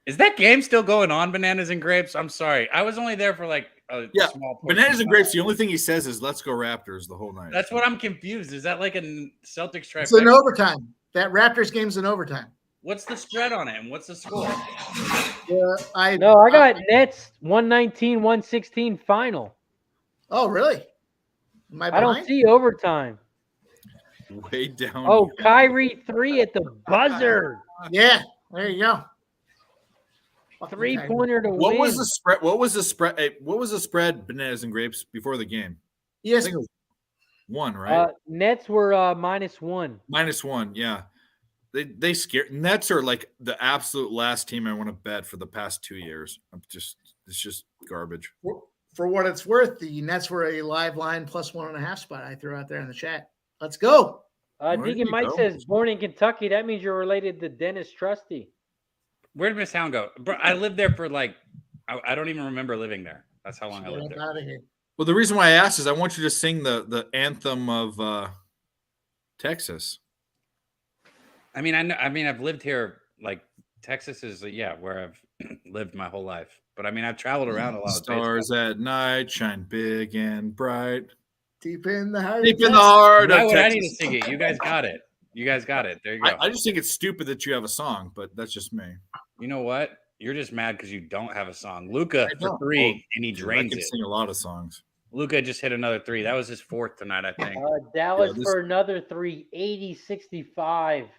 Is that game still going on, Bananas and Grapes? I'm sorry. I was only there for like a small portion. Bananas and Grapes. The only thing he says is "Let's go Raptors" the whole night. That's what I'm confused. Is that like a Celtics trifecta? It's in overtime. That Raptors game's in overtime. What's the spread on it and what's the score? I got Nets 119, 116 final. Oh, really? Am I don't blind? see overtime. way down. Oh, here. Kyrie 3 at the buzzer. Yeah, there you go. Fucking 3-pointer to What win. was the spread? What was the spread? Hey, what was the spread? Bananas and Grapes before the game. I Yes, think it was 1, right? Nets were -1. -1. Yeah, they scare. Nets are like the absolute last team I want to bet for the past 2 years. It's just garbage. for what it's worth, the Nets were a live line plus 1.5 spot. I threw out there in the chat. Let's go. There Deacon you Mike go. says born in Kentucky. That means you're related to Dennis Trusty. Where did Miss Hound go? Bro, I lived there for like, I don't even remember living there. That's how long I lived Get there. out of here. Well, the reason why I asked is I want you to sing the anthem of Texas. I mean, I've lived here. Like Texas is where I've lived my whole life. But I mean, I've traveled around a lot. Stars at night shine big and bright. Deep in the heart. Deep of in the Texas. heart Why of would I Texas. need to sing it? You guys got it. You guys got it. There you go. I just think it's stupid that you have a song, but that's just me. You know what? You're just mad because you don't have a song. Luca I for don't. 3, and he Dude, I drains can it. sing a lot of songs. Luca just hit another 3. That was his 4th tonight, I think. Dallas this- for another 3, 80-65.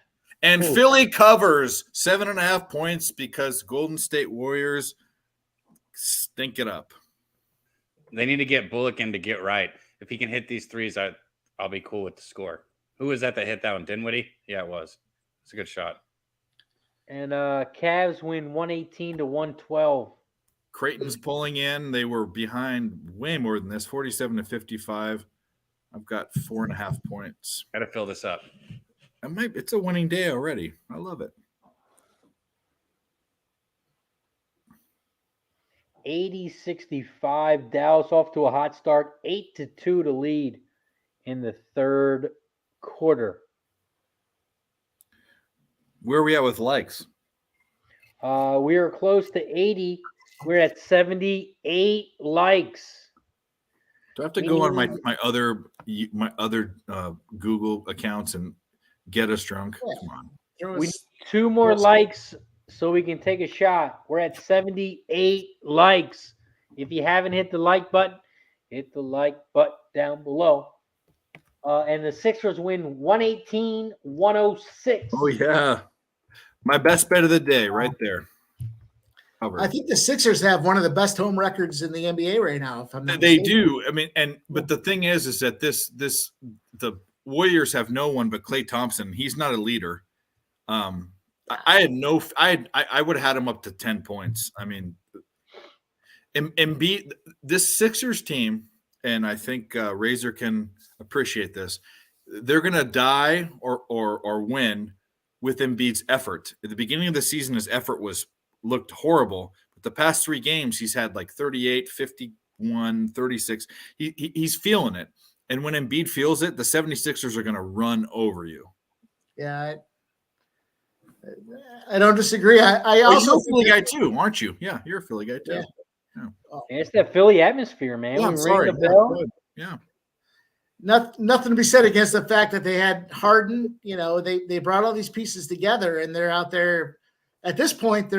And Ooh. Philly covers 7.5 points because Golden State Warriors stink it up. They need to get Bullock in to get right. If he can hit these threes, I'll be cool with the score. Who was that hit that one? Dinwiddie? Yeah, it was. It's a good shot. And Cavs win 118-112. Creighton's pulling in. They were behind way more than this, 47-55. I've got 4.5 points. Got to fill this up. It's a winning day already. I love it. 80-65. Dallas off to a hot start. 8-2 to lead in the third quarter. Where are we at with likes? We are close to 80. We're at 78 likes. Do I have to go on my other Google accounts and get us drunk? Yeah. Come on. There We was, need 2 more Yes. likes so we can take a shot. We're at 78 likes. If you haven't hit the like button, hit the like button down below. And the Sixers win 118-106. Oh yeah. My best bet of the day, right there. I think the Sixers have one of the best home records in the NBA right now. If I'm not They mistaken. do. I mean, but the thing is that the Warriors have no one but Klay Thompson. He's not a leader. I would have had him up to 10 points. I mean, Embiid, this Sixers team, and I think Razor can appreciate this. They're going to die or win with Embiid's effort. At the beginning of the season, his effort looked horrible. But the past 3 games, he's had like 38, 51, 36. He's feeling it. And when Embiid feels it, the 76ers are going to run over you. Yeah, I don't disagree. I also you're a Philly guy too, aren't you? Yeah, you're a Philly guy too. Yeah. It's that Philly atmosphere, man. Yeah, We I'm sorry. ring the bell. Yeah. Nothing to be said against the fact that they had Harden. You know, they brought all these pieces together, and they're out there. At this point,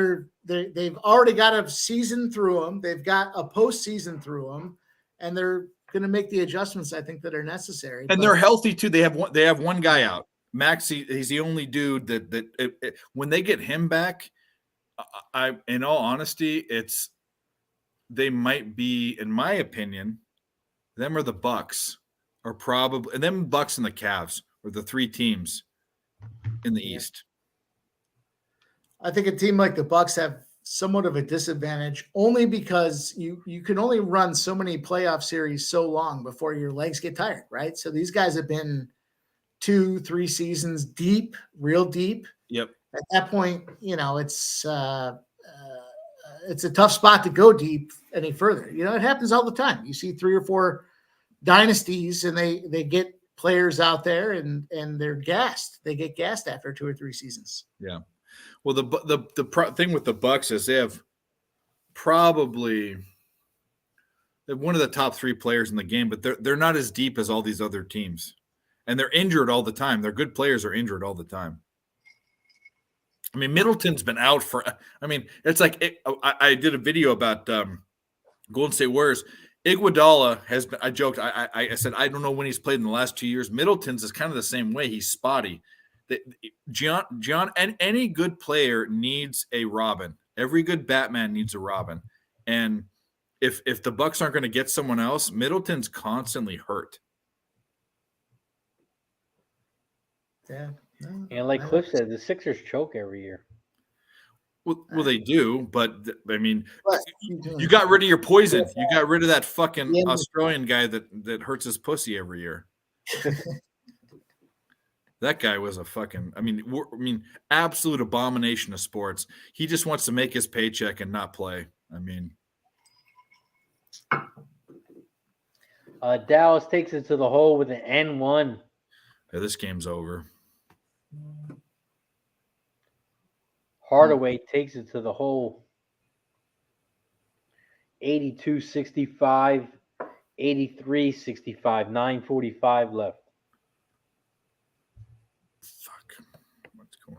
they've already got a season through them. They've got a postseason through them, and they're going to make the adjustments I think that are necessary. And they're healthy too. They have one guy out. Maxey, he's the only dude that when they get him back, in all honesty, they might be, in my opinion, them or the Bucks are probably, and them Bucks and the Cavs are the 3 teams in the East. I think a team like the Bucks have somewhat of a disadvantage only because you can only run so many playoff series so long before your legs get tired, right? So these guys have been 2-3 seasons deep, real deep. Yep. At that point, you know, it's a tough spot to go deep any further. You know, it happens all the time. You see 3 or 4 dynasties and they get players out there and they're gassed. They get gassed after 2 or 3 seasons. Yeah. Well, the thing with the Bucks is they have probably one of the top 3 players in the game, but they're not as deep as all these other teams. And they're injured all the time. Their good players are injured all the time. I mean, Middleton's been out for – I mean, it's like I did a video about Golden State Warriors. Iguodala has been – I joked. I said, I don't know when he's played in the last 2 years. Middleton's is kind of the same way. He's spotty. John, and any good player needs a Robin. Every good Batman needs a Robin. And if the Bucks aren't going to get someone else, Middleton's constantly hurt. Yeah. And like Cliff said, the Sixers choke every year. Well, they do, but I mean, you got rid of your poison. You got rid of that fucking Australian guy that hurts his pussy every year. That guy was a fucking, I mean, absolute abomination of sports. He just wants to make his paycheck and not play. I mean, Dallas takes it to the hole with an N1. Yeah, this game's over. Hardaway takes it to the hole. 82-65, 83-65, 9:45 left. Fuck. What's going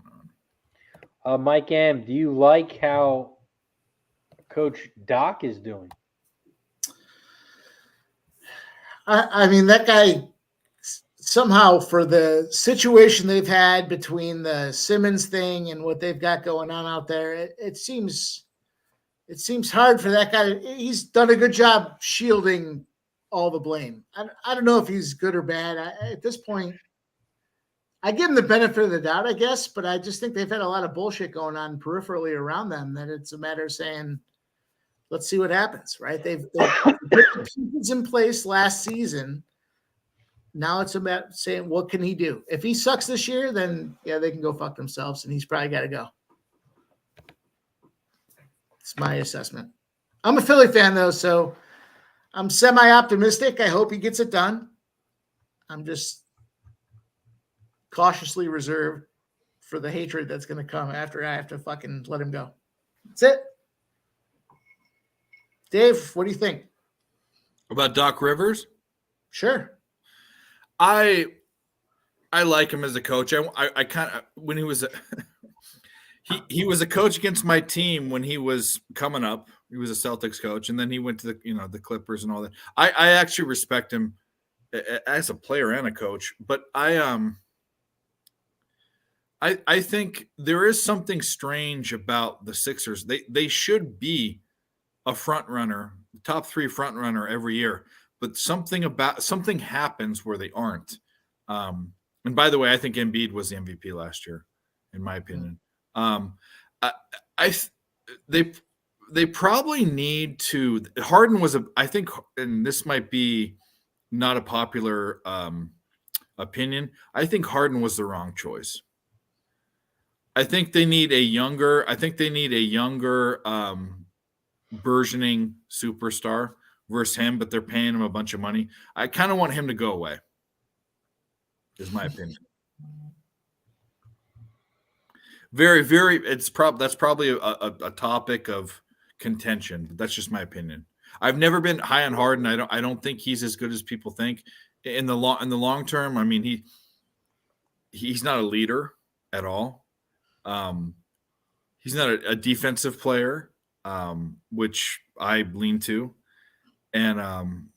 on? Mike M., do you like how Coach Doc is doing? I mean, that guy somehow, for the situation they've had between the Simmons thing and what they've got going on out there, it seems hard for that guy. He's done a good job shielding all the blame. I don't know if he's good or bad. At this point, I give him the benefit of the doubt, I guess, but I just think they've had a lot of bullshit going on peripherally around them that it's a matter of saying, let's see what happens, right? They've put the pieces in place last season. Now it's about saying, what can he do? If he sucks this year, then yeah, they can go fuck themselves, and he's probably got to go. It's my assessment. I'm a Philly fan, though, so I'm semi-optimistic. I hope he gets it done. I'm just cautiously reserved for the hatred that's going to come after I have to fucking let him go. That's it. Dave, what do you think? About Doc Rivers? Sure. I like him as a coach. I kind of, when he was he was a coach against my team when he was coming up. He was a Celtics coach, and then he went to the Clippers and all that. I actually respect him as a player and a coach, but I I think there is something strange about the Sixers. They should be a front runner, top 3 front runner every year, but something happens where they aren't. And by the way, I think Embiid was the MVP last year, in my opinion. They probably need to. Harden was I think, and this might be not a popular opinion. I think Harden was the wrong choice. I think they need a younger. Burgeoning superstar versus him, but they're paying him a bunch of money. I kind of want him to go away. Is my opinion. Very, very. That's probably a topic of contention. But that's just my opinion. I've never been high on Harden. I don't think he's as good as people think. In the long term, I mean he's not a leader at all. He's not a defensive player, which I lean to, and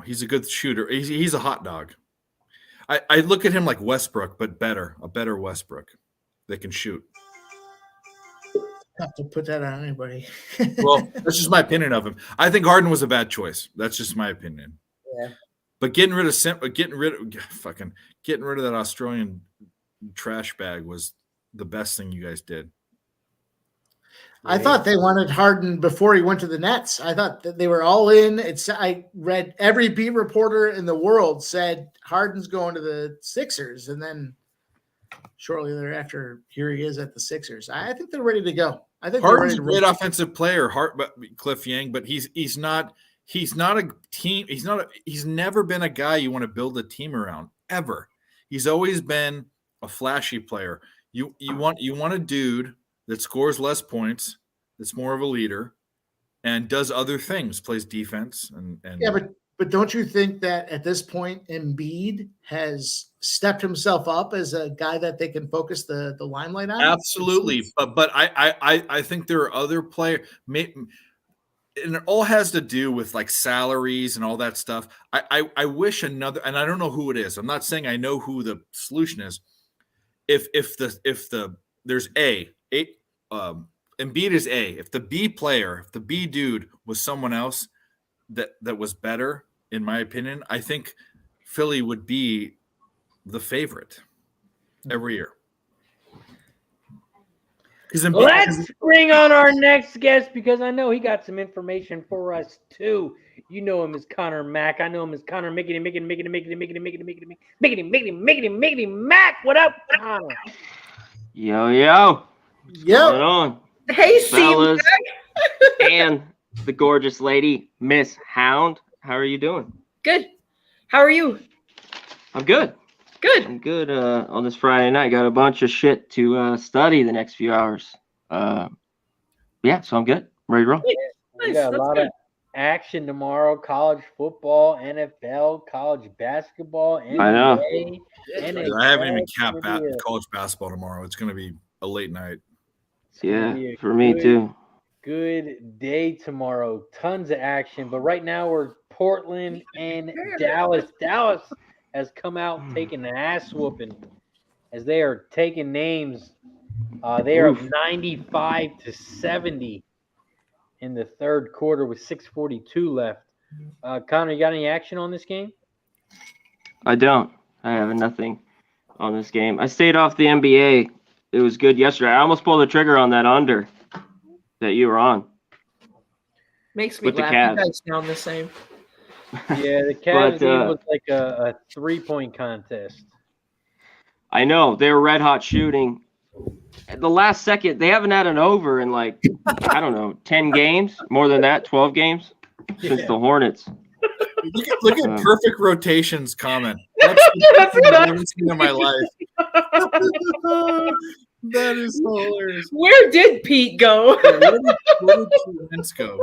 he's a good shooter. He's a hot dog. I look at him like Westbrook, but a better Westbrook that can shoot. Have to put that on anybody. Well, that's just my opinion of him. I think Harden was a bad choice. That's just my opinion. Yeah. But getting rid of that Australian trash bag was the best thing you guys did. I thought they wanted Harden before he went to the Nets. I thought that they were all in. I read every beat reporter in the world said Harden's going to the Sixers, and then shortly thereafter, here he is at the Sixers. I think they're ready to go. I think Harden's a great offensive player, Cliff Yang, but he's not a team. He's never been a guy you want to build a team around ever. He's always been a flashy player. You want a dude that scores less points, that's more of a leader, and does other things, plays defense. And yeah, but don't you think that at this point Embiid has stepped himself up as a guy that they can focus the limelight on? Absolutely, but I think there are other players, and it all has to do with like salaries and all that stuff. I wish another, and I don't know who it is. I'm not saying I know who the solution is. If there's Embiid is A. If the B player, if the B dude was someone else that was better, in my opinion, I think Philly would be the favorite every year. Let's bring on our next guest because I know he got some information for us too. You know him as Connor Mack. I know him as Connor Mickety Mack. What up, Connor? Yo. What's going on? Hey, fellas, and the gorgeous lady, Miss Hound. How are you doing? Good. How are you? I'm good. Good. I'm good. On this Friday night, got a bunch of shit to study the next few hours. Yeah, so I'm good. Ready to roll. We got a lot of action tomorrow: college football, NFL, college basketball, NBA. I know. NHL. I haven't even capped college basketball tomorrow. It's going to be a late night. Yeah, for me too. Good day tomorrow. Tons of action. But right now we're Portland and Dallas. Dallas has come out taking an ass whooping as they are taking names. They are up 95-70 in the third quarter with 6:42 left. Connor, you got any action on this game? I don't. I have nothing on this game. I stayed off the NBA. It was good yesterday. I almost pulled the trigger on that under that you were on. Makes me with laugh. The Cavs. You guys sound the same. Yeah, the Cavs game was like a 3-point contest. I know. They were red hot shooting. At the last second, they haven't had an over in like, I don't know, 10 games, more than that, 12 games since the Hornets. Look at perfect rotations comment. That's what I've never seen in my life. That is hilarious. Where did Pete go? Where did Vince go?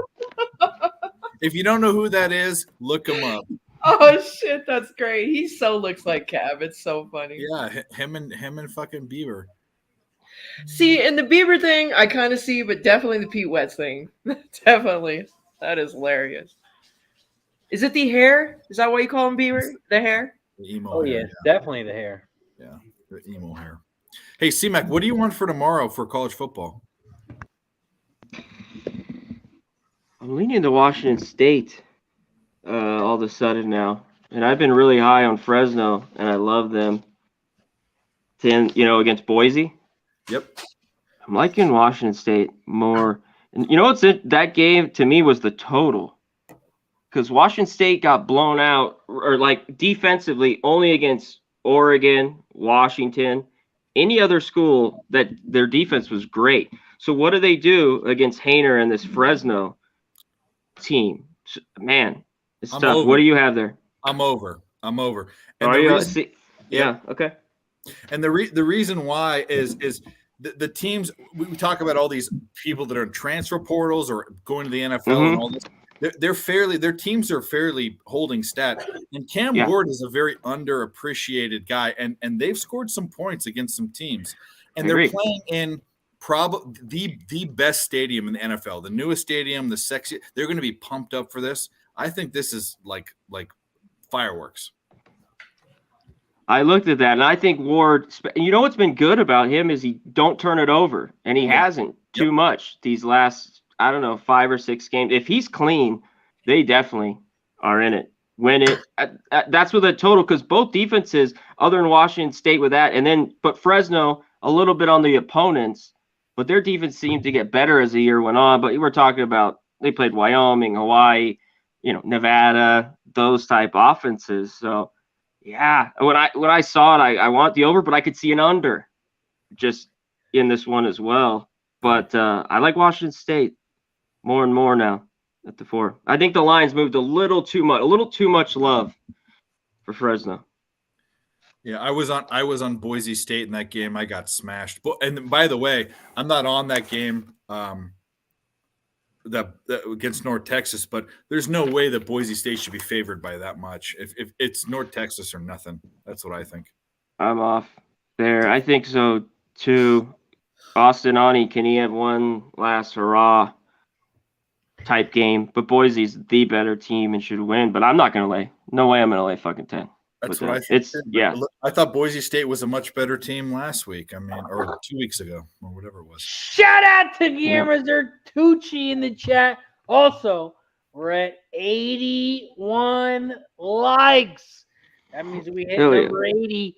If you don't know who that is, look him up. Oh shit, that's great. He so looks like Cav. It's so funny. Yeah, him and fucking Bieber. See, in the Bieber thing, I kind of see, but definitely the Pete Wentz thing. Definitely. That is hilarious. Is it the hair? Is that why you call him Bieber? The hair? The emo Oh, hair, yeah, definitely the hair. Yeah, the emo hair. Hey, C-Mac, what do you want for tomorrow for college football? I'm leaning to Washington State all of a sudden now. And I've been really high on Fresno, and I love them. Against Boise. Yep. I'm liking Washington State more. And you know what's it? That game to me was the total. Because Washington State got blown out, or like defensively, only against Oregon, Washington, any other school that their defense was great. So what do they do against Hainer and this Fresno team? Man, it's tough. Over. What do you have there? I'm over. And yeah, okay. And the reason why is the teams we talk about all these people that are in transfer portals or going to the NFL and all this. Their teams are fairly holding stat. And Cam Ward is a very underappreciated guy, and they've scored some points against some teams. And they're playing in probably the best stadium in the NFL, the newest stadium, the sexy. They're going to be pumped up for this. I think this is like fireworks. I looked at that, and I think Ward. You know what's been good about him is he don't turn it over, and he hasn't too much these last 5 or 6 games. If he's clean, they definitely are in it. That's with a total, because both defenses, other than Washington State with that, but Fresno a little bit on the opponents, but their defense seemed to get better as the year went on. But we're talking about they played Wyoming, Hawaii, Nevada, those type offenses. So yeah, when I saw it, I want the over, but I could see an under just in this one as well. But I like Washington State more and more now at the 4. I think the line's moved a little too much love for Fresno. Yeah, I was on Boise State in that game. I got smashed. And by the way, I'm not on that game that against North Texas, but there's no way that Boise State should be favored by that much. If it's North Texas or nothing, that's what I think. I'm off there. I think so too. Austin Ani, can he have one last hurrah type game? But Boise's the better team and should win. But I'm not going to lay. No way I'm going to lay fucking 10. That's what I think. I thought Boise State was a much better team last week. Or 2 weeks ago, or whatever it was. Shout out to Guillermo Zertucci in the chat. Also, we're at 81 likes. That means we hit number 80.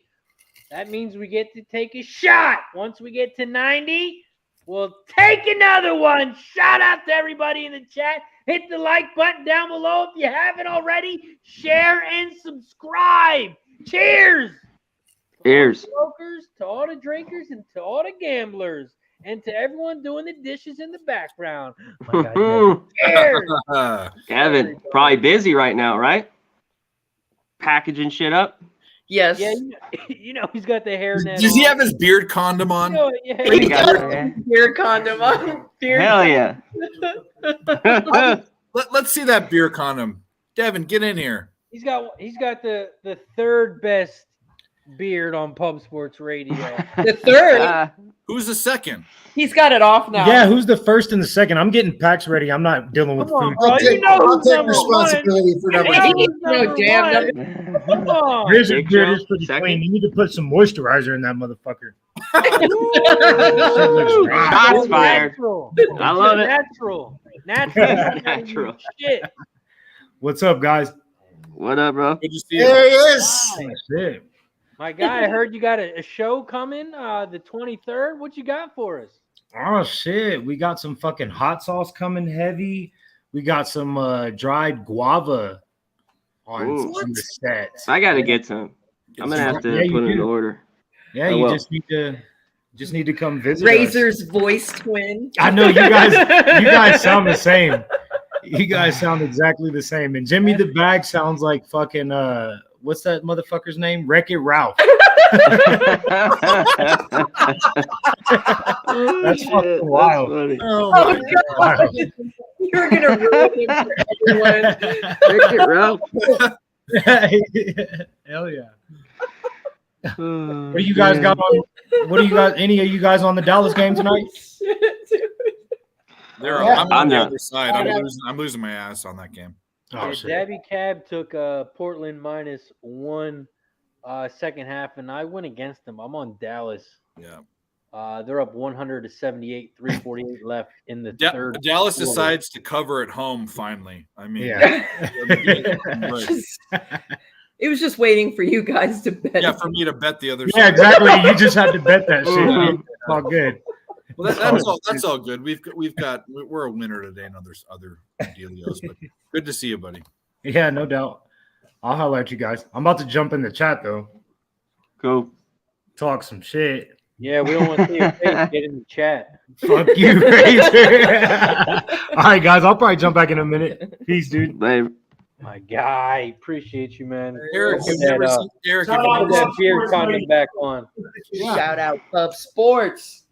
That means we get to take a shot. Once we get to 90, we'll take another one. Shout out to everybody in the chat. Hit the like button down below if you haven't already. Share and subscribe. Cheers. Cheers. To all the smokers, to all the drinkers, and to all the gamblers. And to everyone doing the dishes in the background. My God, cheers. Kevin, probably busy right now, right? Packaging shit up. Yes. Yeah, he's got the hair net. Does he have his beard condom on? He does beard condom on. Hell yeah. Let's see that beer condom. Devin, get in here. He's got the third best beard on Pub Sports Radio. The third? Who's the second? He's got it off now. Yeah, who's the first and the second? I'm getting packs ready. I'm not dealing with food. I'll take responsibility for number 2. No damn. Come on. Here's your beard is pretty clean. You need to put some moisturizer in that motherfucker. Shots fired. I love it. Natural. Shit. What's up, guys? What up, bro? Good to see you. There he is. Shit. My guy, I heard you got a show coming the 23rd. What you got for us? Oh shit, we got some fucking hot sauce coming heavy. We got some dried guava on the sets. I gotta get some. I'm gonna have to put an order. Yeah, you just need to come visit. Razor's us. voice twin. I know you guys sound the same. You guys sound exactly the same. And Jimmy the Bag sounds like fucking what's that motherfucker's name? Wreck-It Ralph. That's fucking wild. Oh my God. You're gonna ruin it for everyone. Wreck-It Ralph. Hell yeah. What do you guys got on? What do you guys? Any of you guys on the Dallas game tonight? I'm on the other side. I'm losing my ass on that game. Oh, Dabby Cab took Portland -1 second half, and I went against him. I'm on Dallas. Yeah. They're up 100-78, 3:48 left in the third. Dallas quarter. decides to cover at home finally. I mean, Yeah. It was just waiting for you guys to bet. Yeah, for me to bet the other Yeah, side. exactly. You just had to bet that shit. It's all good. Well, that's all good. We're a winner today, and other dealios. But good to see you, buddy. Yeah, no doubt. I'll holler at you guys. I'm about to jump in the chat though. Go. Talk some shit. Yeah, we don't want to see your face get in the chat. Fuck you, Razor. All right, guys. I'll probably jump back in a minute. Peace, dude. Later. My guy, appreciate you, man. Eric, Put you've never seen Eric. You've never that seen, beard comment back on. Shout out Pub Sports.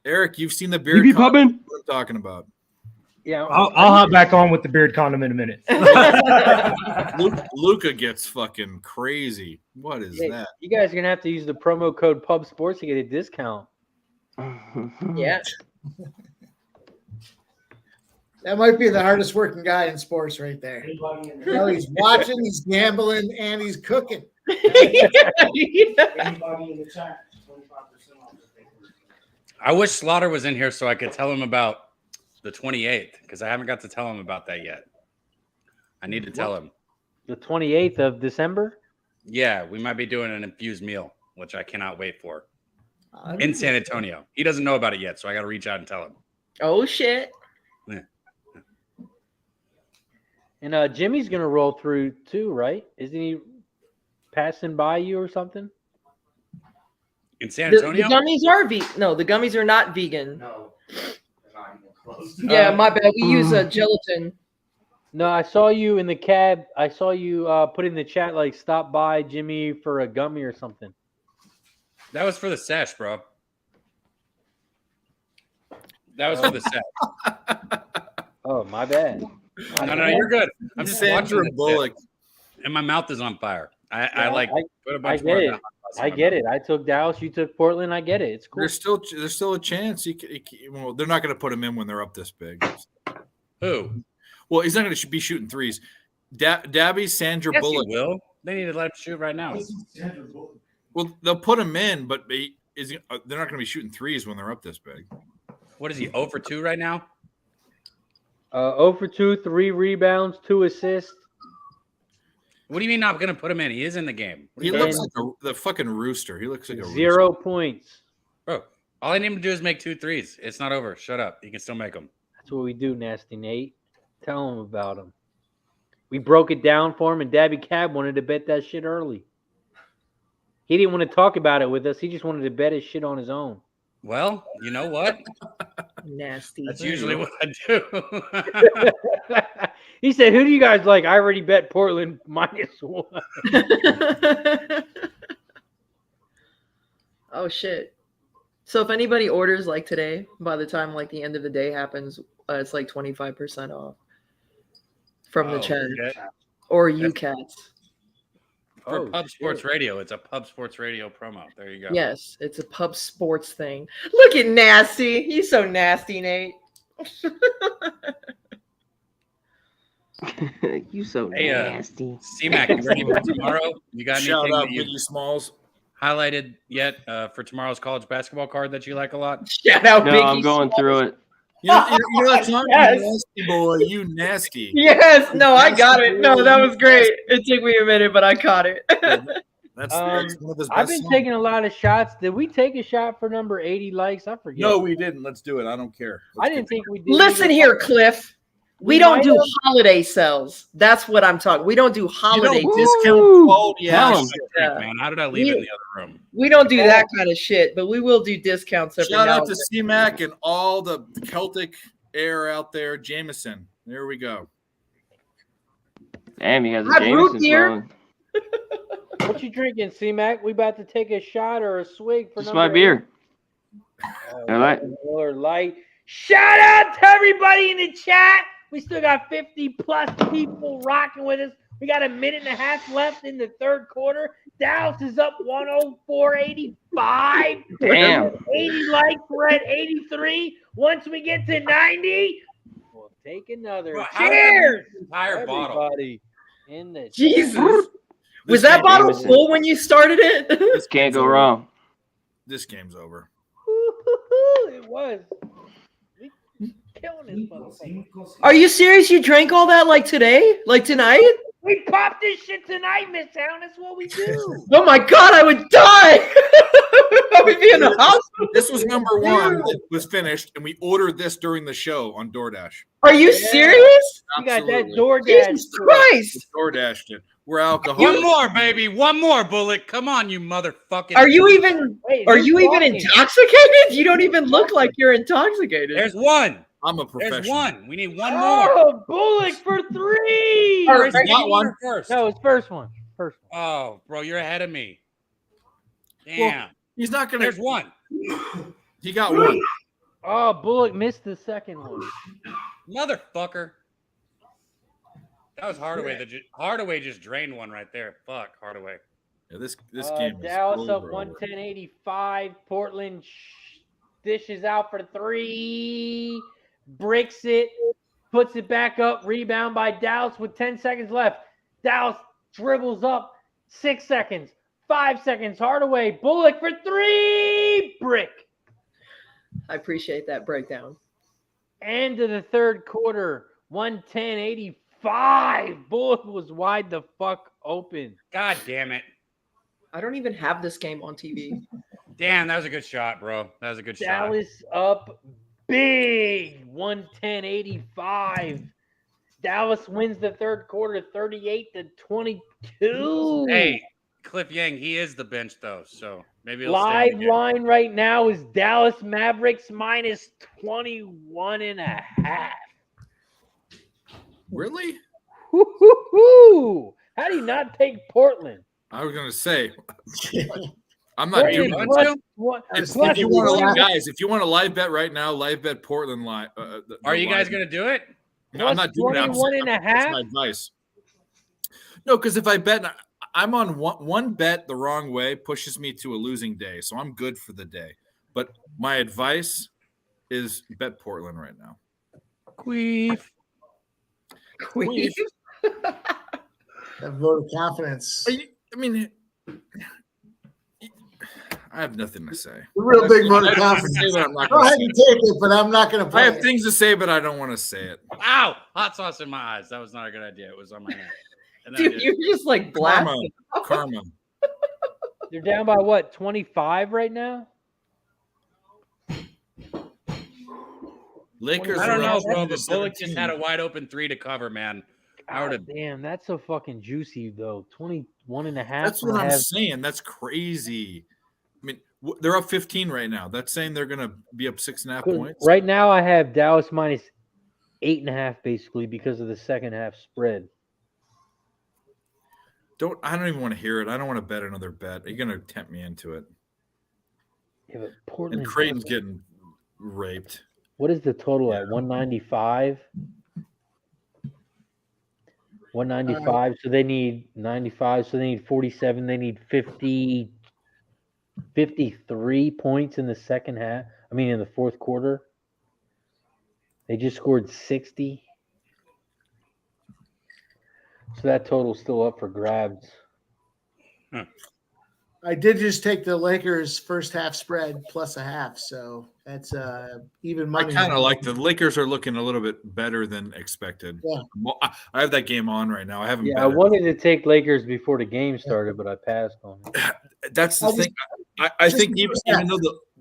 Eric, you've seen the beard. be comment pubbing? I'm talking about. Yeah, I'll hop back on with the beard condom in a minute. Luca gets fucking crazy. What is that? You guys are gonna have to use the promo code Pub Sports to get a discount. Yeah. That might be the hardest working guy in sports right there. You know, he's watching, he's gambling, and he's cooking. I wish Slaughter was in here so I could tell him about the 28th because I haven't got to tell him about that yet. I need to tell him. The 28th of December? Yeah, we might be doing an infused meal, which I cannot wait for. In San Antonio. He doesn't know about it yet, so I got to reach out and tell him. Oh, shit. Yeah. And Jimmy's going to roll through too, right? Isn't he passing by you or something? In San The Antonio? gummies are vegan. No, the gummies are not vegan. No, they're not even close. Yeah, my bad. We use gelatin. No, I saw you in the cab. I saw you put in the chat, like, stop by Jimmy for a gummy or something. That was for the sesh, bro. That was for the sesh. Oh, my bad. No, you're good. I'm just Sandra watching Bullock. and my mouth is on fire. I put a I bunch get more it. mouth sauce I on my get mouth. it. I took Dallas. You took Portland. I get it. It's cool. There's still a chance. Well, they're not going to put him in when they're up this big. Who? Well, he's not going to be shooting threes. Dabby, Sandra Yes, he Bullock. will. They need to let him shoot right now. Well, they'll put him in, but they're not going to be shooting threes when they're up this big. What is he, 0 for 2 right now? 0 for 2, 3 rebounds, 2 assists. What do you mean not going to put him in? He is in the game. He looks like the fucking rooster. He looks like a 0 points. Bro, all I need him to do is make 2 threes. It's not over. Shut up. You can still make them. That's what we do, Nasty Nate. Tell him about him. We broke it down for him, and Dabby Cab wanted to bet that shit early. He didn't want to talk about it with us. He just wanted to bet his shit on his own. Well, you know what? Nasty. That's usually what I do. He said, who do you guys like? I already bet Portland -1. Oh, shit. So if anybody orders like today, by the time like the end of the day happens, it's like 25% off from the chat. Okay. Or you cats. For Pub Sports Radio. It's a Pub Sports Radio promo. There you go. Yes, it's a Pub Sports thing. Look at Nasty. He's so nasty, Nate. You so Hey, nasty. C-Mac, you ready for tomorrow? You got Shout anything out that you Biggie Smalls. highlighted yet for tomorrow college basketball card that you like a lot? Shout out No, Biggie I'm going Smalls. through it. You're not talking, Yes. you nasty boy. You nasty. Yes, no, I got it. No, that was great. It took me a minute, but I caught it. That's one of his I've best been songs. taking a lot of shots. Did we take a shot for number 80 likes? I forget. No, we didn't. Let's do it. I don't care. I didn't think we did. Listen here, Cliff. We don't do holiday sales. That's what I'm talking. We don't do holiday discount quality. Tell 'em. Yeah. Man, how did I leave it in the other room? We don't do that kind of shit, but we will do discounts every Shout now out and to then. C-Mac and all the Celtic air out there. Jameson. There we go. Damn, you guys Hi, are root Jameson beer. flowing. What you drinking, C-Mac? We about to take a shot or a swig for Just number my beer. 80. All right. Miller Lite. Shout out to everybody in the chat. We still got 50 plus people rocking with us. We got a minute and a half left in the third quarter. Dallas is up 104-85. Damn. 80 likes. We're at 83. Once we get to 90, we'll take another. Bro, how did I Cheers! drink the entire bottle. Everybody in the Jesus. Was that bottle full when you started it? Can't go wrong. This game's over. Woo. it was. We killing this motherfucker. Are you serious? You drank all that like today? Like tonight? We popped this shit tonight, Miss Town. That's what we do. Oh my god, I would die! I would be in the hospital. This was number one that was finished, and we ordered this during the show on DoorDash. Are you serious? You got that Absolutely. DoorDash. Jesus Christ! DoorDashed it. We're alcoholics. One more, baby. One more, Bullet. Come on, you motherfucking. Are you even Wait, are who's you even talking? intoxicated? You don't even look like you're intoxicated. There's one. I'm a professional. There's one. We need one more. Oh, Bullock for 3. Or- Chris, you got one. order first. No, it's first one. First one. Oh, bro, you're ahead of me. Damn. He's not gonna. There's one. He got one. Oh, Bullock missed the second one. Motherfucker. That was Hardaway. Hardaway just drained one right there. Fuck, Hardaway. Yeah, this game. Dallas is up over. 110-85. Portland dishes out for 3. Bricks it. Puts it back up. Rebound by Dallas with 10 seconds left. Dallas dribbles up. 6 seconds. 5 seconds. Hardaway. Bullock for 3. Brick. I appreciate that breakdown. End of the third quarter. 110-85. Bullock was wide the fuck open. God damn it. I don't even have this game on TV. Damn, that was a good shot, bro. That was a good shot. Dallas up big. 110-85. Dallas wins the third quarter 38-22. Hey, Cliff Yang, he is the bench though, so maybe he'll stay Live in the game. line right now is Dallas Mavericks minus 21.5. Really? Woo-hoo-hoo. How do you not take Portland? I was gonna say. I'm not doing you it. want to? If you want to live bet right now, live bet Portland live. Are you guys gonna do it? No, I'm not doing it. I'm saying, that's my advice. No, because if I bet, I'm on one bet the wrong way pushes me to a losing day, so I'm good for the day. But my advice is bet Portland right now. Queef. That vote of confidence. I mean, I have nothing to say. A real big vote of I have confidence. things to say, but I'm not Go gonna ahead say and it. take it, but I'm not going to I play have it. things to say, but I don't want to say it. Ow! Hot sauce in my eyes. That was not a good idea. It was on my hand. And then I Dude, did- you're just like blasting. Karma. They're down by what, 25 right now? Lakers. I don't know, are up bro. But 20-17. Bullock just had a wide open 3 to cover, man. I would have. Damn, that's so fucking juicy though. 21.5. That's what I'm saying. That's crazy. I mean, they're up 15 right now. That's saying they're going to be up 6.5 points. Right now, I have Dallas minus 8.5 basically because of the second half spread. I don't even want to hear it. I don't want to bet another bet. You're going to tempt me into it. Yeah, but Portland. And Creighton's getting raped. What is the total at? 195. 195. So they need 95. So they need 47. They need 53 points in the second half. I mean, in the fourth quarter. They just scored 60. So that total's still up for grabs. I did just take the Lakers first half spread plus a half, so that's even I money. kind of like the Lakers are looking a little bit better than expected. Yeah. Well, I have that game on right now. I haven't. Yeah, I bet it. wanted to take Lakers before the game started, but I passed on it. That's the I just- thing. I just think the even first half.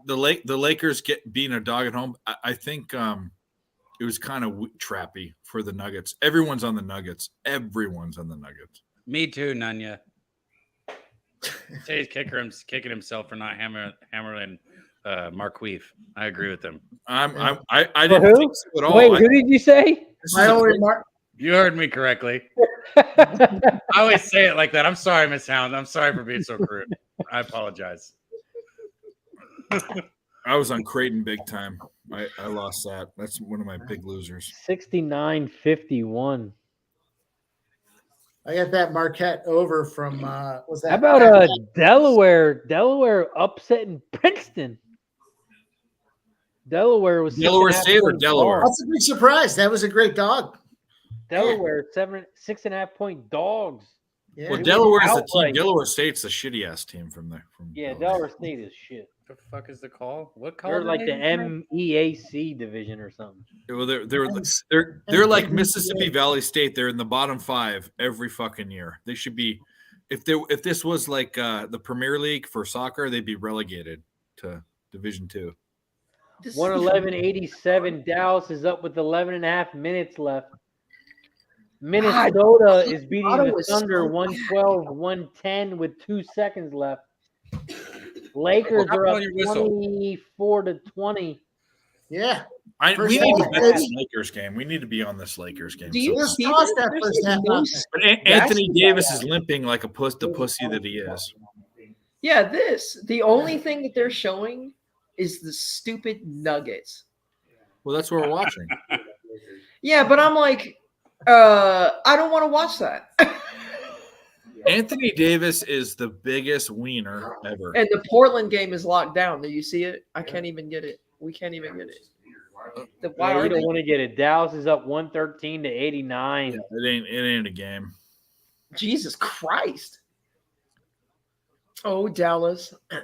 though the Lakers being a dog at home, I think it was kind of trappy for the Nuggets. Everyone's on the Nuggets. Me too, Nunya. He's kicking himself for not hammering Marquise. I agree with him. I For didn't who? think so at all. Wait, who did you say? My only remark. You heard me correctly. I always say it like that. I'm sorry, Miss Hound. I'm sorry for being so crude. I apologize. I was on Creighton big time. I lost that. That's one of my big losers. 69-51. I got that Marquette over from was that? How about Delaware? Delaware upsetting Princeton. Delaware was Delaware 6.5 State or point Delaware? dog. That's a big surprise. That was a great dog. Delaware 6.5 point dogs. Yeah. Well, It was Delaware's the team. outright. Delaware State's a shitty ass team from there. Yeah, Delaware State is shit. The fuck is the call? What call? They're did like they the have? MEAC division or something. Well, they're like Mississippi Valley State. They're in the bottom 5 every fucking year. They should be. If this was like the Premier League for soccer, they'd be relegated to Division 2. 111.87. Dallas is up with 11 and a half minutes left. Minnesota is beating the Thunder 112-110 with 2 seconds left. Lakers are up 24-20. Yeah. We need to bet this Lakers game. We need to be on this Lakers game. Do you Just see toss that that first half out there. But Anthony Davis is limping like the pussy that he is. Yeah, the only thing that they're showing is the stupid Nuggets. Well, that's what we're watching. Yeah, but I'm like, I don't want to watch that. Anthony Davis is the biggest wiener ever. And the Portland game is locked down. Do you see it? I can't even get it. We can't even get it. Why we don't want to get it. Dallas is up 113-89. Yeah, it ain't a game. Jesus Christ. Oh, Dallas. What's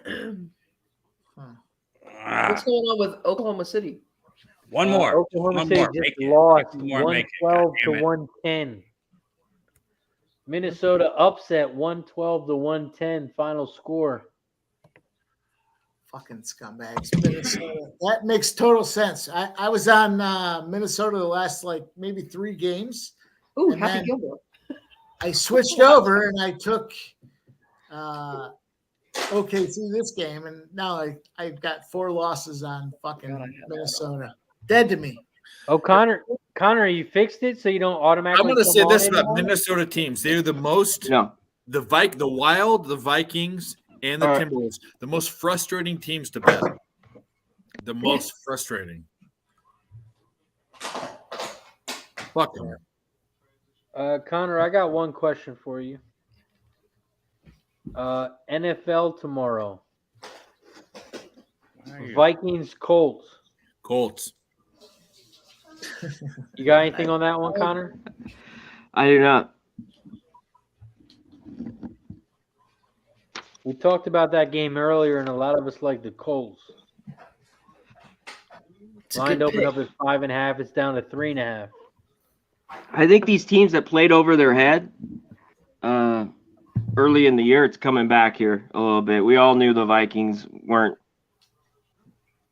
going on with Oklahoma City? One more. Oklahoma One City more. just Make it. lost Make more, make it. God 112-110. Minnesota upset 112-110 final score. Fucking scumbags. Minnesota. That makes total sense. I was on Minnesota the last maybe 3 games. Ooh, And Happy then- Gilmore. I switched over and I took OKC this game, and now I've got 4 losses on fucking Minnesota. Dead to me. Oh, Connor, you fixed it so you don't automatically. I'm going to come say on this about anymore? Minnesota teams. They're the most the Wild, the Vikings, and the Timberwolves, the most frustrating teams to bet. The most frustrating. Fuck them. Connor, I got one question for you. NFL tomorrow. Vikings, Colts. Colts. You got anything on that one, Connor? I do not. We talked about that game earlier, and a lot of us like the Colts. Line opened up at 5.5. It's down to 3.5. I think these teams that played over their head early in the year, it's coming back here a little bit. We all knew the Vikings weren't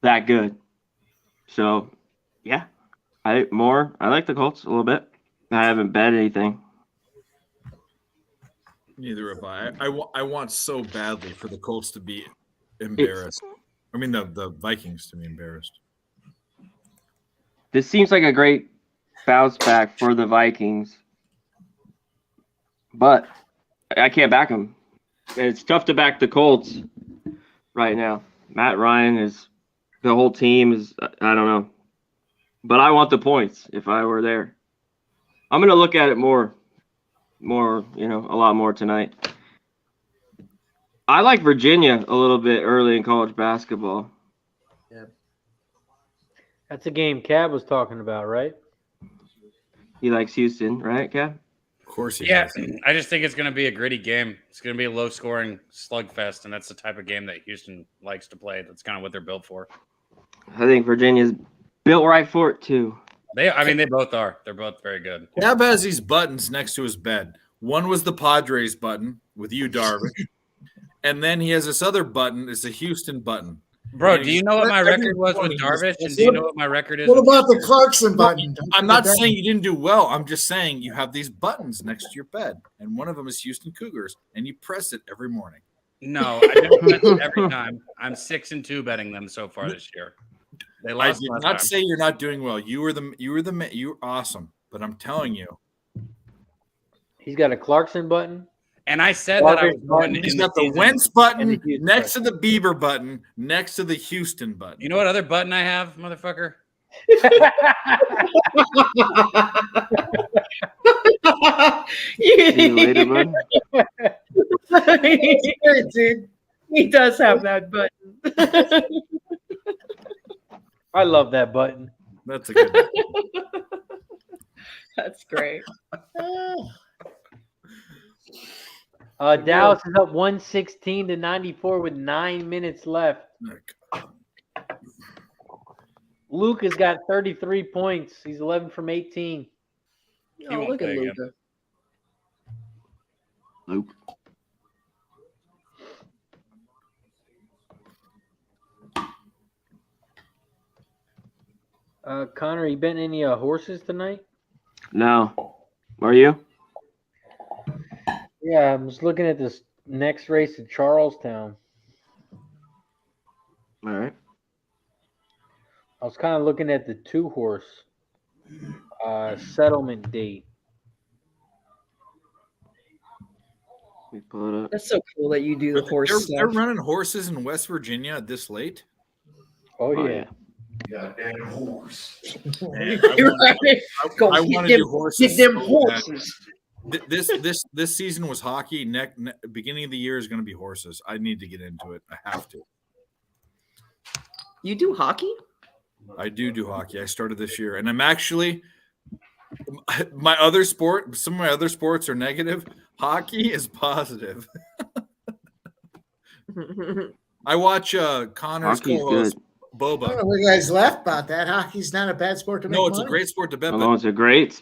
that good. So, yeah, I like the Colts a little bit. I haven't bet anything. Neither have I. I want so badly for the Colts to be embarrassed. The Vikings to be embarrassed. This seems like a great bounce back for the Vikings, but I can't back them. And it's tough to back the Colts right now. Matt Ryan the whole team is, I don't know. But I want the points if I were there. I'm going to look at it more, a lot more tonight. I like Virginia a little bit early in college basketball. Yeah. That's a game Cab was talking about, right? He likes Houston, right, Cab? Of course he Yeah, does. I just think it's going to be a gritty game. It's going to be a low-scoring slugfest, and that's the type of game that Houston likes to play. That's kind of what they're built for. I think Virginia's built right for it, too. They both are. They're both very good. Cab has these buttons next to his bed. One was the Padres button with you, Darvish. And then he has this other button. It's a Houston button. Bro, do you know what my record was with Darvish? And do you know what my record is? What about the Clarkson button? I'm not saying you didn't do well. I'm just saying you have these buttons next to your bed, and one of them is Houston Cougars, and you press it every morning. No, I didn't bet it every time. I'm 6-2 betting them so far this year. They I lost did last not time. say you're not doing well. You're awesome, but I'm telling you, He's got a Clarkson button. And I said that I was going he's in got the season. Wentz button and the Houston next to the Bieber button, next to the Houston button. You know what other button I have, motherfucker? See you later, bud. Dude, he does have that button. I love that button. That's a good one. That's great. Dallas is up 116-94 with 9 minutes left. Luke has got 33 points. He's 11 from 18. Oh, look at Luka. Luke. Connor, you betting any horses tonight? No. Are you? Yeah, I'm just looking at this next race at Charlestown. All right. I was kind of looking at the 2-horse settlement date. Let me pull it up. That's so cool that you do the horse They're stuff. running horses in West Virginia this late. Oh, yeah. Goddamn horse. Man, You're right. Go I get want to them- do horses. Get them so bad. horses. This season was hockey. Beginning of the year is going to be horses. I need to get into it. I have to. You do hockey? I do hockey. I started this year, and I'm actually my other sport. Some of my other sports are negative. Hockey is positive. I watch Connor's Hockey's co-host good. I don't Boba. know what you guys left about that. Hockey's not a bad sport to make No, it's a money. great sport to bet. Oh, But it's a great.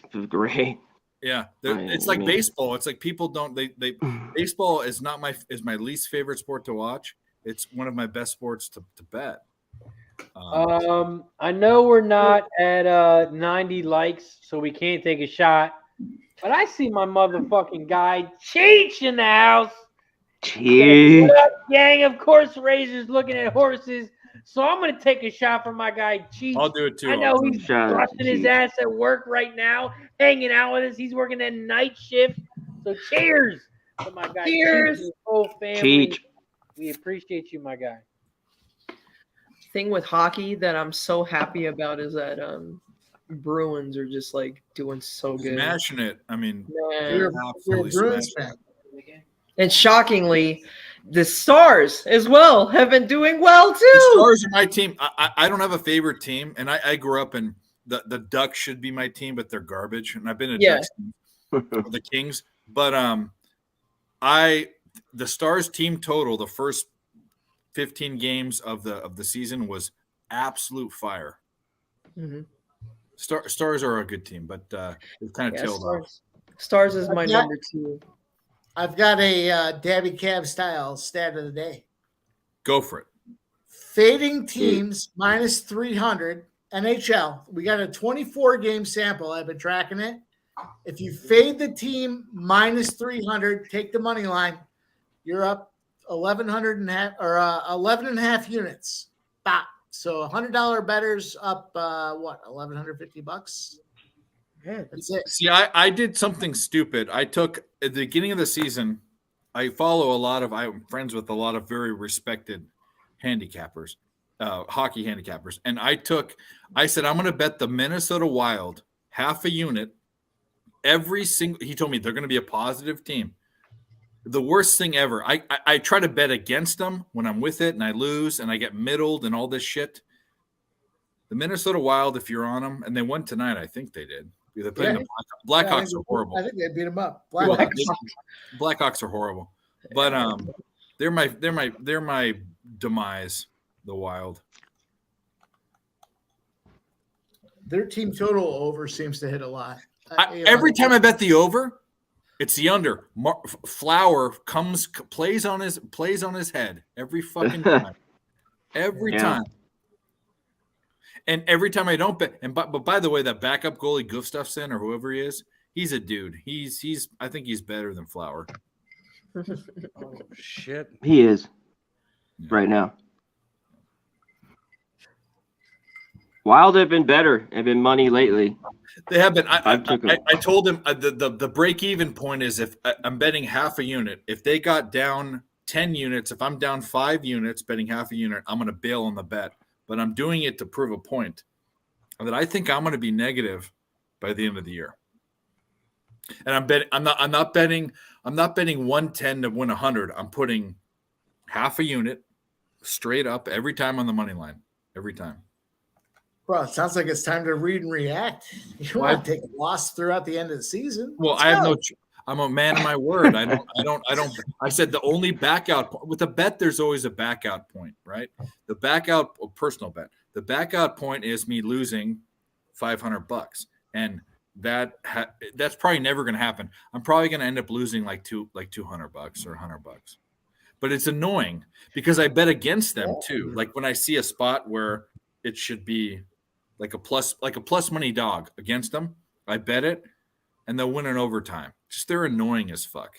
yeah, I it's like mean- baseball. It's like people don't. They baseball is not my least favorite sport to watch. It's one of my best sports to bet. I know we're not at 90 likes, so we can't take a shot. But I see my motherfucking guy Cheech in the house. Cheech. What up, gang of course raisers looking at horses. So I'm gonna take a shot for my guy Cheech. I'll do it too. I know he's Shout out to busting his Cheech. ass at work right now, hanging out with us. He's working that night shift. So cheers to my guy Cheers. Cheech and his whole family. Cheech. We appreciate you, my guy. Thing with hockey that I'm so happy about is that Bruins are just like doing so good. Smashing it. I mean, Man. You're absolutely a Bruins smashing fan. And shockingly, the Stars as well have been doing well The too. Stars are my team. I don't have a favorite team, and I grew up in the Ducks should be my team, but they're garbage. And I've been a Yeah. Ducks team, the Kings, but the Stars team total the first 15 games of the season was absolute fire. Mhm. Stars are a good team, but they've kind of Yeah, tailed off. Stars is my Yeah. number 2. I've got a Dabby Cab style stat of the day. Go for it. Fading teams minus 300 NHL. We got a 24 game sample. I've been tracking it. If you fade the team minus 300, take the money line. You're up 1100 and half or 11 and a half units. Bop. So $100 betters up what, $1,150? Yeah. That's it. See, I did something stupid. I took at the beginning of the season, I'm friends with a lot of very respected handicappers, hockey handicappers. And I said, I'm going to bet the Minnesota Wild half a unit he told me they're going to be a positive team. The worst thing ever. I try to bet against them when I'm with it and I lose and I get middled and all this shit. The Minnesota Wild, if you're on them, and they won tonight, I think they did. They're playing the Blackhawks are horrible. I think they beat them up. Blackhawks are horrible, but they're my demise. The Wild. Their team total over seems to hit a lot. Every time I bet the over, it's the under. Flower plays on his head every fucking time. Every time. And every time I don't bet, but by the way, that backup goalie Gustafsson or whoever he is, he's a dude. I think he's better than Flower. Oh shit. He is right now. Wild have been better, have been money lately. They have been. I told him the break even point is if I'm betting half a unit. If they got down 10 units, if I'm down 5 units, betting half a unit, I'm going to bail on the bet. But I'm doing it to prove a point that I think I'm going to be negative by the end of the year. And I'm not betting 110 to win 100. I'm putting half a unit straight up every time on the money line. Every time. Bro, it sounds like it's time to read and react. You want to take a loss throughout the end of the season. Well, Let's I have go. I'm a man of my word. I said the only back out with a bet, there's always a back out point, right? The back out personal bet. The back out point is me losing $500, and that's probably never going to happen. I'm probably going to end up losing like $200 or $100. But it's annoying because I bet against them too. Like when I see a spot where it should be like a plus money dog against them, I bet it, and they'll win in overtime. Just they're annoying as fuck.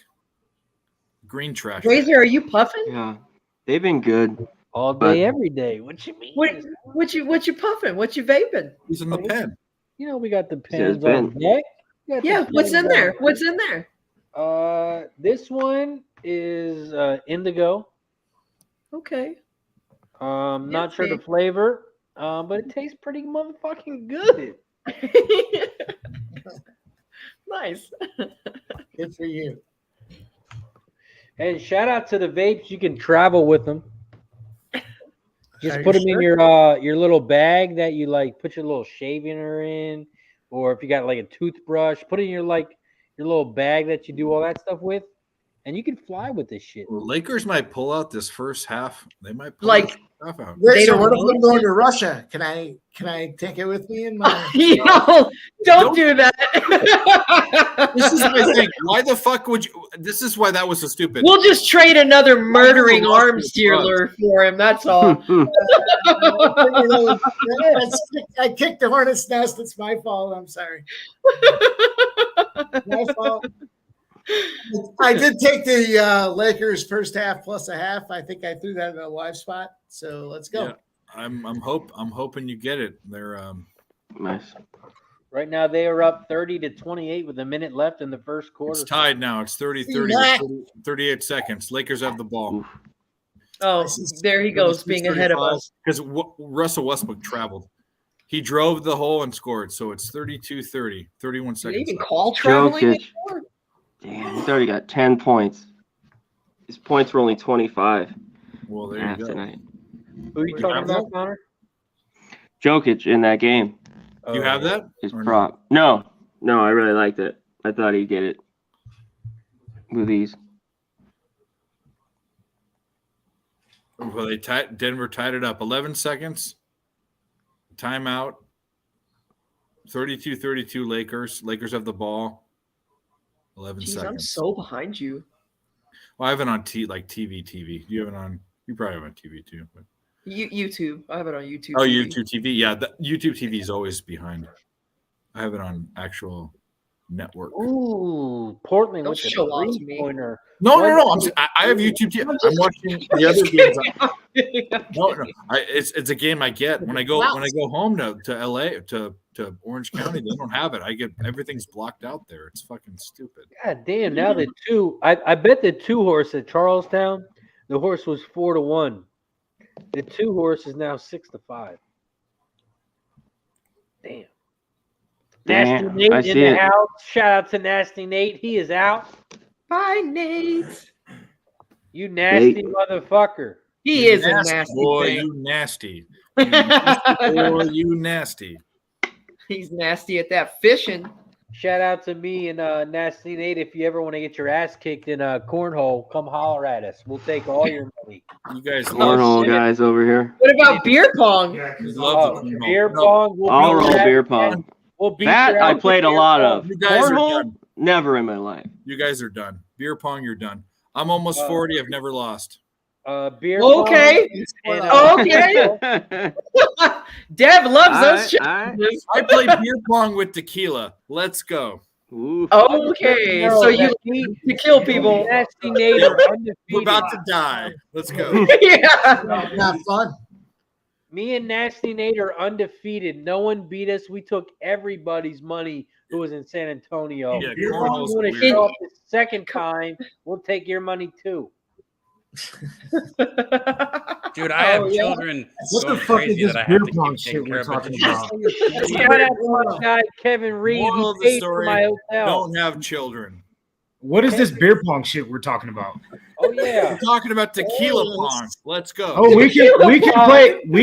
Green trash. Razor, are you puffing? Yeah, they've been good all day, every day. What you mean? What you puffing? What you vaping? He's in the pen. You know we got the pens on deck. Yeah, what's in there? What's in there? This one is indigo. Okay. Not sure the flavor, but it tastes pretty motherfucking good. Nice. Good for you. And shout out to the vapes. You can travel with them. Just Are put you them in your little bag that you like. Put your little shavener in, or if you got like a toothbrush, put it in your little bag that you do all that stuff with, and you can fly with this shit. Well, Lakers might pull out this first half. They might pull like. this half out. So what if I'm going to Russia? Can I take it with me in my? No, don't do that. This is my thing. Why the fuck would you? This is why that was so stupid. We'll just trade another murdering arms dealer for him. That's all. I kicked the hornet's nest. It's my fault. I'm sorry. My fault. I did take the Lakers first half plus a half. I think I threw that in a live spot. So let's go. Yeah, I'm hoping you get it. They're nice. Right now they are up 30-28 with a minute left in the first quarter. It's tied now. It's 30-30 38 seconds. Lakers have the ball. Oh, there he goes, being ahead of us. Because Russell Westbrook traveled. He drove the hole and scored. So it's 32-30, 31 seconds. Did they even call traveling anymore? Damn, he's already got 10 points. His points were only 25. Well, there you go. Tonight. Who are you talking about, Connor? Jokic in that game. You have that? His prop. No, I really liked it. I thought he'd get it with these. Well, Denver tied it up. 11 seconds. Timeout. 32-32 Lakers. Lakers have the ball. 11 seconds. I'm so behind you. Well, I have it on TV. You have it on. You probably have it on TV too. But. YouTube. I have it on YouTube. Oh, TV. YouTube TV. Yeah, the YouTube TV is always behind. I have it on actual network. Ooh, Portland Don't with the show off to me. three-pointer. No. I have YouTube TV. I'm watching the other games. No. It's a game I get when I go home to LA to Orange County. They don't have it. I get everything's blocked out there. It's fucking stupid. God damn! Now the two. I bet the 2-horse at Charlestown. The horse was 4-1. The 2-horse is now 6-5. Damn. Nasty Nate in the house. Shout out to Nasty Nate. He is out. Bye, Nate. You nasty motherfucker. He is a nasty boy. thing. You nasty. Boy, you nasty. He's nasty at that fishing. Shout out to me and Nasty Nate. If you ever want to get your ass kicked in a cornhole, come holler at us. We'll take all your money. You guys cornhole guys over here. What about beer pong? Beer pong. I'll roll beer pong. We'll beat that I played a lot of. You guys cornhole, never in my life. You guys are done. Beer pong, you're done. I'm almost 40. I've never lost. Beer okay. pong. Okay. Dev loves those shit. I play beer pong with tequila. Let's go. Okay. So you need to kill people. Nasty Nate are undefeated. We're about to die. Let's go. Yeah. Not fun. Me and Nasty Nate are undefeated. No one beat us. We took everybody's money who was in San Antonio. Yeah, if you want to show up the second time, we'll take your money too. Dude, I have children. What the fuck is this beer pong shit we're talking about? Shout out to my guy Kevin Reed. Moral of Who the paid for story, my hotel. don't have children. What is this beer pong shit we're talking about? Oh yeah, we're talking about tequila pong. Let's go. Oh, we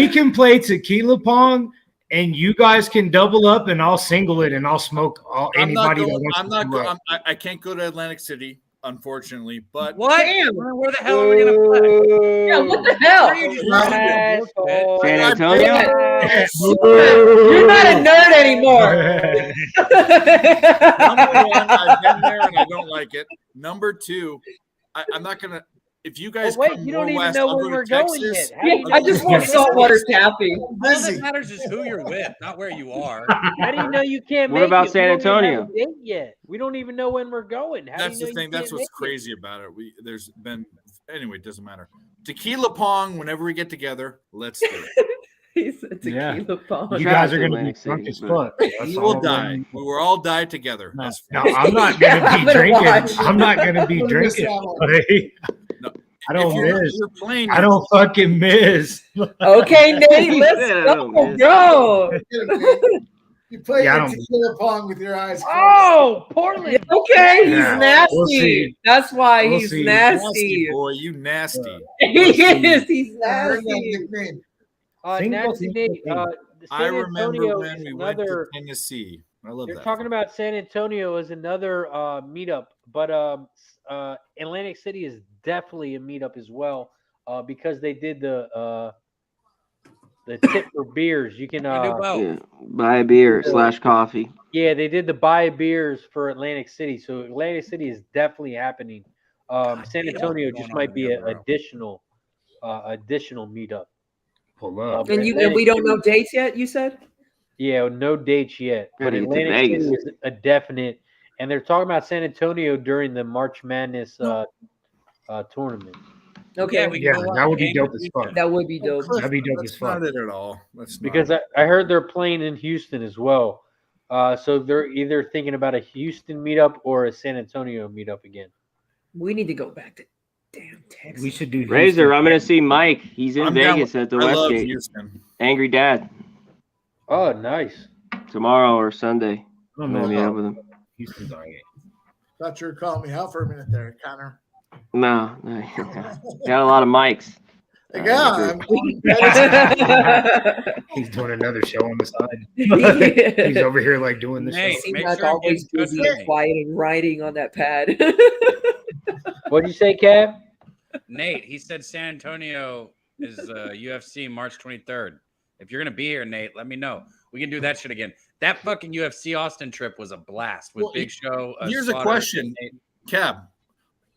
can play tequila pong And you guys can double up, and I'll single it, and I'll smoke anybody that wants I'm to not do it. going. I can't go to Atlantic City, unfortunately. But What? Damn. Where the hell are we gonna play? Yeah, what the hell? San Antonio? You're not a nerd anymore. Number one, I've been there and I don't like it. Number two, I'm not gonna. If you guys Well, wait, come you more don't even west, know I'll when go to we're going Texas. yet. How do you I just want saltwater taffy. All that matters is who you're with, not where you are. How do you know you can't What make about it? San We don't even have Antonio? a date yet. We don't even know when we're going. How That's do you the know thing. you That's can't what's make it? crazy about it. There's been anyway. It doesn't matter. Tequila pong. Whenever we get together, let's do it. He said tequila pong. You guys are going to be Atlantic drunk City, as but- fuck. We will die. We will all die together. No, That's no, I'm not going to I'm be gonna drinking. watch. I'm not going to be I'm gonna miss drinking. that one. buddy. No, I don't if you're, miss. you're playing. I don't fucking miss. Okay, Nate, He let's said I go, don't miss. bro. You play Yeah, I your don't- tequila pong with your eyes closed. Oh, Portland. Okay, he's Yeah, nasty. we'll see. That's why We'll he's see. nasty, nasty. boy. You nasty. He is. He's I heard that nasty. nickname. Single, Nasty single, Nate, single. I San remember Antonio when is we went to another. Tennessee. I love They're that. talking about San Antonio as another meetup, but Atlantic City is definitely a meetup as well because they did the tip for beers. You can You do both. Yeah, buy a beer / coffee. yeah, they did the buy beers for Atlantic City, so Atlantic City is definitely happening. San Antonio just might be an additional meetup. Pull up. And we don't know dates yet. You said. Yeah, no dates yet, but Gotta get to Atlantic City Vegas. is a definite. And they're talking about San Antonio during the March Madness tournament. Okay, Yeah, we can Yeah, go watch that would be games dope this as fuck. weekend. that would be dope. That'd be dope as That's fuck. not it at all. That's not Because it. I heard they're playing in Houston as well. So they're either thinking about a Houston meetup or a San Antonio meetup again. We need to go back to damn Texas. We should do Razor, Houston. I'm going to see Mike. He's in I'm down Vegas with- at the I love Westgate. Houston. Angry Dad. Oh, nice. Tomorrow or Sunday. I I'm don't going know to meet about up with him. Houston's on it. Thought you were calling me out for a minute there, Connor. No. Got a lot of mics. Yeah, He's doing another show on the side. He's over here like doing this. Nate, show. Seems make like sure you always get in touch busy with and me. quiet and writing on that pad. What'd you say, Cav? Nate, he said San Antonio is UFC March 23rd. If you're gonna be here, Nate, let me know. We can do that shit again. That fucking UFC Austin trip was a blast with Well, Big Show. Here's a Slaughter, question, Nate. Cab.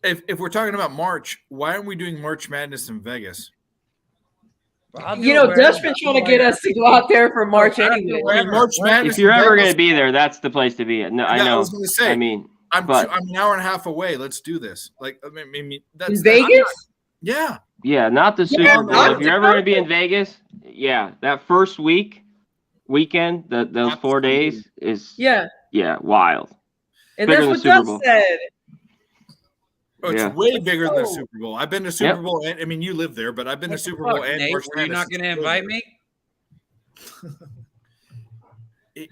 If we're talking about March, why aren't we doing March Madness in Vegas? I'll do You know, it Dutch wherever. been trying to get us to go out there for March I don't anyway. know, I mean, March Madness. If you're in ever Vegas- going to be there, that's the place to be. No, I Yeah, I know. was gonna say, I mean, I'm but- I'm an hour and a half away. Let's do this. Like, I mean, that's In Vegas? Yeah. yeah, not the Yeah, Super Bowl. not If you're ever going to be in Vegas, yeah, that first weekend, those 4 days is Yeah, wild. and Bigger that's than what Super Dutch Bowl. said. Oh, it's Yeah. way bigger than the Oh. Super Bowl. I've been to Super Yep. Bowl, and I mean, you live there, but I've been to What the Super fuck, Bowl and Nate, March were you Madness. not gonna invite me?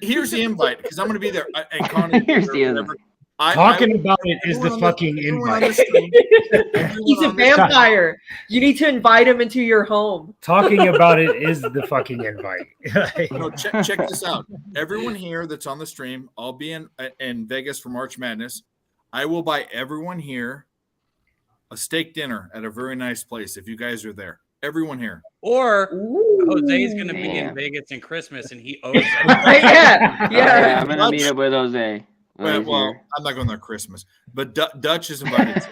Here's the invite because I'm going to be there. And Connie, Here's the whatever. Talking about it is the everyone on the- fucking everyone on the invite. stream- He's a everyone on the- vampire. You need to invite him into your home. Talking about it is the fucking invite. No, check this out. Everyone here that's on the stream, I'll be in Vegas for March Madness. I will buy everyone here a steak dinner at a very nice place if you guys are there. Everyone here. Or Ooh. Jose's gonna be in Man. Vegas in Christmas and he owes us. yeah, Yeah, yeah. I'm going to meet up with Jose. Well, I'm not going there Christmas, but Dutch is invited. too.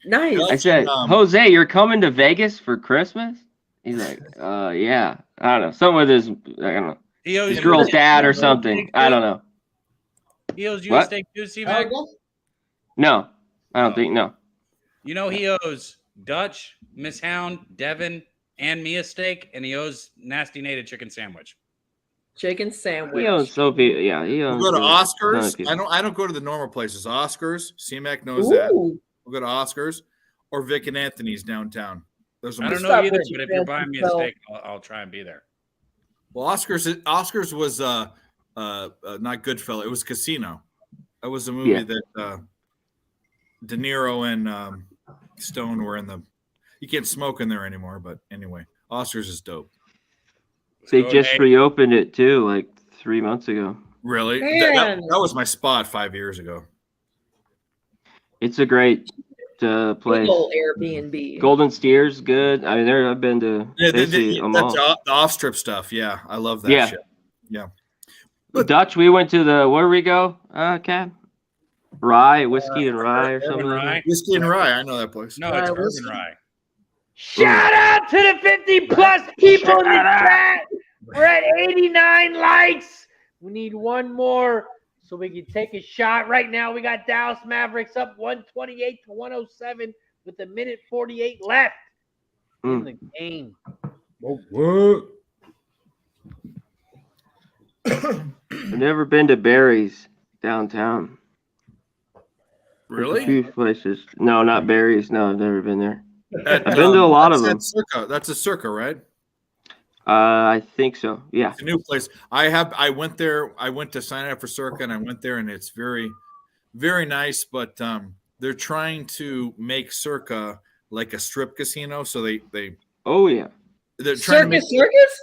Nice. I said, Jose, you're coming to Vegas for Christmas? He's like, yeah. I don't know. Something with his, I don't know, He owes his you girl's a dad or steak something. too? I don't know. He owes you What? a steak too, Oh, C-Mac? No, I don't think, no. You know he owes Dutch, Miss Hound, Devin, and me a steak, and he owes Nasty Nate a chicken sandwich. Chicken sandwich. He owns Sophie. Yeah, he owns. We'll go to a ton of Oscars. people. I don't go to the normal places. Oscars. C-Mac knows that. Ooh. We'll go to Oscars or Vic and Anthony's downtown. Those are I my don't know Stop either, what you but if you're fancy buying me a sell. steak, I'll try and be there. Well, Oscars was not Goodfellas. It was Casino. That was a movie Yeah. that De Niro and Stone were in the. You can't smoke in there anymore, but anyway, Oscars is dope. They go, just Nate. reopened it too, like 3 months ago. Really? Man. That was my spot 5 years ago. It's a great Big place. old Airbnb. Golden Steer's good. I mean, I've been to basically them all. That's the off strip stuff. Yeah, I love that Yeah. shit. Yeah. Dutch, we went to the where did we go? Cab? Rye, whiskey and rye or something like that. Whiskey and Rye. I know that place. No, it's Urban Rye. Shout out to the 50 plus people in the chat. We're at 89 likes. We need one more so we can take a shot. Right now, we got Dallas Mavericks up 128 to 107 with 1:48 left in the game. What? I've never been to Barry's downtown. Really? A few places. No, not Barry's. No, I've never been there. I've been to a lot of them. That's a Circa, right? I think so. Yeah. It's a new place. I went there. I went to sign up for Circa, and I went there, and it's very, very nice. But they're trying to make Circa like a strip casino. So they. Oh yeah. They're trying Circus?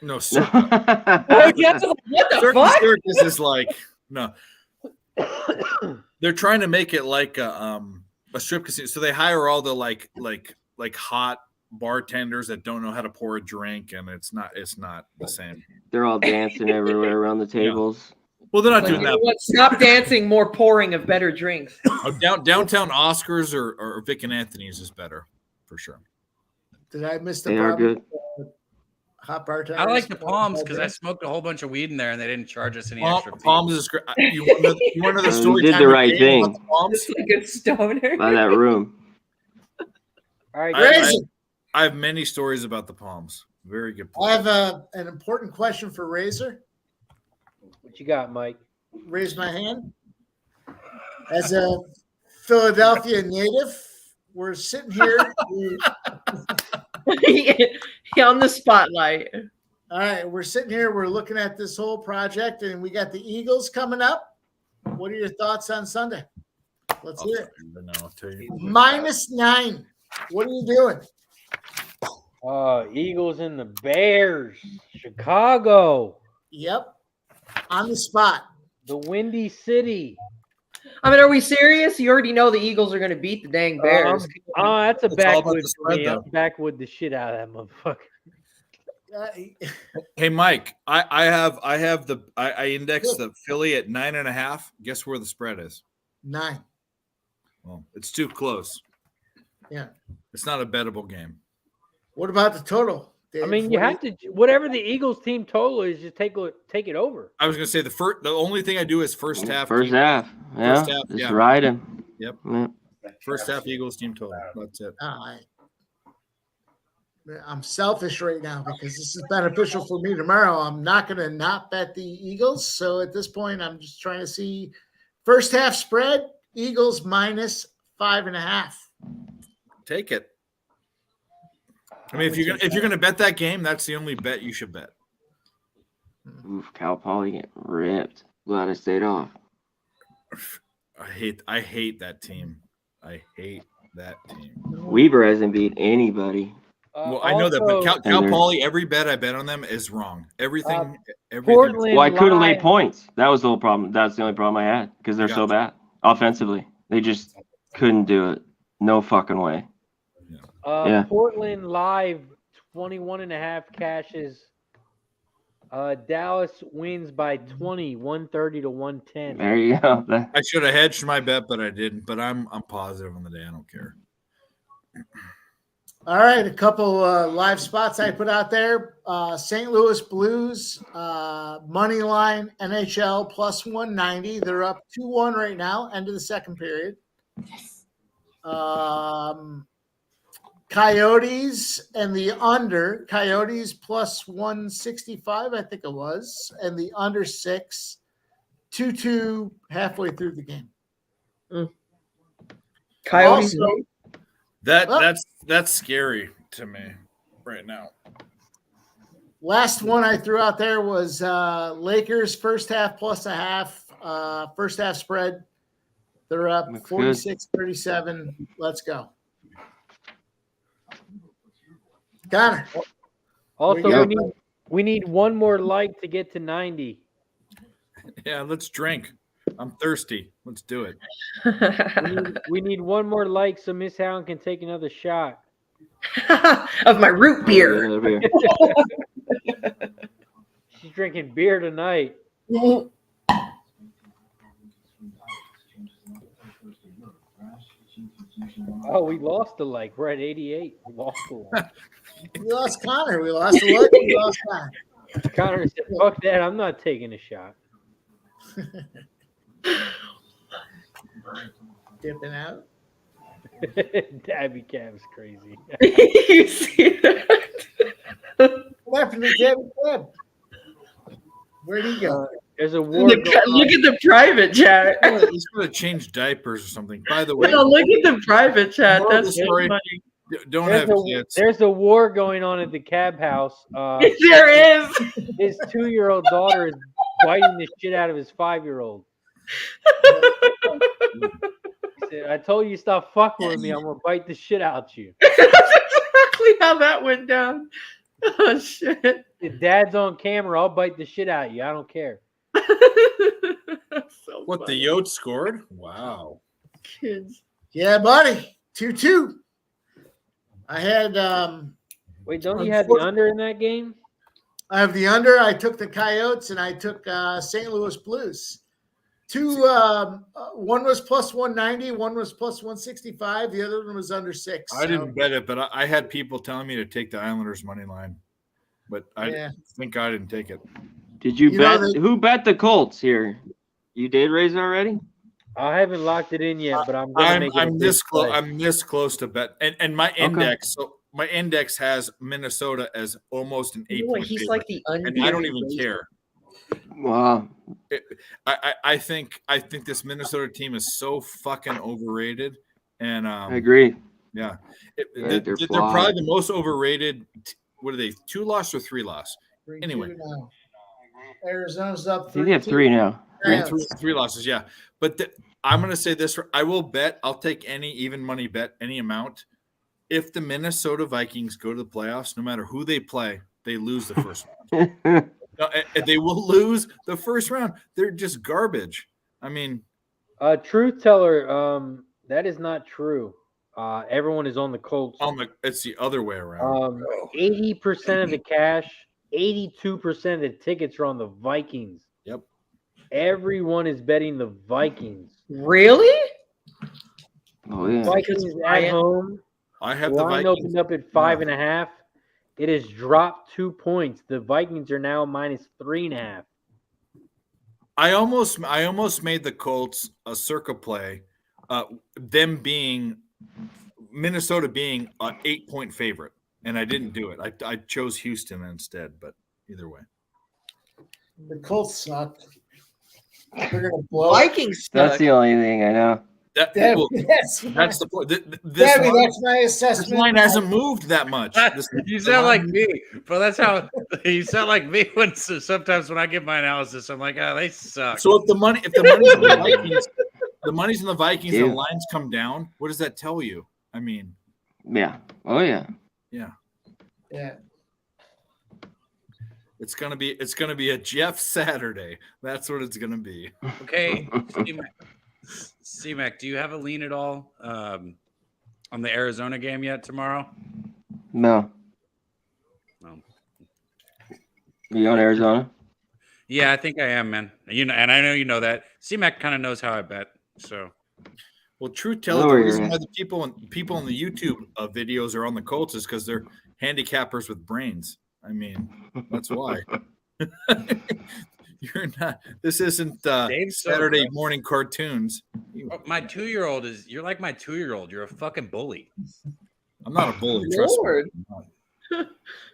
No, Circa. Oh, yeah. What the fuck? Circus is like no. They're trying to make it like a strip casino. So they hire all the like hot bartenders that don't know how to pour a drink, and it's not the same. They're all dancing everywhere around the tables. Well, they're not But doing you know that. what? Stop dancing, more pouring of better drinks. Downtown Oscars or Vic and Anthony's is better for sure. Did I miss the They are problem? good. Hot bartenders. I like the Palms because I smoked a whole bunch of weed in there and they didn't charge us any extra fee. Palms is great. You want another You story? did time the with right Dave thing. about the Palms? Just like a stoner. By that room. All right, I have many stories about the Palms. Very good. I have an important question for Razor. what you got, Mike? Raise my hand. As a Philadelphia native, we're sitting here. On the spotlight. All right, we're sitting here. We're looking at this whole project, and we got the Eagles coming up. What are your thoughts on Sunday? Let's hear it. I'll tell you. -9. What are you doing? Eagles and the Bears. Chicago. Yep, on the spot. The Windy City. I mean, are we serious? You already know the Eagles are going to beat the dang Bears. That's a It's all about backwood the for spread, me. though. I'm backwood the shit out of that motherfucker. Hey Mike, I indexed the Philly at 9.5. Guess where the spread is? 9. Well, it's too close. Yeah. It's not a bettable game. What about the total? Dave? I mean, you have to whatever the Eagles team total is, just take it over. I was gonna say the only thing I do is first half. First half. Yeah. First half, Just yeah. ride him. Yep. Yeah. First half Eagles team total. That's it. I'm selfish right now because this is beneficial for me tomorrow. I'm not going to not bet the Eagles. So at this point, I'm just trying to see first half spread, Eagles -5.5. Take it. I mean, if you're gonna bet that game, that's the only bet you should bet. Oof, Cal Poly getting ripped. Glad I stayed off. I hate that team. I hate that team. Weaver hasn't beat anybody. Well, I know that, but Also, Cal Poly, every bet I bet on them is wrong. Everything. Portland Well, I couldn't lay Live- points. That was the whole problem. That's the only problem I had because they're so bad offensively. They just couldn't do it. No fucking way. Yeah. Portland Live 21.5 cashes. Dallas wins by 20, 130 to 110. There you go. I should have hedged my bet, but I didn't. But I'm positive on the day. I don't care. All right, a couple live spots I put out there. St. Louis Blues money line NHL +190. They're up 2-1 right now. End of the second period. Coyotes and the under. Coyotes +165, I think it was, and the under 6. 2-2 halfway through the game. Coyotes. Also, That's scary to me right now. last one I threw out there was Lakers first half +0.5. First half spread. They're up 46-37. Let's go. Also, We got- We need one more like to get to 90. Yeah, let's drink. I'm thirsty. Let's do it. We need one more like so Miss Hound can take another shot. Of my root beer. She's drinking beer tonight. Oh, we lost the like. We're at 88. We lost the like. We lost Connor. We lost the look. We lost Connor. Connor said, fuck that. I'm not taking a shot. Dipping out. Dabby Cab's crazy. You see that? What happened to Dabby Cab? Where'd he go? There's a war. Look at the private chat. He's gonna change diapers or something. By the way, No, look at the private chat. moral of That's the story, funny. don't have kids. There's a war going on at the Cab house. There is. His 2-year-old daughter is biting the shit out of his 5-year-old. He said, I told you stop fucking with me. I'm gonna bite the shit out you. That's exactly how that went down. Oh shit. If Dad's on camera, I'll bite the shit out of you. I don't care. So What, the Yotes scored? Wow. kids. Yeah, buddy. 2-2. I had Wait, don't you have the under in that game? I have the under. I took the Coyotes and I took St. Louis Blues. One was plus 190, one was plus 165. The other one was under 6. I didn't bet it, but I had people telling me to take the Islanders money line, but I think I didn't take it. Did you bet? Who bet the Colts here? You did raise already? I haven't locked it in yet, but I'm gonna make it. I'm this close. I'm this close to bet, and my index. So my index has Minnesota as almost an 8-point He's favorite, like the and I don't even care. Wow. I think this Minnesota team is so fucking overrated, and I agree. Yeah, They're they're probably the most overrated. What are they? 2 loss or 3 loss? Anyway, Arizona's up. I think they have 3 now. Three losses. Yeah, but I'm going to say this: I will bet. I'll take any even money bet, any amount. If the Minnesota Vikings go to the playoffs, no matter who they play, they lose the first round. No, they will lose the first round. They're just garbage. I mean, truth teller, that is not true. Everyone is on the Colts. It's the other way around. 80% of the cash, 82% of the tickets are on the Vikings. Yep. Everyone is betting the Vikings. Really? Oh yeah. Vikings at home. I have the Vikings. Line opened up at 5.5. It has dropped 2 points. The Vikings are now minus 3.5. I almost made the Colts a circa play. Them being Minnesota being an 8-point favorite, and I didn't do it. I chose Houston instead, but either way, the Colts suck. They're gonna blow. Vikings. That's the only thing I know. That's the point. That's my assessment. This line hasn't moved that much. You sound like me, bro. That's how you sound like me when sometimes when I give my analysis, I'm like, oh, they suck. So if the money's in the Vikings, and the lines come down, what does that tell you? I mean, yeah. Oh yeah. Yeah. Yeah. It's gonna be a Jeff Saturday. That's what it's gonna be. Okay, C-Mac, do you have a lean at all on the Arizona game yet tomorrow? No. You on Arizona? Yeah, I think I am, man. And I know you know that. C-Mac kind of knows how I bet. So, well, truth teller, the reason why the people in the YouTube videos are on the Colts is because they're handicappers with brains. I mean, that's why. You're not. This isn't Saturday morning cartoons. My 2-year-old you're like my 2-year-old. You're a fucking bully. I'm not a bully. Trust me.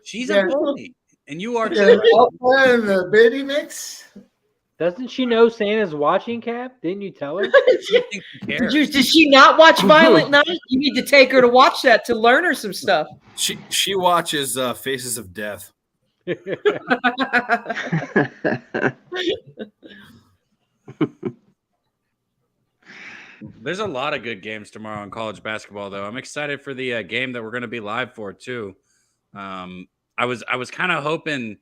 She's a bully, and you are too. And the baby mix. Doesn't she know Santa's watching, Cap? Didn't you tell her? Did she not watch Violent Night? You need to take her to watch that to learn her some stuff. She watches Faces of Death. There's a lot of good games tomorrow in college basketball, though. I'm excited for the game that we're going to be live for too. I was kind of hoping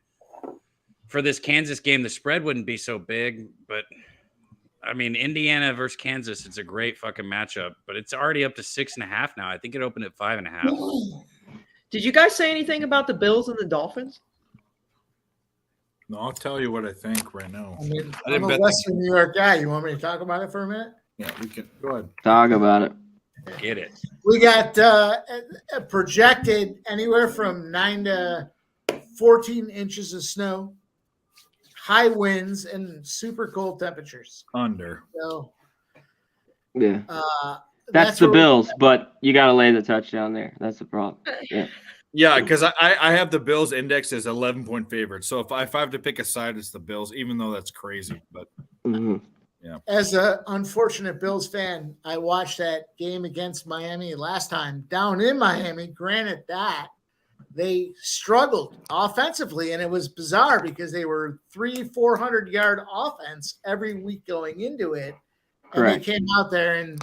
for this Kansas game, the spread wouldn't be so big, but I mean, Indiana versus Kansas, it's a great fucking matchup, but it's already up to 6.5 now. I think it opened at 5.5. Did you guys say anything about the Bills and the Dolphins? No, I'll tell you what I think right now. I mean, I I'm didn't a bet Western New York guy. You want me to talk about it for a minute? Yeah, we can go ahead. Talk about it. Get it. We got projected anywhere from 9 to 14 inches of snow, high winds, and super cold temperatures. Under. So, Yeah. that's the where Bills, but you got to lay the touchdown there. That's the problem. Yeah. Yeah, because I have the Bills indexed as 11-point favorites. So if I have to pick a side, it's the Bills, even though that's crazy. But As an unfortunate Bills fan, I watched that game against Miami last time down in Miami. Granted that they struggled offensively, and it was bizarre because they were 300-400 yard offense every week going into it. And Correct. they came out there and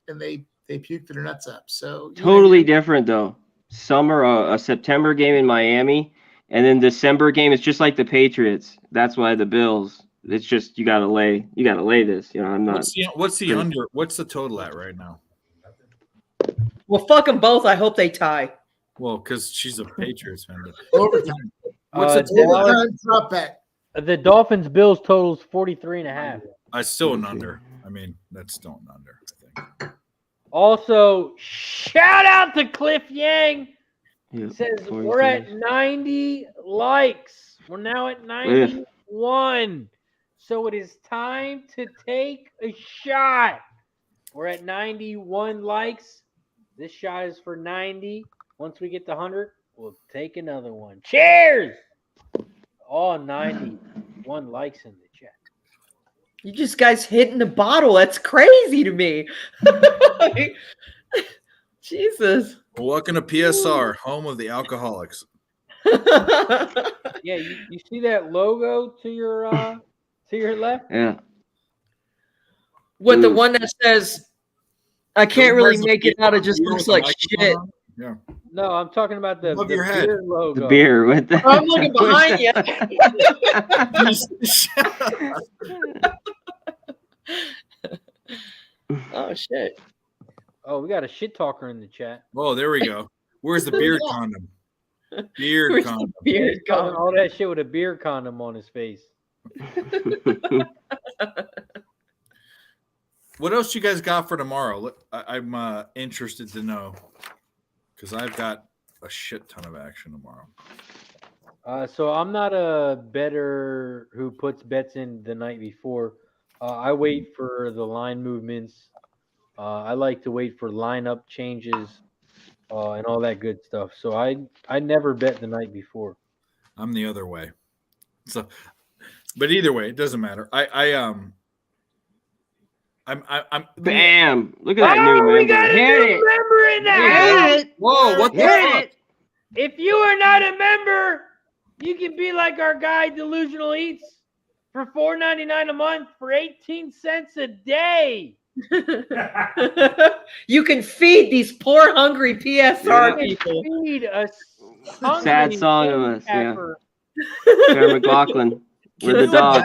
they puked their nuts up. So Totally different though. Summer, a September game in Miami, and then December game. It's just like the Patriots. That's why the Bills. It's just you got to lay this. You know, I'm not. What's the under? What's the total at right now? Well, fuck them both. I hope they tie. Well, because she's a Patriots fan. Overtime. What's the overtime prop bet? The Dolphins Bills totals 43.5. I still an under. I mean, that's still an under. I think. Also, shout out to Cliff Yang. Yeah, He says we're at 90 likes. We're now at 91. So it is time to take a shot. We're at 91 likes. This shot is for 90. Once we get to 100, we'll take another one. Cheers! All 91 likes in the chat. You just guys hitting the bottle. That's crazy to me. Jesus. Well, welcome to PSR, home of the alcoholics. Yeah, you see that logo to your left? Yeah. What, the one that says, I can't really make it out. It just looks like shit. Yeah. No, I'm talking about the your head. beer logo. The beer with the. I'm looking behind you. Oh, shit. Oh, we got a shit talker in the chat. Oh, there we go. Where's the beard condom? Beard Where's condom. the beard condom? All that shit with a beer condom on his face. What else you guys got for tomorrow? I'm interested to know because I've got a shit ton of action tomorrow. So I'm not a bettor who puts bets in the night before. I wait for the line movements. I like to wait for lineup changes and all that good stuff. So I never bet the night before. I'm the other way. So, but either way, it doesn't matter. I'm Bam! Look at that new member. We got a new member in the house. Whoa! What the fuck? If you are not a member, you can be like our guy Delusional Eats for $4.99 a month for 18 cents a day. You can feed these poor, hungry PSR people. Feed us. Sad song of us. Yeah. Sarah McLaughlin with the dog.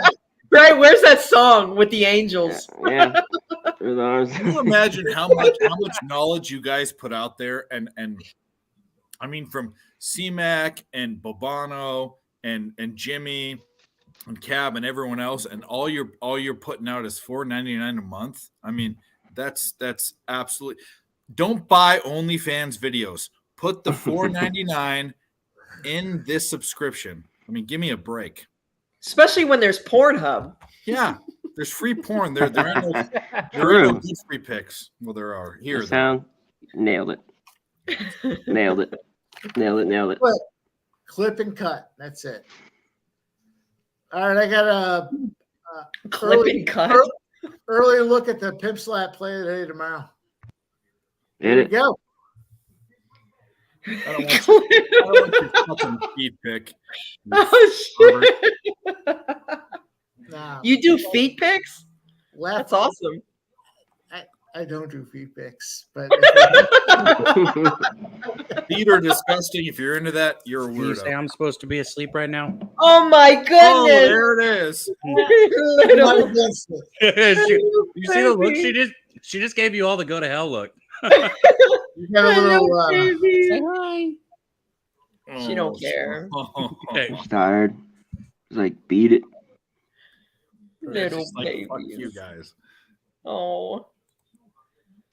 Right, where's that song with the angels? Yeah. Can you imagine how much knowledge you guys put out there? And I mean, from C-Mac and Bobano and Jimmy and Cab and everyone else, and all you're putting out is $4.99 a month. I mean, that's absolutely. Don't buy OnlyFans videos. Put the $4.99 in this subscription. I mean, give me a break. Especially when there's Pornhub. Yeah, there's free porn. There ain't no good free pics. Well, there are here. Sound nailed it. Nailed it. Clip and cut. That's it. All right, I got a Clip and cut. Early look at the Pimp Slap play today tomorrow. Here we go. I don't want your fucking feet pic. Oh shit! Nah, you do feet pics? That's awesome. I don't do feet pics, but Feet are disgusting. If you're into that, you're a Can you say weirdo. I'm supposed to be asleep right now? Oh my goodness! Oh, there it is. Little Not against it. You see the look she just gave you all the go to hell look. You got a little. Say hi. She don't care. Okay. He's tired. He's like, beat it. Little Just like, fuck babies. you guys. Oh.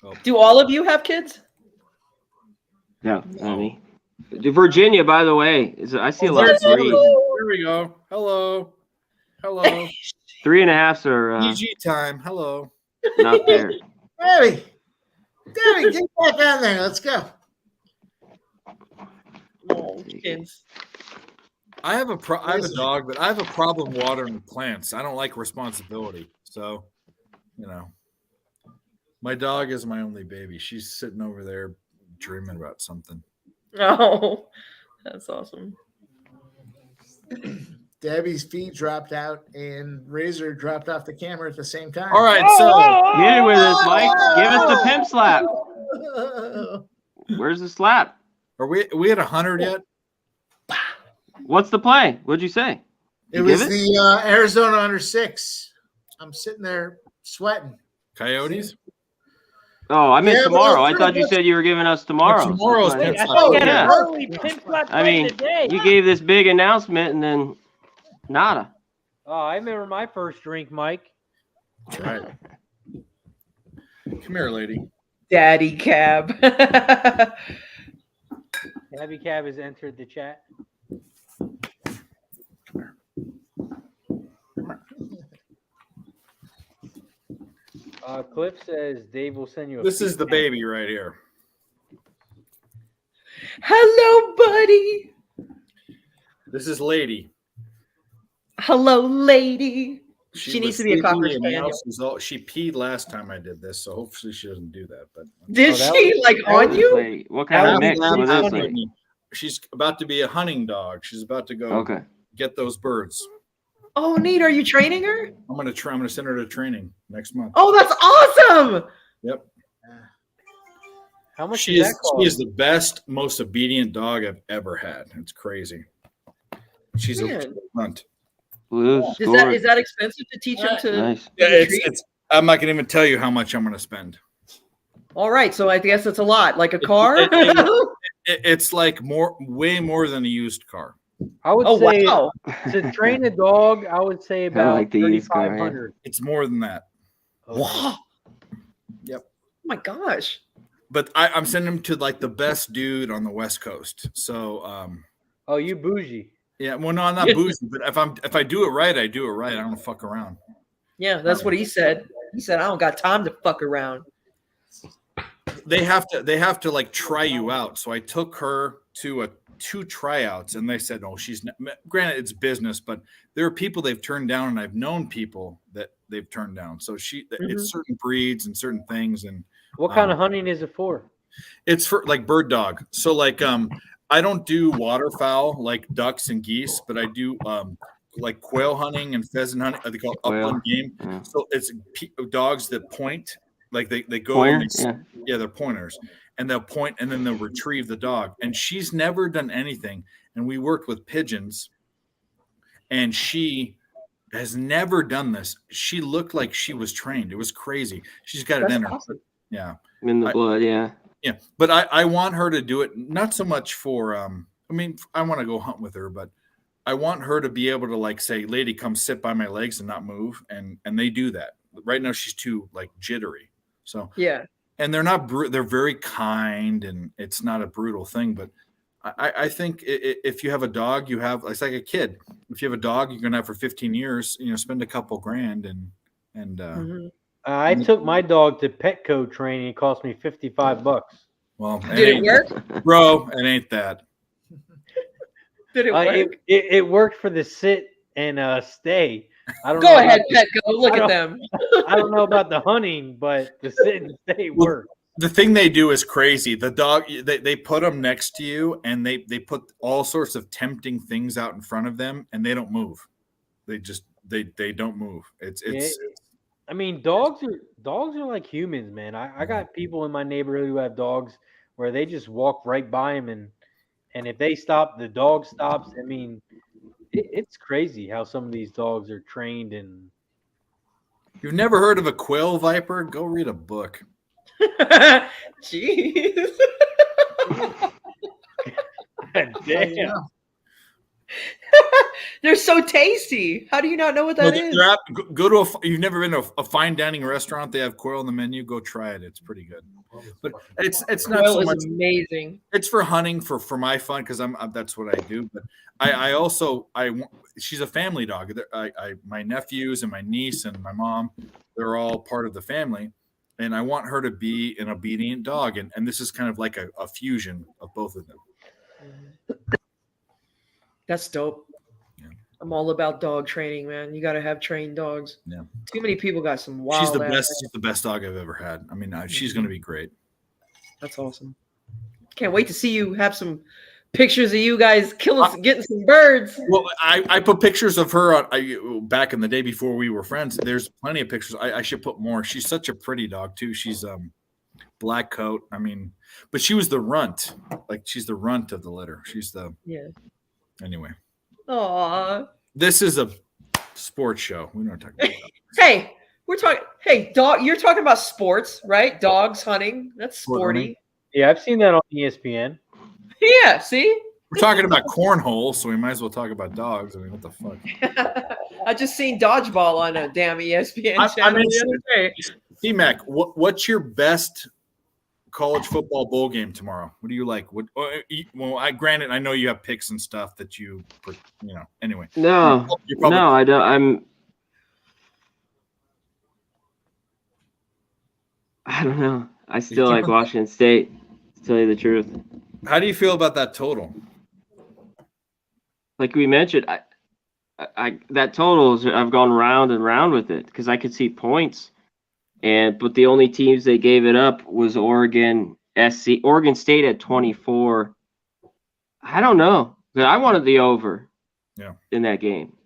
Oh. Do all of you have kids? No, not me. Virginia, by the way, I see a lot of There threes. we go. Hello. 3.5s are PG time. Hello. not there. Debbie, get back on there. Let's go. Oh, kids. I have a dog, but I have a problem watering plants. I don't like responsibility. So, my dog is my only baby. She's sitting over there dreaming about something. Oh, that's awesome. Debbie's feet dropped out and Razor dropped off the camera at the same time. All right, so Get it with us, Mike. Give us the pimp slap. Where's the slap? are we at 100 yet? What's the play? What'd you say? It You was give the Arizona under 6. I'm sitting there sweating. Coyotes? Oh, I meant Yeah, but tomorrow. that's I thought pretty you much- said you were giving us tomorrow. Tomorrow's That's pimp fine. slap. Oh, Yeah. Early pimp slap I mean, today. you gave this big announcement and then nada. Oh, I remember my first drink, Mike. That's right. Come here, lady. Daddy cab. Abby Cab has entered the chat. Cliff says Dave will send you a This is the feedback. baby right here. Hello, buddy. This is lady. Hello, lady. She needs was to be a sleepy Cocker and now Spaniel. she peed last time I did this, so hopefully she doesn't do that. But Did that she was- like on you? Lady, what kind of That mix was was last this? time. Like? she's about to be a hunting dog. She's about to go Okay. get those birds. Oh, neat. Are you training her? I'm gonna send her to training next month. Oh, that's awesome. Yep. How much She does is that cost? the best, most obedient dog I've ever had. It's crazy. She's a Man. runt. Blue Is scored. that expensive to teach him to? Nice. Yeah, Retreat? it's I'm not gonna even tell you how much I'm gonna spend. All right, so I guess it's a lot, like a car. It's like way more than a used car. I would Oh say wow! to train a dog, I would say about like the used car, yeah. 3,500. It's more than that. Wow! Yep. Oh my gosh! But I'm sending him to like the best dude on the West Coast. So Oh, you bougie. yeah, well, no, I'm not bougie, but if I do it right, I do it right. I don't fuck around. Yeah, that's what he said. He said, "I don't got time to fuck around." They have to like try you out. So I took her to 2 tryouts, and they said, "Oh, she's not." Granted, it's business, but there are people they've turned down, and I've known people that they've turned down. So it's certain breeds and certain things, and What kind of hunting is it for? it's for like bird dog. So like I don't do waterfowl like ducks and geese, but I do like quail hunting and pheasant hunting. They call it upland game. Yeah. So it's dogs that point, like they go Pointer? and yeah, they're pointers, and they'll point and then they'll retrieve the dog. And she's never done anything. And we worked with pigeons, and she has never done this. She looked like she was trained. It was crazy. She's got it in her. Awesome. Yeah. In the blood, yeah. Yeah, but I want her to do it, not so much for I mean, I want to go hunt with her, but I want her to be able to like say, "Lady, come sit by my legs and not move," and they do that. Right now she's too like jittery. So Yeah. and they're not they're very kind, and it's not a brutal thing, but I think if you have a dog, it's like a kid. If you have a dog you're going to have for 15 years, spend a couple grand and I took my dog to Petco training. It cost me $55. well, Did it work? bro? It ain't that. Did it work? It worked for the sit and stay. I don't Go know ahead, about Petco. Look I at don't- them. I don't know about the hunting, but the sit and stay worked. The thing they do is crazy. The dog, they put them next to you, and they put all sorts of tempting things out in front of them, and they don't move. They just they don't move. It's I mean, dogs are like humans, man. I got people in my neighborhood who have dogs where they just walk right by him, and if they stop, the dog stops. I mean, it's crazy how some of these dogs are trained and. You've never heard of a quail viper? Go read a book. Jeez. Damn. They're so tasty. How do you not know what that is? Go to you've never been to a fine dining restaurant. They have quail on the menu. Go try it. It's pretty good. But it's not Quail so is much. amazing. It's for hunting for my fun because that's what I do. But she's a family dog. My nephews and my niece and my mom, they're all part of the family, and I want her to be an obedient dog. And this is kind of like a fusion of both of them. That's dope. Yeah. I'm all about dog training, man. You got to have trained dogs. Yeah. Too many people got some wild. She's the best. She's the best dog I've ever had. I mean, she's going to be great. That's awesome. Can't wait to see you have some pictures of you guys getting some birds. Well, I put pictures of her on back in the day before we were friends. There's plenty of pictures. I should put more. She's such a pretty dog too. She's black coat. I mean, but she was the runt. Like she's the runt of the litter. She's the Anyway. Aw. This is a sports show. We're not talking about that. Hey, we're talking. Hey, dog. You're talking about sports, right? Dogs hunting. That's sporty. Yeah, I've seen that on ESPN. Yeah. See. We're talking about cornhole, so we might as well talk about dogs. I mean, what the fuck? I just seen dodgeball on a damn ESPN channel the other day. T-Mac, what's your best college football bowl game tomorrow? What do you like? Granted, I know you have picks and stuff that anyway. No, I don't. I don't know. I still like Washington State, to tell you the truth. How do you feel about that total? Like we mentioned, that total I've gone round and round with it because I could see points, but the only teams they gave it up was Oregon State at 24. I don't know. I wanted the over in that game,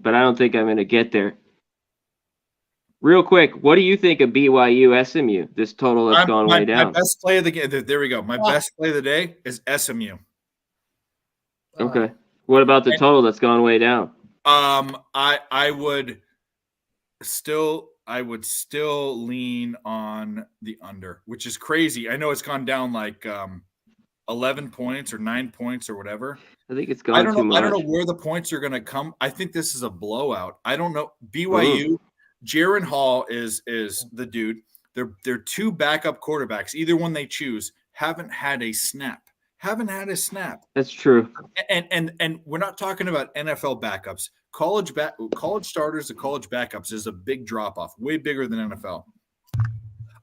but I don't think I'm going to get there. Real quick, what do you think of BYU SMU? This total has gone way down. My best play of the game. There we go. My best play of the day is SMU. Okay. What about the total that's gone way down? I would still lean on the under, which is crazy. I know it's gone down like 11 points or 9 points or whatever. I think it's gone too much. I don't know where the points are going to come. I think this is a blowout. I don't know. BYU, Jaron Hall is the dude. They're two backup quarterbacks. Either one they choose haven't had a snap. That's true. And we're not talking about NFL backups. College starters to college backups is a big drop off, way bigger than NFL.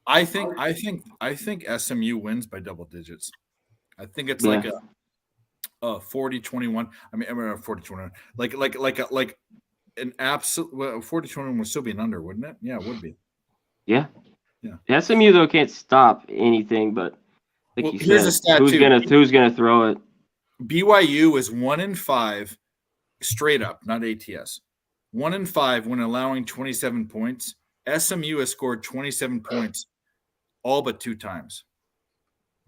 I think SMU wins by double digits. I think it's like a 40-21. I mean 40-21. Like an absolute 40-21 would still be an under, wouldn't it? Yeah, it would be. Yeah. SMU though can't stop anything, but like you here's said, a stat who's gonna throw it? BYU is 1-5 straight up, not ATS. 1-5 when allowing 27 points. SMU has scored 27 points all but 2 times.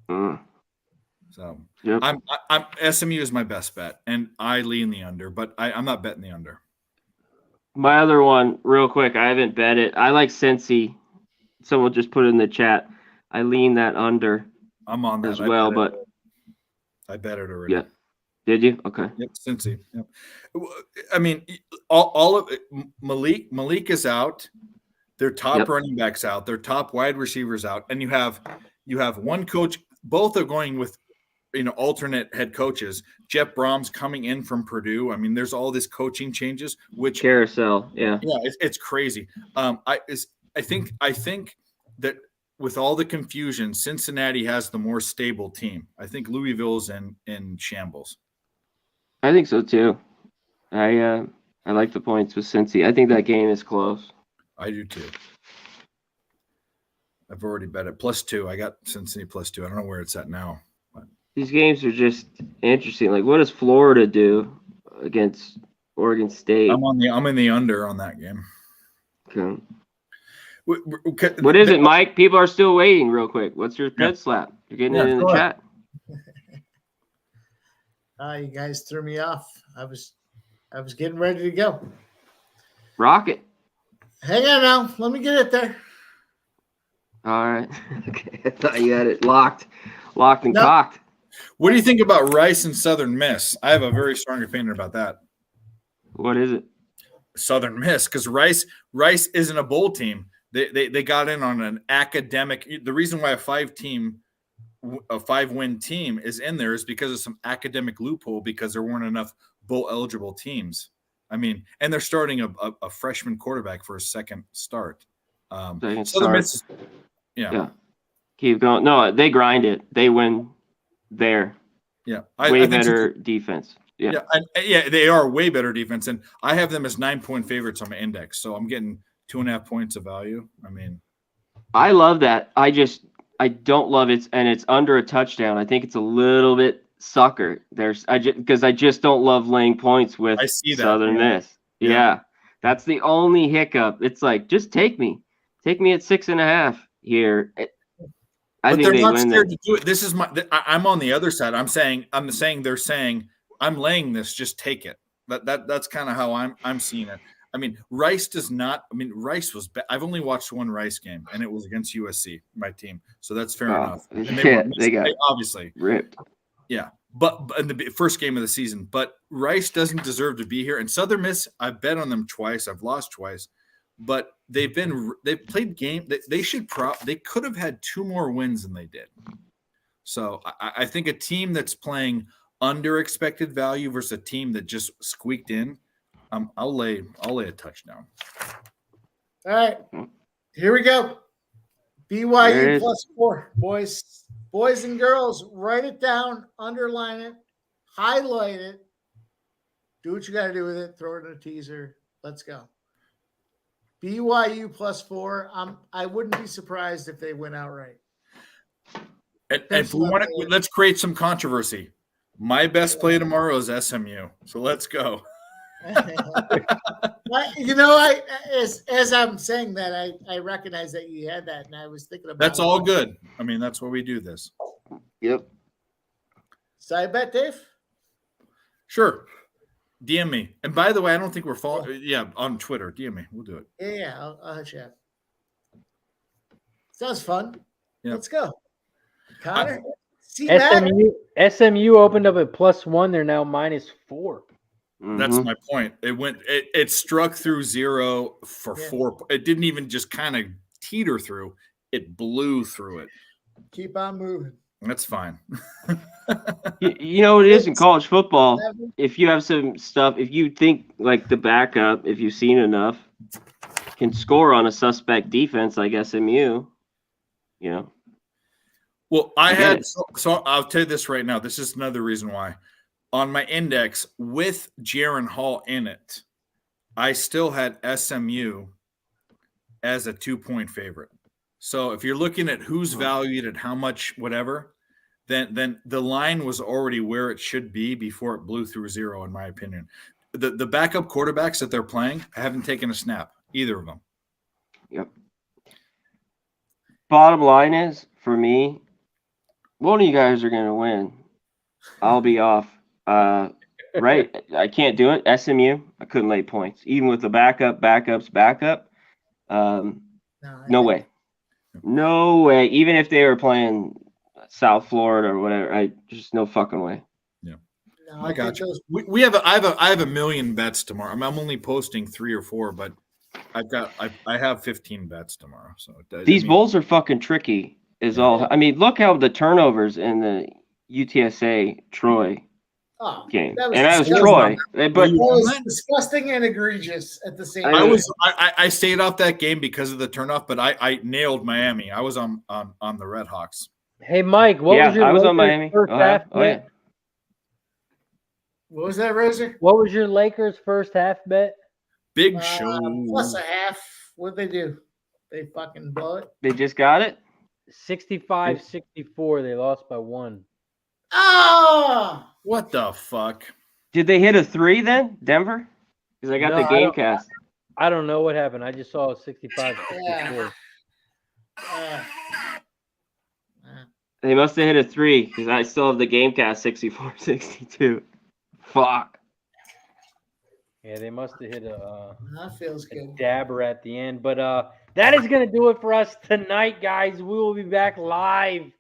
So I'm SMU is my best bet, and I lean the under, but I'm not betting the under. My other one, real quick, I haven't bet it. I like Cincy. Someone just put it in the chat. I lean that under. I'm on that as well, but I bet it already. Yeah. Did you? Okay. Yep, Cincy. Yep. I mean, all of it, Malik is out. Their top running backs out. Their top wide receivers out, and you have one coach. Both are going with alternate head coaches. Jeff Brom's coming in from Purdue. I mean, there's all this coaching changes, which carousel. Yeah, it's crazy. I think that with all the confusion, Cincinnati has the more stable team. I think Louisville's in shambles. I think so too. I like the points with Cincy. I think that game is close. I do too. I've already bet it +2. I got Cincinnati +2. I don't know where it's at now. But. These games are just interesting. Like, what does Florida do against Oregon State? I'm in the under on that game. Okay. What is it, Mike? People are still waiting. Real quick, what's your pet slap? You're getting it in the chat. You guys threw me off. I was getting ready to go. Rocket. Hang on now. Let me get it there. All right. Okay. I thought you had it locked and cocked. What do you think about Rice and Southern Miss? I have a very strong opinion about that. What is it? Southern Miss, because Rice isn't a bowl team. They got in on an academic. The reason why a 5-win team is in there is because of some academic loophole, because there weren't enough bowl eligible teams. I mean, and they're starting a freshman quarterback for a second start. Southern Miss, yeah. Keep going. No, they grind it. They win there. Yeah, way better defense. Yeah, they are way better defense, and I have them as 9-point favorites on my index. So I'm getting 2.5 points of value. I mean, I love that. I don't love it, and it's under a touchdown. I think it's a little bit sucker. Because I just don't love laying points with Southern Miss. Yeah, that's the only hiccup. It's like, just take me at 6.5 here. But they're not scared to do it. This is I'm on the other side. they're saying I'm laying this. Just take it. That's kind of how I'm seeing it. I mean, Rice does not. I mean, Rice was. I've only watched one Rice game, and it was against USC, my team. So that's fair enough. And they got obviously ripped. Yeah, but in the first game of the season. But Rice doesn't deserve to be here. And Southern Miss, I've bet on them twice. I've lost twice, but they've played game. They could have had 2 more wins than they did. So I think a team that's playing under expected value versus a team that just squeaked in. I'll lay a touchdown. All right, here we go. BYU +4, boys and girls. Write it down, underline it, highlight it. Do what you got to do with it. Throw it in a teaser. Let's go. BYU +4. I wouldn't be surprised if they win outright. And if we want to, let's create some controversy. My best play tomorrow is SMU. So let's go. As I'm saying that, I recognize that you had that, and I was thinking about. That's all good. I mean, that's why we do this. Yep. Side bet, Dave. Sure. DM me. And by the way, I don't think we're following. Yeah, on Twitter. DM me. We'll do it. Yeah, I'll hit you up. Sounds fun. Yeah. Let's go. Connor. SMU opened up at +1. They're now -4. That's my point. It struck through 0 for 4. It didn't even just kind of teeter through. It blew through it. Keep on moving. That's fine. You know, it is in college football. If you have some stuff, if you think like the backup, if you've seen enough, can score on a suspect defense like SMU, you know. Well, so I'll tell you this right now. This is another reason why. On my index with Jaron Hall in it, I still had SMU as a 2-point favorite. So if you're looking at who's valued at how much, whatever, then the line was already where it should be before it blew through 0, in my opinion. The backup quarterbacks that they're playing haven't taken a snap, either of them. Yep. Bottom line is, for me, one of you guys are going to win. I'll be off. Right. I can't do it. SMU, I couldn't lay points. Even with the backup. No way. No way. Even if they were playing South Florida or whatever, just no fucking way. Yeah. No, I got you. I have a million bets tomorrow. I'm only posting 3 or 4, but I have 15 bets tomorrow. So these bowls are fucking tricky. All. I mean, look how the turnovers in the UTSA Troy game, and that was Troy. But that was disgusting and egregious at the same time. I stayed off that game because of the turnoff, but I nailed Miami. I was on the Red Hawks. Hey, Mike, I was on Miami. First half bet? What was that, Razor? What was your Lakers first half bet? Big show. +1/2. What'd they do? They fucking blow it. They just got it. 65-64. They lost by 1. Oh, what the fuck? Did they hit a 3 then, Denver? Because I got the game cast. I don't know what happened. I just saw a 65. Yeah. They must have hit a 3 because I still have the GameCast 64-62. Fuck. Yeah, they must have hit That feels a good. dabber at the end. But that is going to do it for us tonight, guys. We will be back live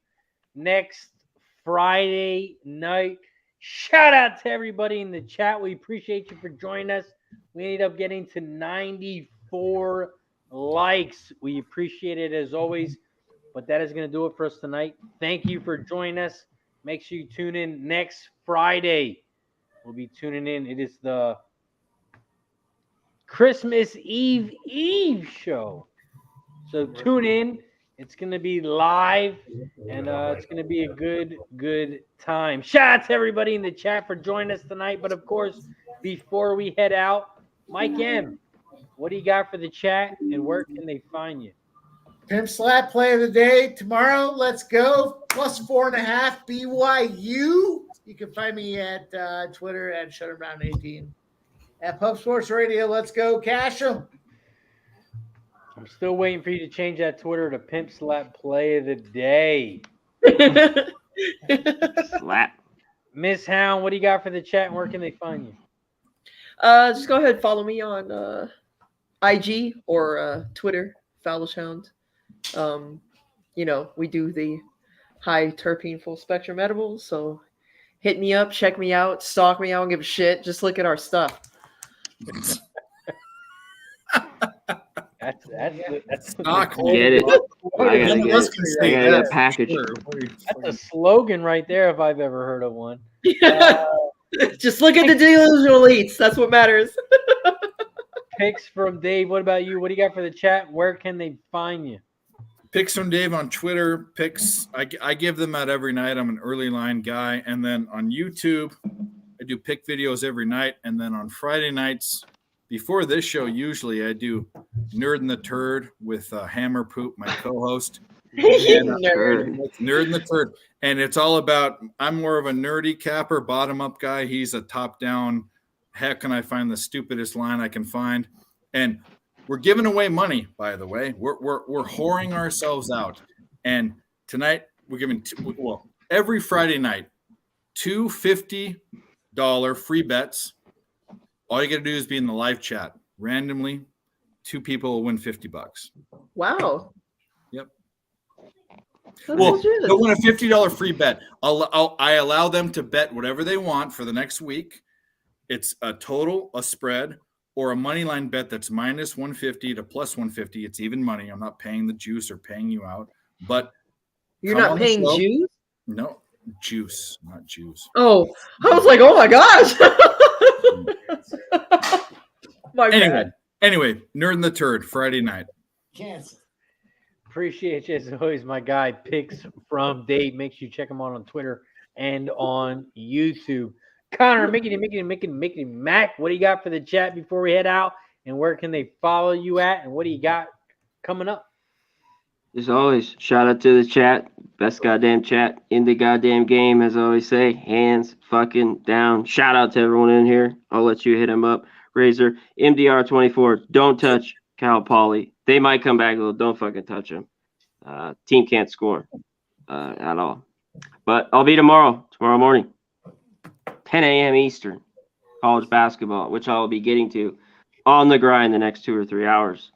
next Friday night. Shout out to everybody in the chat. We appreciate you for joining us. We ended up getting to 94 likes. We appreciate it as always. But that is going to do it for us tonight. Thank you for joining us. Make sure you tune in next Friday. We'll be tuning in. It is the Christmas Eve show. So tune in. It's going to be live, and it's going to be a good time. Shout out to everybody in the chat for joining us tonight. But, of course, before we head out, Mike M., what do you got for the chat, and where can they find you? Pimp Slap play of the day tomorrow. Let's go. +4.5 BYU. You can find me at Twitter at Shutterdown18. At Pub Sports Radio, let's go. Cash them. I'm still waiting for you to change that Twitter to Pimp Slap play of the day. Slap. Miss Hound, what do you got for the chat, and where can they find you? Just go ahead and follow me on IG or Twitter, Fouldish Hound. We do the high terpene full spectrum edibles, so hit me up, check me out, stalk me. I don't give a shit. Just look at our stuff. That's Stock. Get it. I gotta get a package. That's a slogan right there if I've ever heard of one. Just look at the delusional elites. That's what matters. Picks from Dave. What about you? What do you got for the chat? Where can they find you? Picks from Dave on Twitter. Picks. I give them out every night. I'm an early line guy. And then on YouTube, I do pick videos every night. And then on Friday nights, before this show, usually I do Nerd and the Turd with Hammer Poop, my co-host. Nerd and the Turd. And it's all about, I'm more of a nerdy capper, bottom-up guy. He's a top-down, heck, can I find the stupidest line I can find? And we're giving away money, by the way. We're whoring ourselves out. And tonight, we're giving, every Friday night, two $50 free bets. All you got to do is be in the live chat. Randomly, 2 people will win $50. Wow. Yep. That's Well, legit. they'll win a $50 free bet. I allow them to bet whatever they want for the next week. It's a total, a spread, or a money line bet that's minus 150 to plus 150. It's even money. I'm not paying the juice or paying you out. But You're not paying juice? No, juice, not juice. Oh, I was like, oh my gosh. My bad. Anyway, Nerd and the Turd, Friday night. Cancel. Appreciate you as always, my guy. Picks from Dave. Make sure you check him out on Twitter and on YouTube. Connor, Mickey, Mac, what do you got for the chat before we head out? And where can they follow you at? And what do you got coming up? As always, shout out to the chat. Best goddamn chat in the goddamn game, as I always say. Hands fucking down. Shout out to everyone in here. I'll let you hit him up. Razor, MDR24. Don't touch Cal Poly. They might come back a little. Don't fucking touch them. Team can't score at all. But I'll be tomorrow morning, 10 a.m. Eastern, college basketball, which I'll be getting to on the grind the next 2 or 3 hours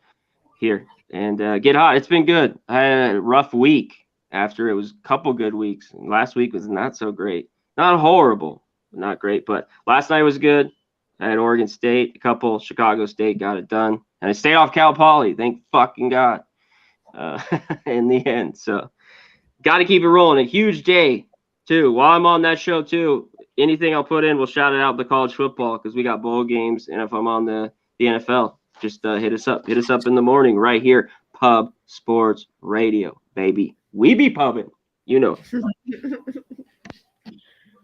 here. And get hot. It's been good. I had a rough week after it was a couple good weeks. And last week was not so great. Not horrible, but not great. But last night was good. I had Oregon State, a couple, Chicago State got it done. And I stayed off Cal Poly. Thank fucking God in the end. So got to keep it rolling. A huge day, too. While I'm on that show, too, anything I'll put in, we'll shout it out the college football because we got bowl games. And if I'm on the NFL, just hit us up. Hit us up in the morning right here. Pub Sports Radio, baby. We be pubbing. You know.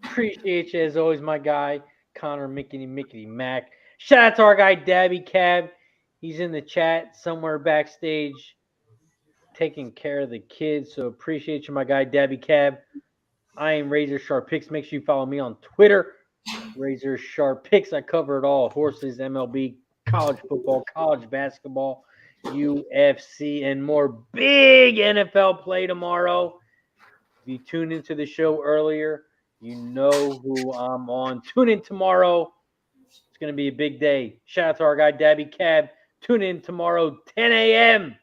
Appreciate you as always, my guy. Connor, Mickey, Mac. Shout out to our guy, Dabby Cab. He's in the chat somewhere backstage taking care of the kids. So appreciate you, my guy, Dabby Cab. I am Razor Sharp Picks. Make sure you follow me on Twitter. Razor Sharp Picks. I cover it all. Horses, MLB, college football, college basketball, UFC, and more big NFL play tomorrow. If you tuned into the show earlier, you know who I'm on. Tune in tomorrow. It's going to be a big day. Shout out to our guy, Dabby Cab. Tune in tomorrow, 10 a.m.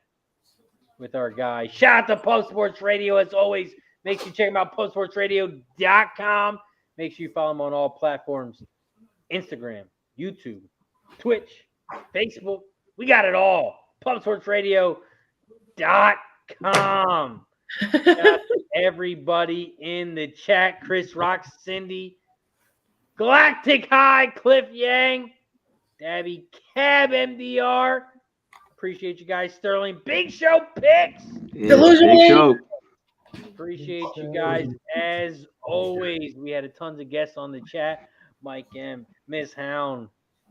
with our guy. Shout out to Pub Sports Radio as always. Make sure you check him out, pubsportsradio.com. Make sure you follow him on all platforms. Instagram, YouTube, Twitch, Facebook. We got it all. pubsportsradio.com. Shout out to everybody in the chat. Chris Rock, Cindy, Galactic High, Cliff Yang, Dabby Cab, MDR. Appreciate you guys, Sterling. Big Show picks. Yeah, big show. Appreciate you guys as always. We had tons of guests on the chat. Mike M, Miss Hound,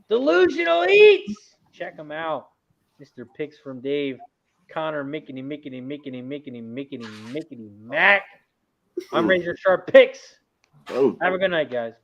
Delusional Eats. Check them out. Mr. Picks from Dave, Connor, Mickety, Mac. I'm Razor Sharp Picks. Have a good night, guys.